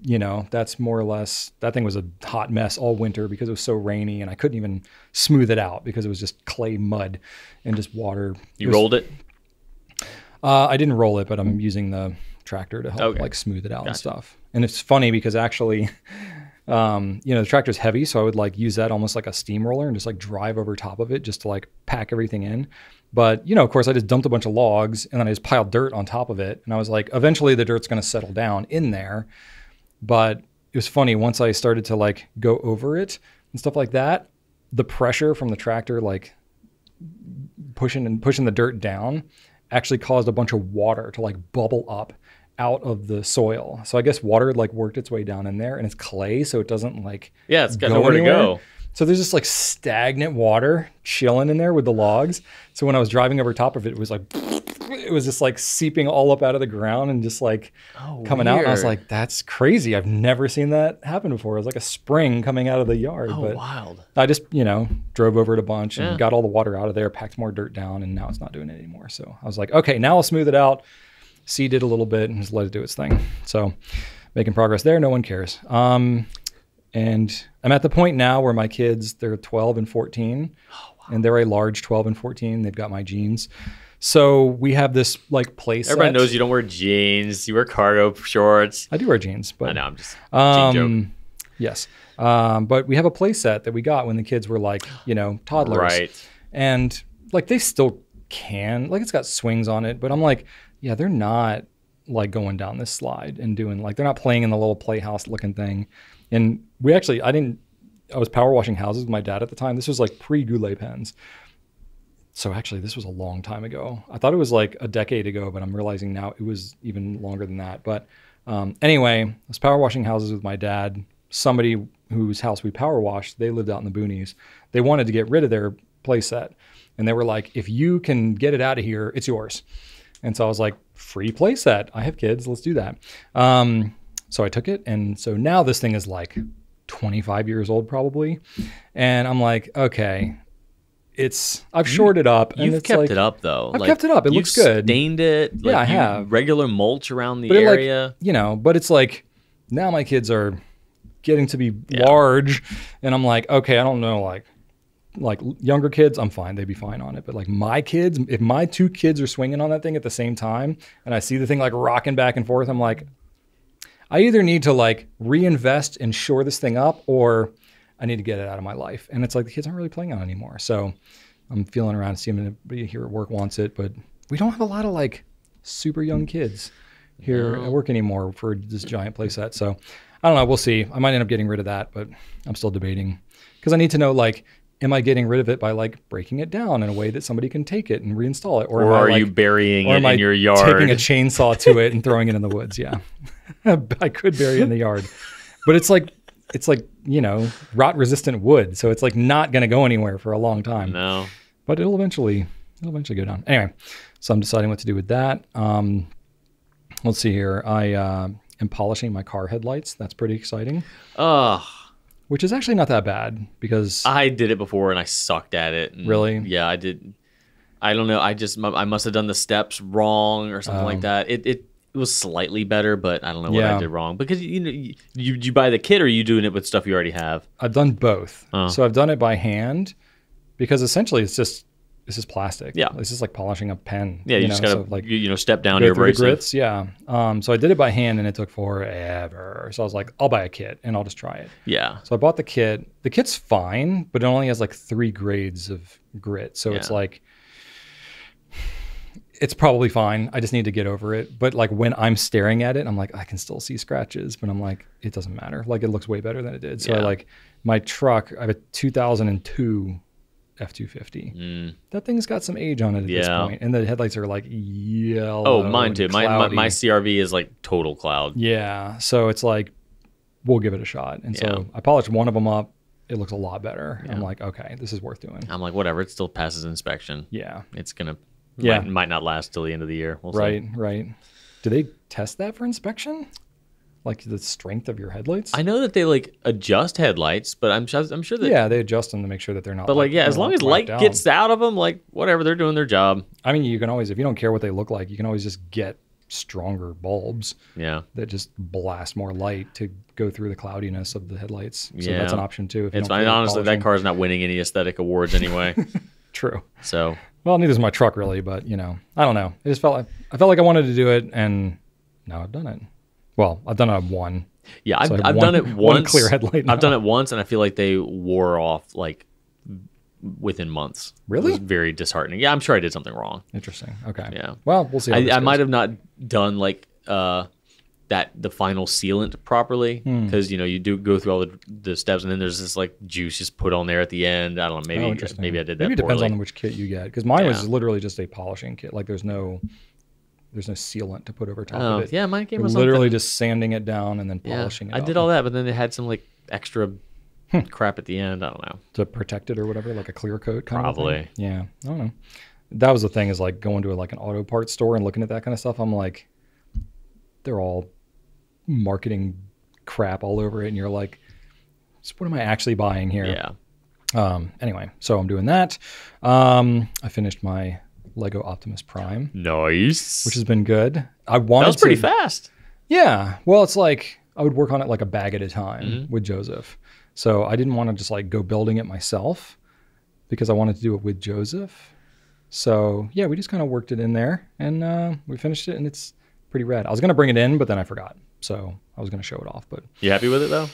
That's more or less, that thing was a hot mess all winter because it was so rainy, and I couldn't even smooth it out because it was just clay mud and just water. You rolled it? I didn't roll it, but I'm using the tractor to help like smooth it out and stuff. And it's funny because actually, the tractor's heavy, so I would like use that almost like a steamroller and just like drive over top of it just to like pack everything in. But, of course, I just dumped a bunch of logs, and then I just piled dirt on top of it. And I was like, eventually the dirt's going to settle down in there. But it was funny, once I started to like go over it and stuff like that, the pressure from the tractor like pushing the dirt down actually caused a bunch of water to like bubble up out of the soil. So I guess water had like worked its way down in there, and it's clay, so it doesn't like it's got nowhere to go. So there's just like stagnant water chilling in there with the logs. So when I was driving over top of it, it was just like seeping all up out of the ground and just like coming out. And I was like, that's crazy. I've never seen that happen before. It was like a spring coming out of the yard. Oh, but wild. I just, drove over it a bunch and got all the water out of there, packed more dirt down, and now it's not doing it anymore. So I was like, okay, now I'll smooth it out. Seeded a little bit and just let it do its thing. So making progress there. No one cares. And I'm at the point now where my kids, they're 12 and 14, and they're a large 12 and 14. They've got my genes. So we have this like play set. Everybody knows you don't wear jeans. You wear cargo shorts. I do wear jeans, but I know, I'm just jean joke. Yes. But we have a play set that we got when the kids were like, toddlers. Right. And like they still can, like it's got swings on it, but I'm like, yeah, they're not like going down this slide and doing like, they're not playing in the little playhouse looking thing. And I was power washing houses with my dad at the time. This was like pre-Goulet pens. So actually this was a long time ago. I thought it was like a decade ago, but I'm realizing now it was even longer than that. But anyway, I was power washing houses with my dad. Somebody whose house we power washed, they lived out in the boonies. They wanted to get rid of their play set. And they were like, if you can get it out of here, it's yours. And so I was like, free play set. I have kids. Let's do that. So I took it. And so now this thing is like 25 years old probably. And I'm like, okay, I've shored it up. You've kept it up though. I've kept it up. It looks good. Stained it. Yeah, I have. Regular mulch around the area. But it's like, now my kids are getting to be large. And I'm like, okay, I don't know, like younger kids, I'm fine. They'd be fine on it. But like my kids, if my two kids are swinging on that thing at the same time and I see the thing like rocking back and forth, I'm like, I either need to like reinvest and shore this thing up, or I need to get it out of my life. And it's like the kids aren't really playing on it anymore. So I'm feeling around to see if anybody here at work wants it. But we don't have a lot of like super young kids. here at work anymore for this giant playset. So I don't know. We'll see. I might end up getting rid of that, but I'm still debating because I need to know, like, am I getting rid of it by like breaking it down in a way that somebody can take it and reinstall it? Or are you burying it in your yard? Taking a chainsaw to it and throwing it in the woods. Yeah. I could bury it in the yard, but it's like, you know, rot resistant wood. So it's like not going to go anywhere for a long time. No, but it'll eventually go down. Anyway, so I'm deciding what to do with that. Let's see here. I am polishing my car headlights. That's pretty exciting. Which is actually not that bad because I did it before and I sucked at it. Really? Yeah, I did. I don't know. I must have done the steps wrong or something like that. It was slightly better, but I don't know what I did wrong. Because you buy the kit, or are you doing it with stuff you already have? I've done both. So I've done it by hand because essentially it's just plastic. Yeah, it's just like polishing a pen. Yeah, you just gotta step down your abrasive. Grits. Yeah. So I did it by hand and it took forever. So I was like, I'll buy a kit and I'll just try it. Yeah. So I bought the kit. The kit's fine, but it only has like 3 grades of grit. So it's like, it's probably fine. I just need to get over it. But like when I'm staring at it, I'm like, I can still see scratches, but I'm like, it doesn't matter. Like it looks way better than it did. So I like my truck, I have a 2002 F-250. That thing's got some age on it at this point. And the headlights are like yellow. Oh, mine too. My CRV is like total cloud. Yeah. So it's like, we'll give it a shot. And so I polished one of them up. It looks a lot better. I'm like, okay, this is worth doing. I'm like, whatever. It still passes inspection. Yeah. It's going to, might not last till the end of the year. We'll see. Right. Do they test that for inspection? Like the strength of your headlights? I know that they like adjust headlights, but I'm sure that they adjust them to make sure that they're not. But like as long as light gets out of them, like whatever, they're doing their job. I mean, you can always, if you don't care what they look like, you can always just get stronger bulbs. Yeah. That just blast more light to go through the cloudiness of the headlights. So that's an option too. It's fine. Honestly, that car's not winning any aesthetic awards anyway. True. So. Well, neither is my truck really, but I don't know. I just felt like I wanted to do it, and now I've done it. Well, I've done it on one. Yeah, I've done it once. One clear headlight now. I've done it once, and I feel like they wore off like within months. Really? It was very disheartening. Yeah, I'm sure I did something wrong. Interesting. Okay. Yeah. Well, we'll see. I might have not done like the final sealant properly because you do go through all the steps, and then there's this like juice just put on there at the end. I don't know. Maybe I did that. Maybe it depends on which kit you get, because mine was literally just a polishing kit. Like there's no sealant to put over top of it. Yeah, mine came with literally just sanding it down and then polishing it. I did all that, but then it had some like extra crap at the end. I don't know, to protect it or whatever, like a clear coat kind probably. Of thing. Yeah, I don't know. That was the thing, is like going to like an auto parts store and looking at that kind of stuff. I'm like, they're all marketing crap all over it, and you're like, what am I actually buying here? Yeah. Anyway, so I'm doing that. I finished my Lego Optimus Prime. Nice. Which has been good. That was pretty fast. Yeah. Well, it's like I would work on it like a bag at a time with Joseph. So I didn't want to just like go building it myself because I wanted to do it with Joseph. So yeah, we just kind of worked it in there, and we finished it, and it's pretty rad. I was going to bring it in, but then I forgot. So I was going to show it off. But you happy with it though?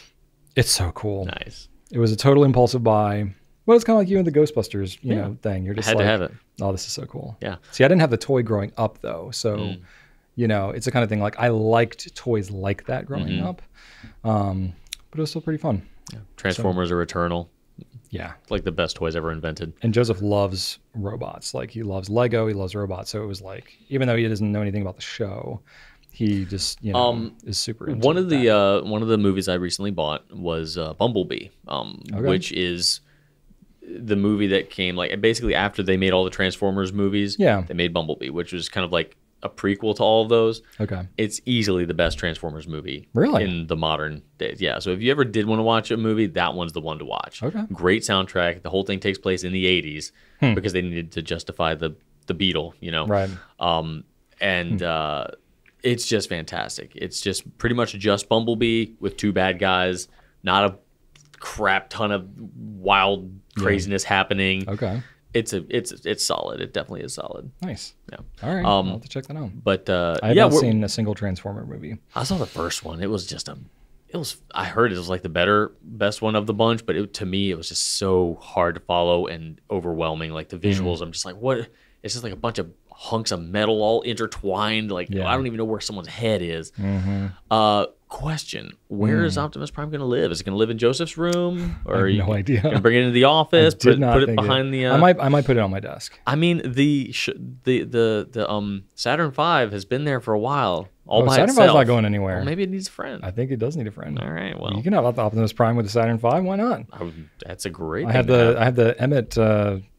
It's so cool. Nice. It was a total impulsive buy. Well, it's kind of like you and the Ghostbusters, thing. You're just had to have it. Oh, this is so cool. Yeah. See, I didn't have the toy growing up though, so it's the kind of thing like I liked toys like that growing up, but it was still pretty fun. Yeah. Transformers are eternal. Yeah, it's like the best toys ever invented. And Joseph loves robots. Like he loves Lego, he loves robots. So it was like, even though he doesn't know anything about the show, he just is super into one of the movies I recently bought was Bumblebee, which is the movie that came like basically after they made all the Transformers movies. Yeah, they made Bumblebee, which was kind of like a prequel to all of those. Okay, it's easily the best Transformers movie really in the modern days. Yeah, so if you ever did want to watch a movie, that one's the one to watch. Okay, great soundtrack. The whole thing takes place in the 80s because they needed to justify the Beetle, right? It's just fantastic. It's just pretty much just Bumblebee with 2 bad guys, not a crap ton of wild craziness happening. Okay. It's solid. It definitely is solid. Nice. Yeah. All right. I'll have to check that out. But I haven't seen a single Transformer movie. I saw the first one. It was just I heard it was like the best one of the bunch, but to me it was just so hard to follow and overwhelming. Like the visuals, I'm just like, what? It's just like a bunch of hunks of metal all intertwined. Like, I don't even know where someone's head is. Question: where is Optimus Prime going to live? Is it going to live in Joseph's room, or are you no idea? Going to bring it into the office? Put it behind the. I might put it on my desk. I mean, the Saturn V has been there for a while. Saturn V is not going anywhere. Well, maybe it needs a friend. I think it does need a friend. All right, well, you can have Optimus Prime with the Saturn V. Why not? That's a great. I have the Emmett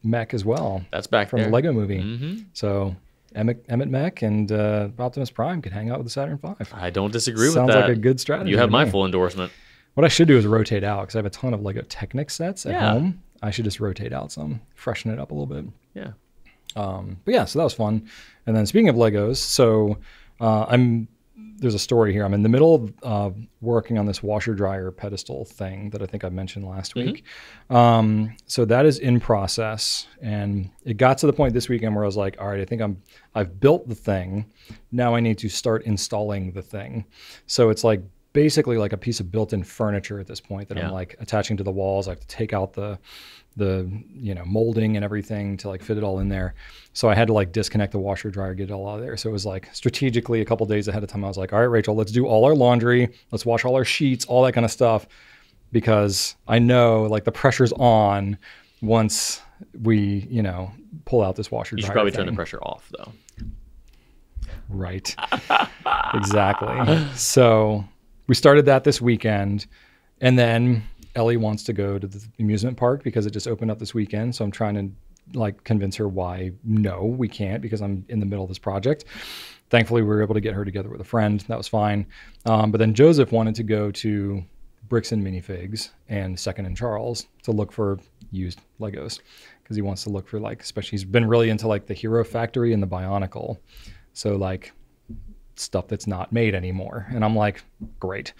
mech as well. That's back from there. the Lego Movie. So Emmett mech and Optimus Prime could hang out with the Saturn V. I don't disagree with that. Sounds like a good strategy. You have my full endorsement. What I should do is rotate out because I have a ton of Lego Technic sets at home. I should just rotate out some, freshen it up a little bit. Yeah. But yeah, so that was fun. And then speaking of Legos, so there's a story here. I'm in the middle of working on this washer dryer pedestal thing that I think I mentioned last week. So that is in process, and it got to the point this weekend where I was like, all right, I think I've built the thing. Now I need to start installing the thing. So it's like basically like a piece of built-in furniture at this point that I'm like attaching to the walls. I have to take out the molding and everything to like fit it all in there. So I had to like disconnect the washer dryer, get it all out of there. So it was like strategically a couple days ahead of time, I was like, all right, Rachel, let's do all our laundry. Let's wash all our sheets, all that kind of stuff. Because I know like the pressure's on once we, pull out this washer dryer. You should probably turn the pressure off though. Right. Exactly. So we started that this weekend, and then Ellie wants to go to the amusement park because it just opened up this weekend. So I'm trying to like convince her why no, we can't, because I'm in the middle of this project. Thankfully, we were able to get her together with a friend. That was fine. But then Joseph wanted to go to Bricks and Minifigs and Second and Charles to look for used Legos because he wants to look for like, especially he's been really into like the Hero Factory and the Bionicle. So like stuff that's not made anymore. And I'm like, great.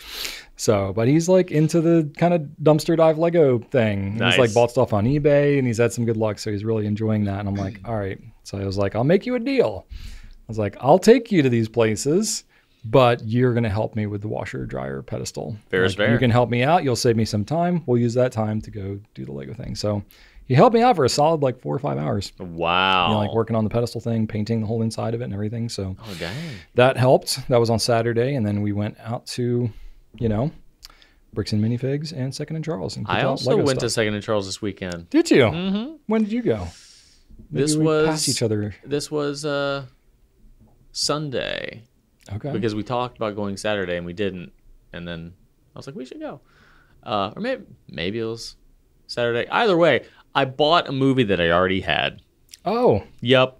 So, but he's like into the kind of dumpster dive Lego thing. Nice. He's like bought stuff on eBay and he's had some good luck. So he's really enjoying that. And I'm like, all right. So I was like, I'll make you a deal. I was like, I'll take you to these places, but you're going to help me with the washer dryer pedestal. Fair is fair. You can help me out. You'll save me some time. We'll use that time to go do the Lego thing. So he helped me out for a solid like 4 or 5 hours. Wow. Like working on the pedestal thing, painting the whole inside of it and everything. So dang. That helped. That was on Saturday. And then we went out to, Bricks and Minifigs and Second and Charles. And I also went to Second and Charles this weekend. Did you? Mm-hmm. When did you go? This was past each other. This was Sunday. Okay. Because we talked about going Saturday and we didn't. And then I was like, we should go. Or maybe it was Saturday. Either way, I bought a movie that I already had. Oh. Yep.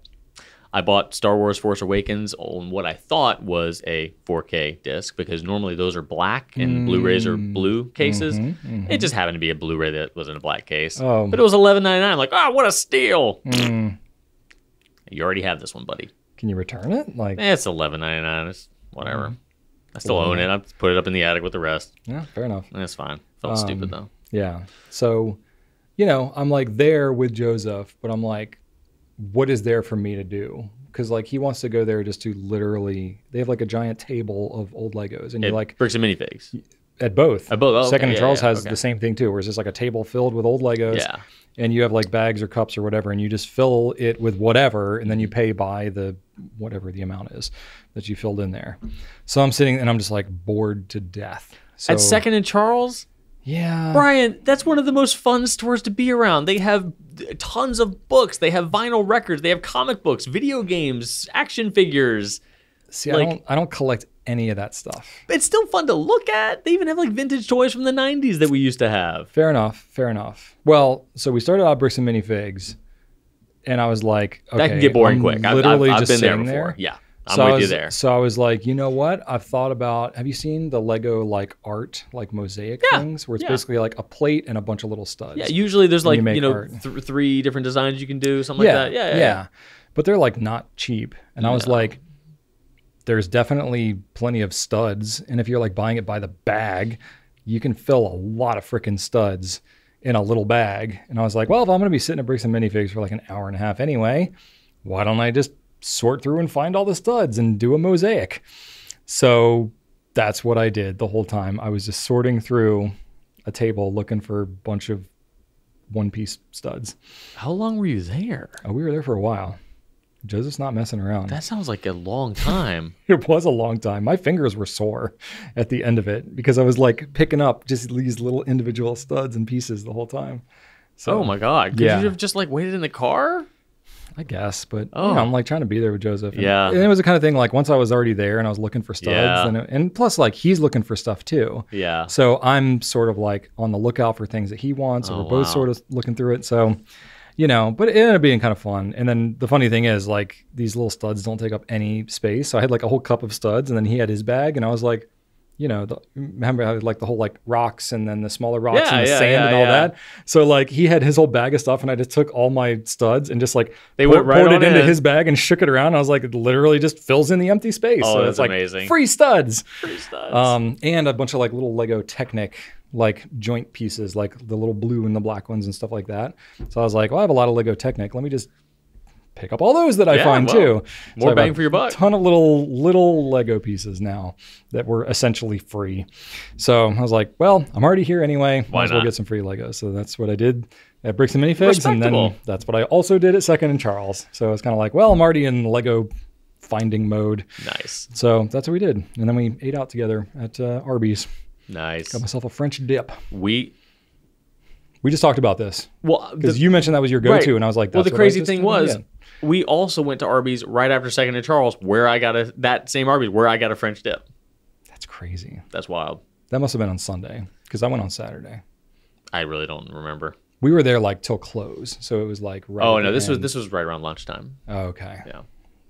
I bought Star Wars Force Awakens on what I thought was a 4K disc because normally those are black and Blu-rays are blue cases. It just happened to be a Blu-ray that was in a black case. Oh. But it was $11.99. I'm like, what a steal. You already have this one, buddy. Can you return it? It's $11.99. It's whatever. I still own it. I put it up in the attic with the rest. Yeah, fair enough. That's fine. Felt stupid though. Yeah. So, I'm like there with Joseph, but I'm like, what is there for me to do? Because like he wants to go there just to literally, they have like a giant table of old Legos, and you're like Bricks and Minifigs. At both. At both. Oh, Second and Charles has the same thing too, where it's just like a table filled with old Legos. Yeah. And you have like bags or cups or whatever, and you just fill it with whatever, and then you pay by the whatever the amount is that you filled in there. So I'm sitting and I'm just like bored to death. So, at Second and Charles? Yeah. Brian, that's one of the most fun stores to be around. They have tons of books. They have vinyl records. They have comic books, video games, action figures. See, I don't collect any of that stuff. It's still fun to look at. They even have like vintage toys from the 90s that we used to have. Fair enough. Well, so we started out Bricks and Minifigs, and I was like, okay, that can get boring quick. Literally I've just been there sitting before. there. Yeah. I'm with you there. So I was like, you know what? I've thought about, have you seen the Lego like art, like mosaic things where it's basically like a plate and a bunch of little studs? Yeah, usually there's like, 3 different designs you can do, something like that. Yeah. But they're like not cheap. And I was like, there's definitely plenty of studs. And if you're like buying it by the bag, you can fill a lot of freaking studs in a little bag. And I was like, well, if I'm going to be sitting at Bricks and Minifigs for like an hour and a half anyway, why don't I just sort through and find all the studs and do a mosaic? So that's what I did the whole time. I was just sorting through a table looking for a bunch of one-piece studs. How long were you there? We were there for a while. Joseph's not messing around. That sounds like a long time. It was a long time. My fingers were sore at the end of it because I was like picking up just these little individual studs and pieces the whole time. So, oh my God. Could you have just like waited in the car? I guess, but I'm like trying to be there with Joseph. And, and it was the kind of thing like once I was already there and I was looking for studs, and plus like he's looking for stuff too. Yeah. So I'm sort of like on the lookout for things that he wants, and we're both sort of looking through it. So, but it ended up being kind of fun. And then the funny thing is like these little studs don't take up any space. So I had like a whole cup of studs, and then he had his bag, and I was like, remember how like the whole like rocks and then the smaller rocks and the sand and all that. So like he had his whole bag of stuff, and I just took all my studs and just like poured it into his bag and shook it around. I was like, it literally just fills in the empty space. Oh, so that's it's like amazing. Free studs. Free studs. And a bunch of like little Lego Technic like joint pieces, like the little blue and the black ones and stuff like that. So I was like, well, I have a lot of Lego Technic. Let me just pick up all those that I find too. More bang for your buck. A ton of little Lego pieces now that were essentially free. So I was like, well, I'm already here anyway. Might as well get some free Legos. So that's what I did at Bricks and Minifigs. And then that's what I also did at Second and Charles. So it's kind of like, well, I'm already in Lego finding mode. Nice. So that's what we did. And then we ate out together at Arby's. Nice. Got myself a French dip. We just talked about this. Well, because you mentioned that was your go-to, and I was like, that's the crazy thing was, we also went to Arby's right after Second and Charles, where I got that same Arby's where I got a French dip. That's crazy. That's wild. That must have been on Sunday because I went on Saturday. I really don't remember. We were there like till close, so it was like right. Oh no, this was right around lunchtime. Oh, okay. Yeah.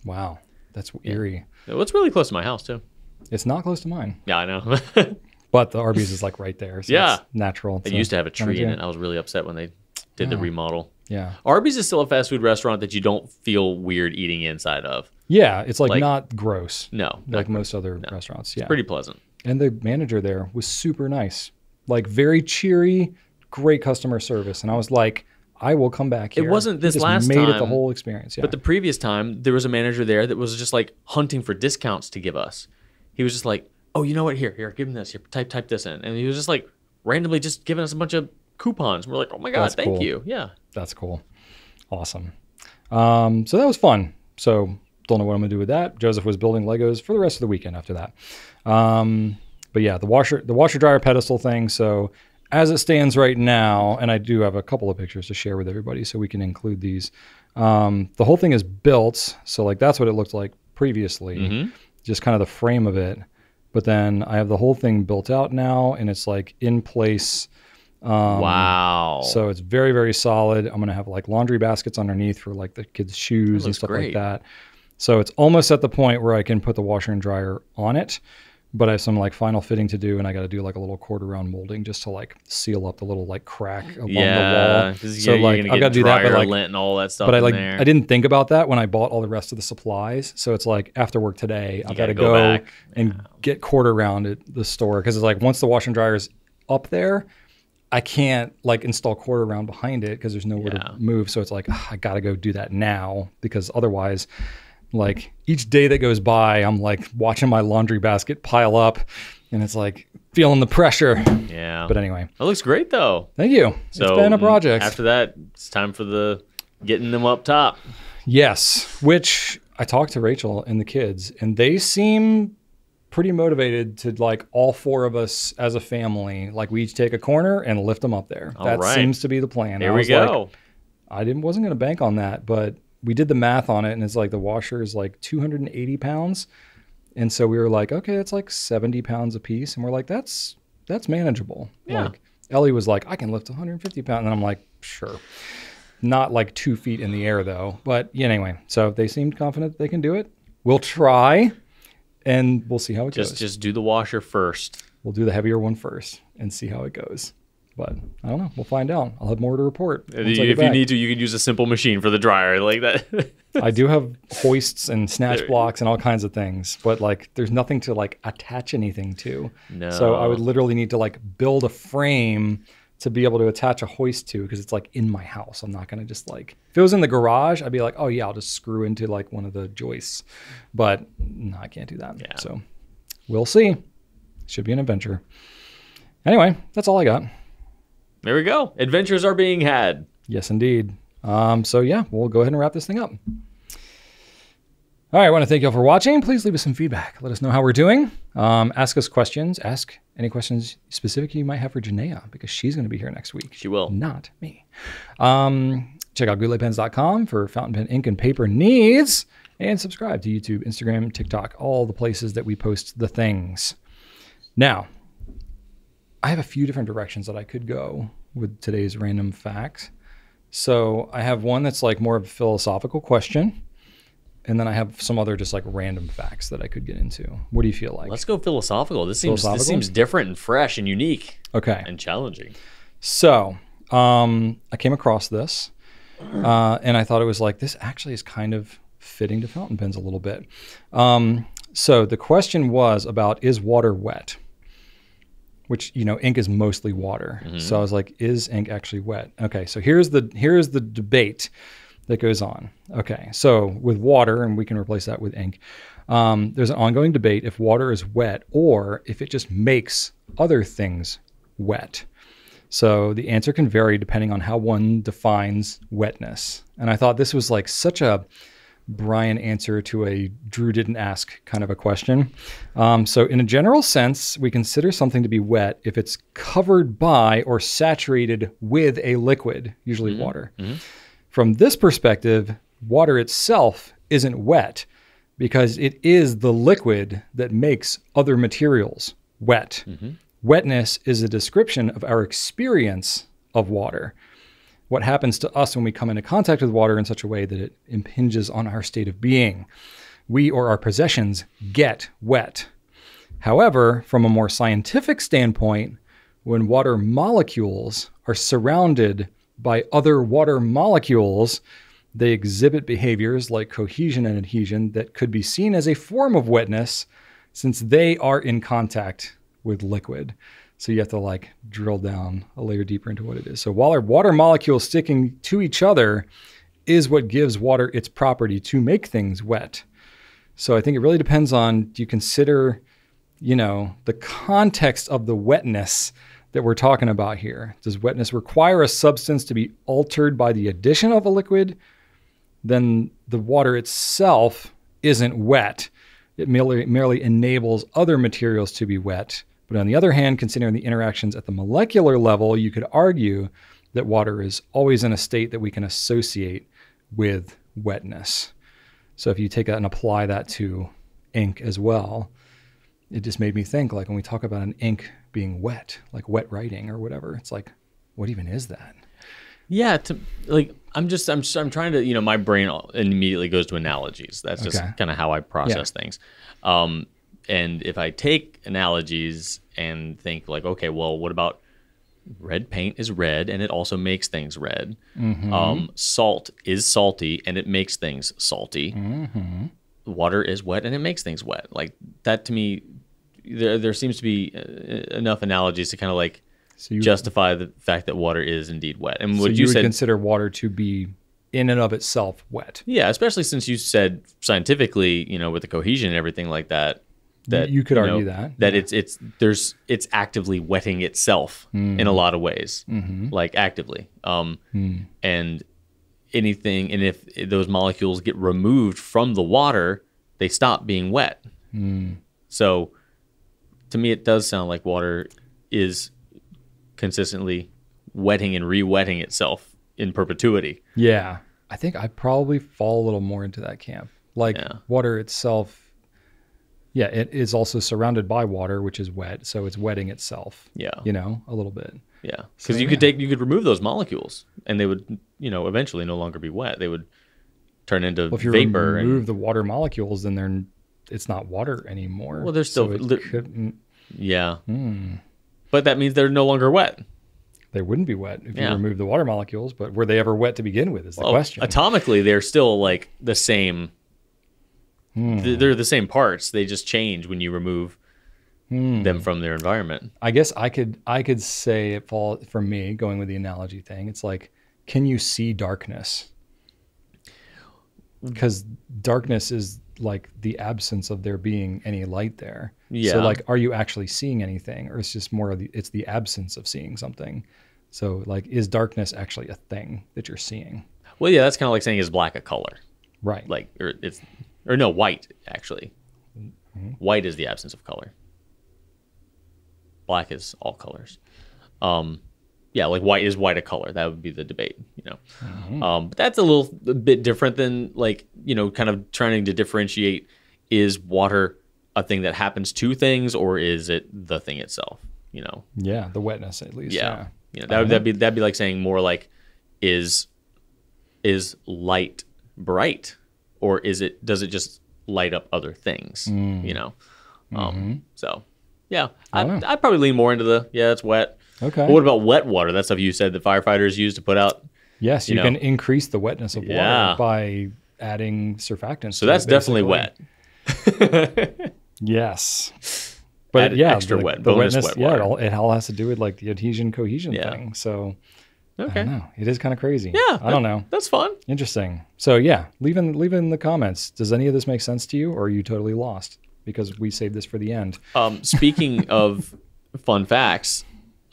Wow, that's eerie. Well, it's really close to my house too. It's not close to mine. Yeah, I know. But the Arby's is like right there. So it's natural. It used to have a tree in it. I was really upset when they did the remodel. Yeah. Arby's is still a fast food restaurant that you don't feel weird eating inside of. Yeah, it's like not gross. No. Like most other restaurants. Yeah. It's pretty pleasant. And the manager there was super nice. Like very cheery, great customer service. And I was like, I will come back here. It wasn't this last time. Made it the whole experience. Yeah. But the previous time, there was a manager there that was just like hunting for discounts to give us. He was just like, oh, you know what? Here, give him this. Here, type this in. And he was just like randomly just giving us a bunch of coupons. We're like, oh my God, thank you. Yeah. That's cool. Awesome. So that was fun. So don't know what I'm going to do with that. Joseph was building Legos for the rest of the weekend after that. But yeah, the washer dryer pedestal thing. So as it stands right now, and I do have a couple of pictures to share with everybody so we can include these. The whole thing is built. So like that's what it looked like previously, just kind of the frame of it. But then I have the whole thing built out now, and it's like in place. Wow. So it's very, very solid. I'm going to have like laundry baskets underneath for like the kids' shoes and stuff like that. So it's almost at the point where I can put the washer and dryer on it, but I have some like final fitting to do, and I got to do like a little quarter round molding just to like seal up the little like crack along the wall. So like I've got to do that, but like lint and all that stuff. But I didn't think about that when I bought all the rest of the supplies. So it's like after work today, I've got to go back and get quarter round at the store, because it's like once the washer and dryer is up there, I can't like install quarter round behind it because there's nowhere to move. So it's like I got to go do that now, because otherwise, like each day that goes by, I'm like watching my laundry basket pile up, and it's like feeling the pressure. Yeah. But anyway, that looks great though. Thank you. So it's been a project. After that, it's time for the getting them up top. Yes, which I talked to Rachel and the kids, and they seem pretty motivated to like all four of us as a family. Like we each take a corner and lift them up there. That seems to be the plan. There we go. Like, wasn't going to bank on that, but we did the math on it, and it's like the washer is like 280 pounds. And so we were like, okay, it's like 70 pounds a piece. And we're like, that's manageable. Yeah. Like Ellie was like, I can lift 150 pounds. And I'm like, sure. Not like 2 feet in the air though. But anyway, so they seemed confident they can do it. We'll try, and we'll see how it goes. Just do the washer first. We'll do the heavier one first and see how it goes. But I don't know. We'll find out. I'll have more to report. If you need to, you can use a simple machine for the dryer like that. I do have hoists and snatch blocks and all kinds of things, but like there's nothing to like attach anything to. No. So I would literally need to like build a frame to be able to attach a hoist to, because it's like in my house. I'm not going to just like, if it was in the garage, I'd be like, oh yeah, I'll just screw into like one of the joists. But no, I can't do that. Yeah. So we'll see. Should be an adventure. Anyway, that's all I got. There we go. Adventures are being had. Yes, indeed. So yeah, we'll go ahead and wrap this thing up. All right, I want to thank you all for watching. Please leave us some feedback. Let us know how we're doing. Ask us questions. Ask any questions specific you might have for Janaea, because she's going to be here next week. She will. Not me. Check out gouletpens.com for fountain pen, ink, and paper needs. And subscribe to YouTube, Instagram, TikTok, all the places that we post the things. Now, I have a few different directions that I could go with today's random facts. So I have one that's like more of a philosophical question. And then I have some other just like random facts that I could get into. What do you feel like? Let's go philosophical. This seems different and fresh and unique. Okay. And challenging. So I came across this and I thought it was like, this actually is kind of fitting to fountain pens a little bit. So the question was about, is water wet? Which, you know, ink is mostly water. Mm-hmm. So I was like, is ink actually wet? Okay, so here's the debate that goes on. Okay, so with water, and we can replace that with ink, there's an ongoing debate if water is wet or if it just makes other things wet. So the answer can vary depending on how one defines wetness. And I thought this was like such a Brian answer to a Drew didn't ask kind of a question. So in a general sense, we consider something to be wet if it's covered by or saturated with a liquid, usually water. Mm-hmm. From this perspective, water itself isn't wet because it is the liquid that makes other materials wet. Mm-hmm. Wetness is a description of our experience of water. What happens to us when we come into contact with water in such a way that it impinges on our state of being. We or our possessions get wet. However, from a more scientific standpoint, when water molecules are surrounded by other water molecules, they exhibit behaviors like cohesion and adhesion that could be seen as a form of wetness since they are in contact with liquid. So you have to like drill down a layer deeper into what it is. So while water molecules sticking to each other is what gives water its property to make things wet. So I think it really depends on, do you consider, you know, the context of the wetness that we're talking about here? Does wetness require a substance to be altered by the addition of a liquid? Then the water itself isn't wet. It merely enables other materials to be wet. But on the other hand, considering the interactions at the molecular level, you could argue that water is always in a state that we can associate with wetness. So if you take that and apply that to ink as well, it just made me think, like when we talk about an ink being wet, like wet writing or whatever, it's like, what even is that? Yeah, I'm trying to, you know, my brain immediately goes to analogies. That's just kind of how I process things. And if I take analogies and think like, okay, well, what about red paint is red and it also makes things red. Mm-hmm. Salt is salty and it makes things salty. Mm-hmm. Water is wet and it makes things wet. Like that to me, there seems to be enough analogies to kind of like justify the fact that water is indeed wet. And what you said, consider water to be in and of itself wet. Yeah, especially since you said scientifically, you know, with the cohesion and everything like that. That you could argue that it's actively wetting itself in a lot of ways, like actively. And if those molecules get removed from the water, they stop being wet. So to me, it does sound like water is consistently wetting and re-wetting itself in perpetuity. Yeah, I think I probably fall a little more into that camp. Like water itself. Yeah, it is also surrounded by water, which is wet, so it's wetting itself. Yeah, you know, a little bit. Yeah, because you could remove those molecules, and they would, you know, eventually no longer be wet. They would turn into if you vapor. Remove the water molecules, then it's not water anymore. Well, they're still but that means they're no longer wet. They wouldn't be wet if you remove the water molecules. But were they ever wet to begin with? Is the question. Atomically, they're still like the same. They're the same parts. They just change when you remove them from their environment. I guess I could say it fall for me going with the analogy thing. It's like, can you see darkness? Because darkness is like the absence of there being any light there. Yeah. So like, are you actually seeing anything, or it's just more of it's the absence of seeing something? So like, is darkness actually a thing that you're seeing? Well, yeah, that's kind of like saying is black a color, right? Like, or it's Or no, white, actually. White is the absence of color. Black is all colors. Yeah, like white is white a color. That would be the debate, you know. But that's a bit different than like, you know, kind of trying to differentiate, is water a thing that happens to things, or is it the thing itself, you know? Yeah, the wetness at least. Yeah. You know, that'd be like saying more like, is light bright, or does it just light up other things, you know? So yeah, I'd probably lean more into it's wet. Okay. But what about wet water? That's stuff you said that firefighters use to put out. Yes, you can increase the wetness of water by adding surfactants. So that's definitely wet. Yes. But extra wet, the bonus wetness, wet water. it all has to do with like the adhesion cohesion thing. So okay. I don't know. It is kind of crazy. Yeah. I don't know. That's fun. Interesting. So yeah, leave in the comments. Does any of this make sense to you, or are you totally lost? Because we saved this for the end. Speaking of fun facts,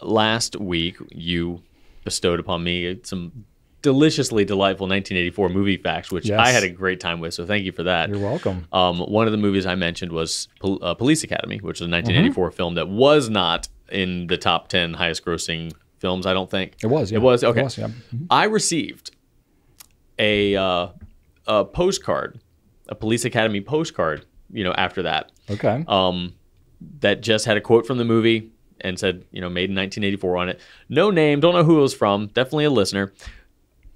last week you bestowed upon me some deliciously delightful 1984 movie facts, which I had a great time with, so thank you for that. You're welcome. One of the movies I mentioned was Police Academy, which was a 1984 film that was not in the top 10 highest grossing films, I don't think. It was, yeah. It was? Okay. It was, yeah. I received a postcard, a Police Academy postcard, you know, after that. Okay. That just had a quote from the movie and said, you know, made in 1984 on it. No name, don't know who it was from, definitely a listener.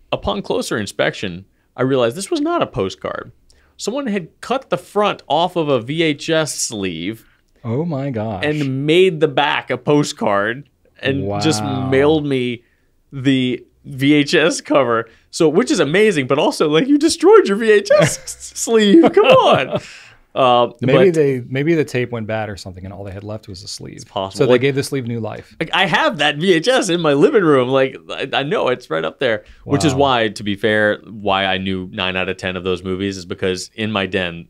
Upon closer inspection, I realized this was not a postcard. Someone had cut the front off of a VHS sleeve. Oh my gosh. And made the back a postcard and just mailed me the VHS cover. So, which is amazing, but also like, you destroyed your VHS sleeve. Come on. Maybe the tape went bad or something, and all they had left was the sleeve. It's possible. So they gave the sleeve new life. I have that VHS in my living room. Like, I know it's right up there. Wow. Which is why, to be fair, why I knew 9 out of 10 of those movies is because in my den,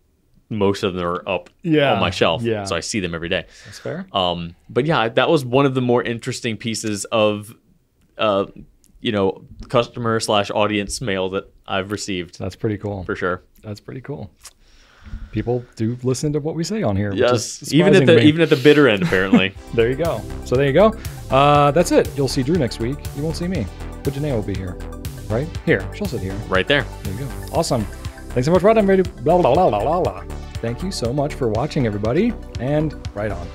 most of them are up on my shelf. Yeah. So I see them every day. That's fair. But yeah, that was one of the more interesting pieces of, you know, customer / audience mail that I've received. That's pretty cool. For sure. That's pretty cool. People do listen to what we say on here. Yes, even at the bitter end, apparently. There you go. So there you go. That's it. You'll see Drew next week. You won't see me, but Janae will be here. Right here. She'll sit here. Right there. There you go. Awesome. Thanks so much, Rod. I'm ready. Blah, blah, blah, blah, blah. Thank you so much for watching, everybody, and right on.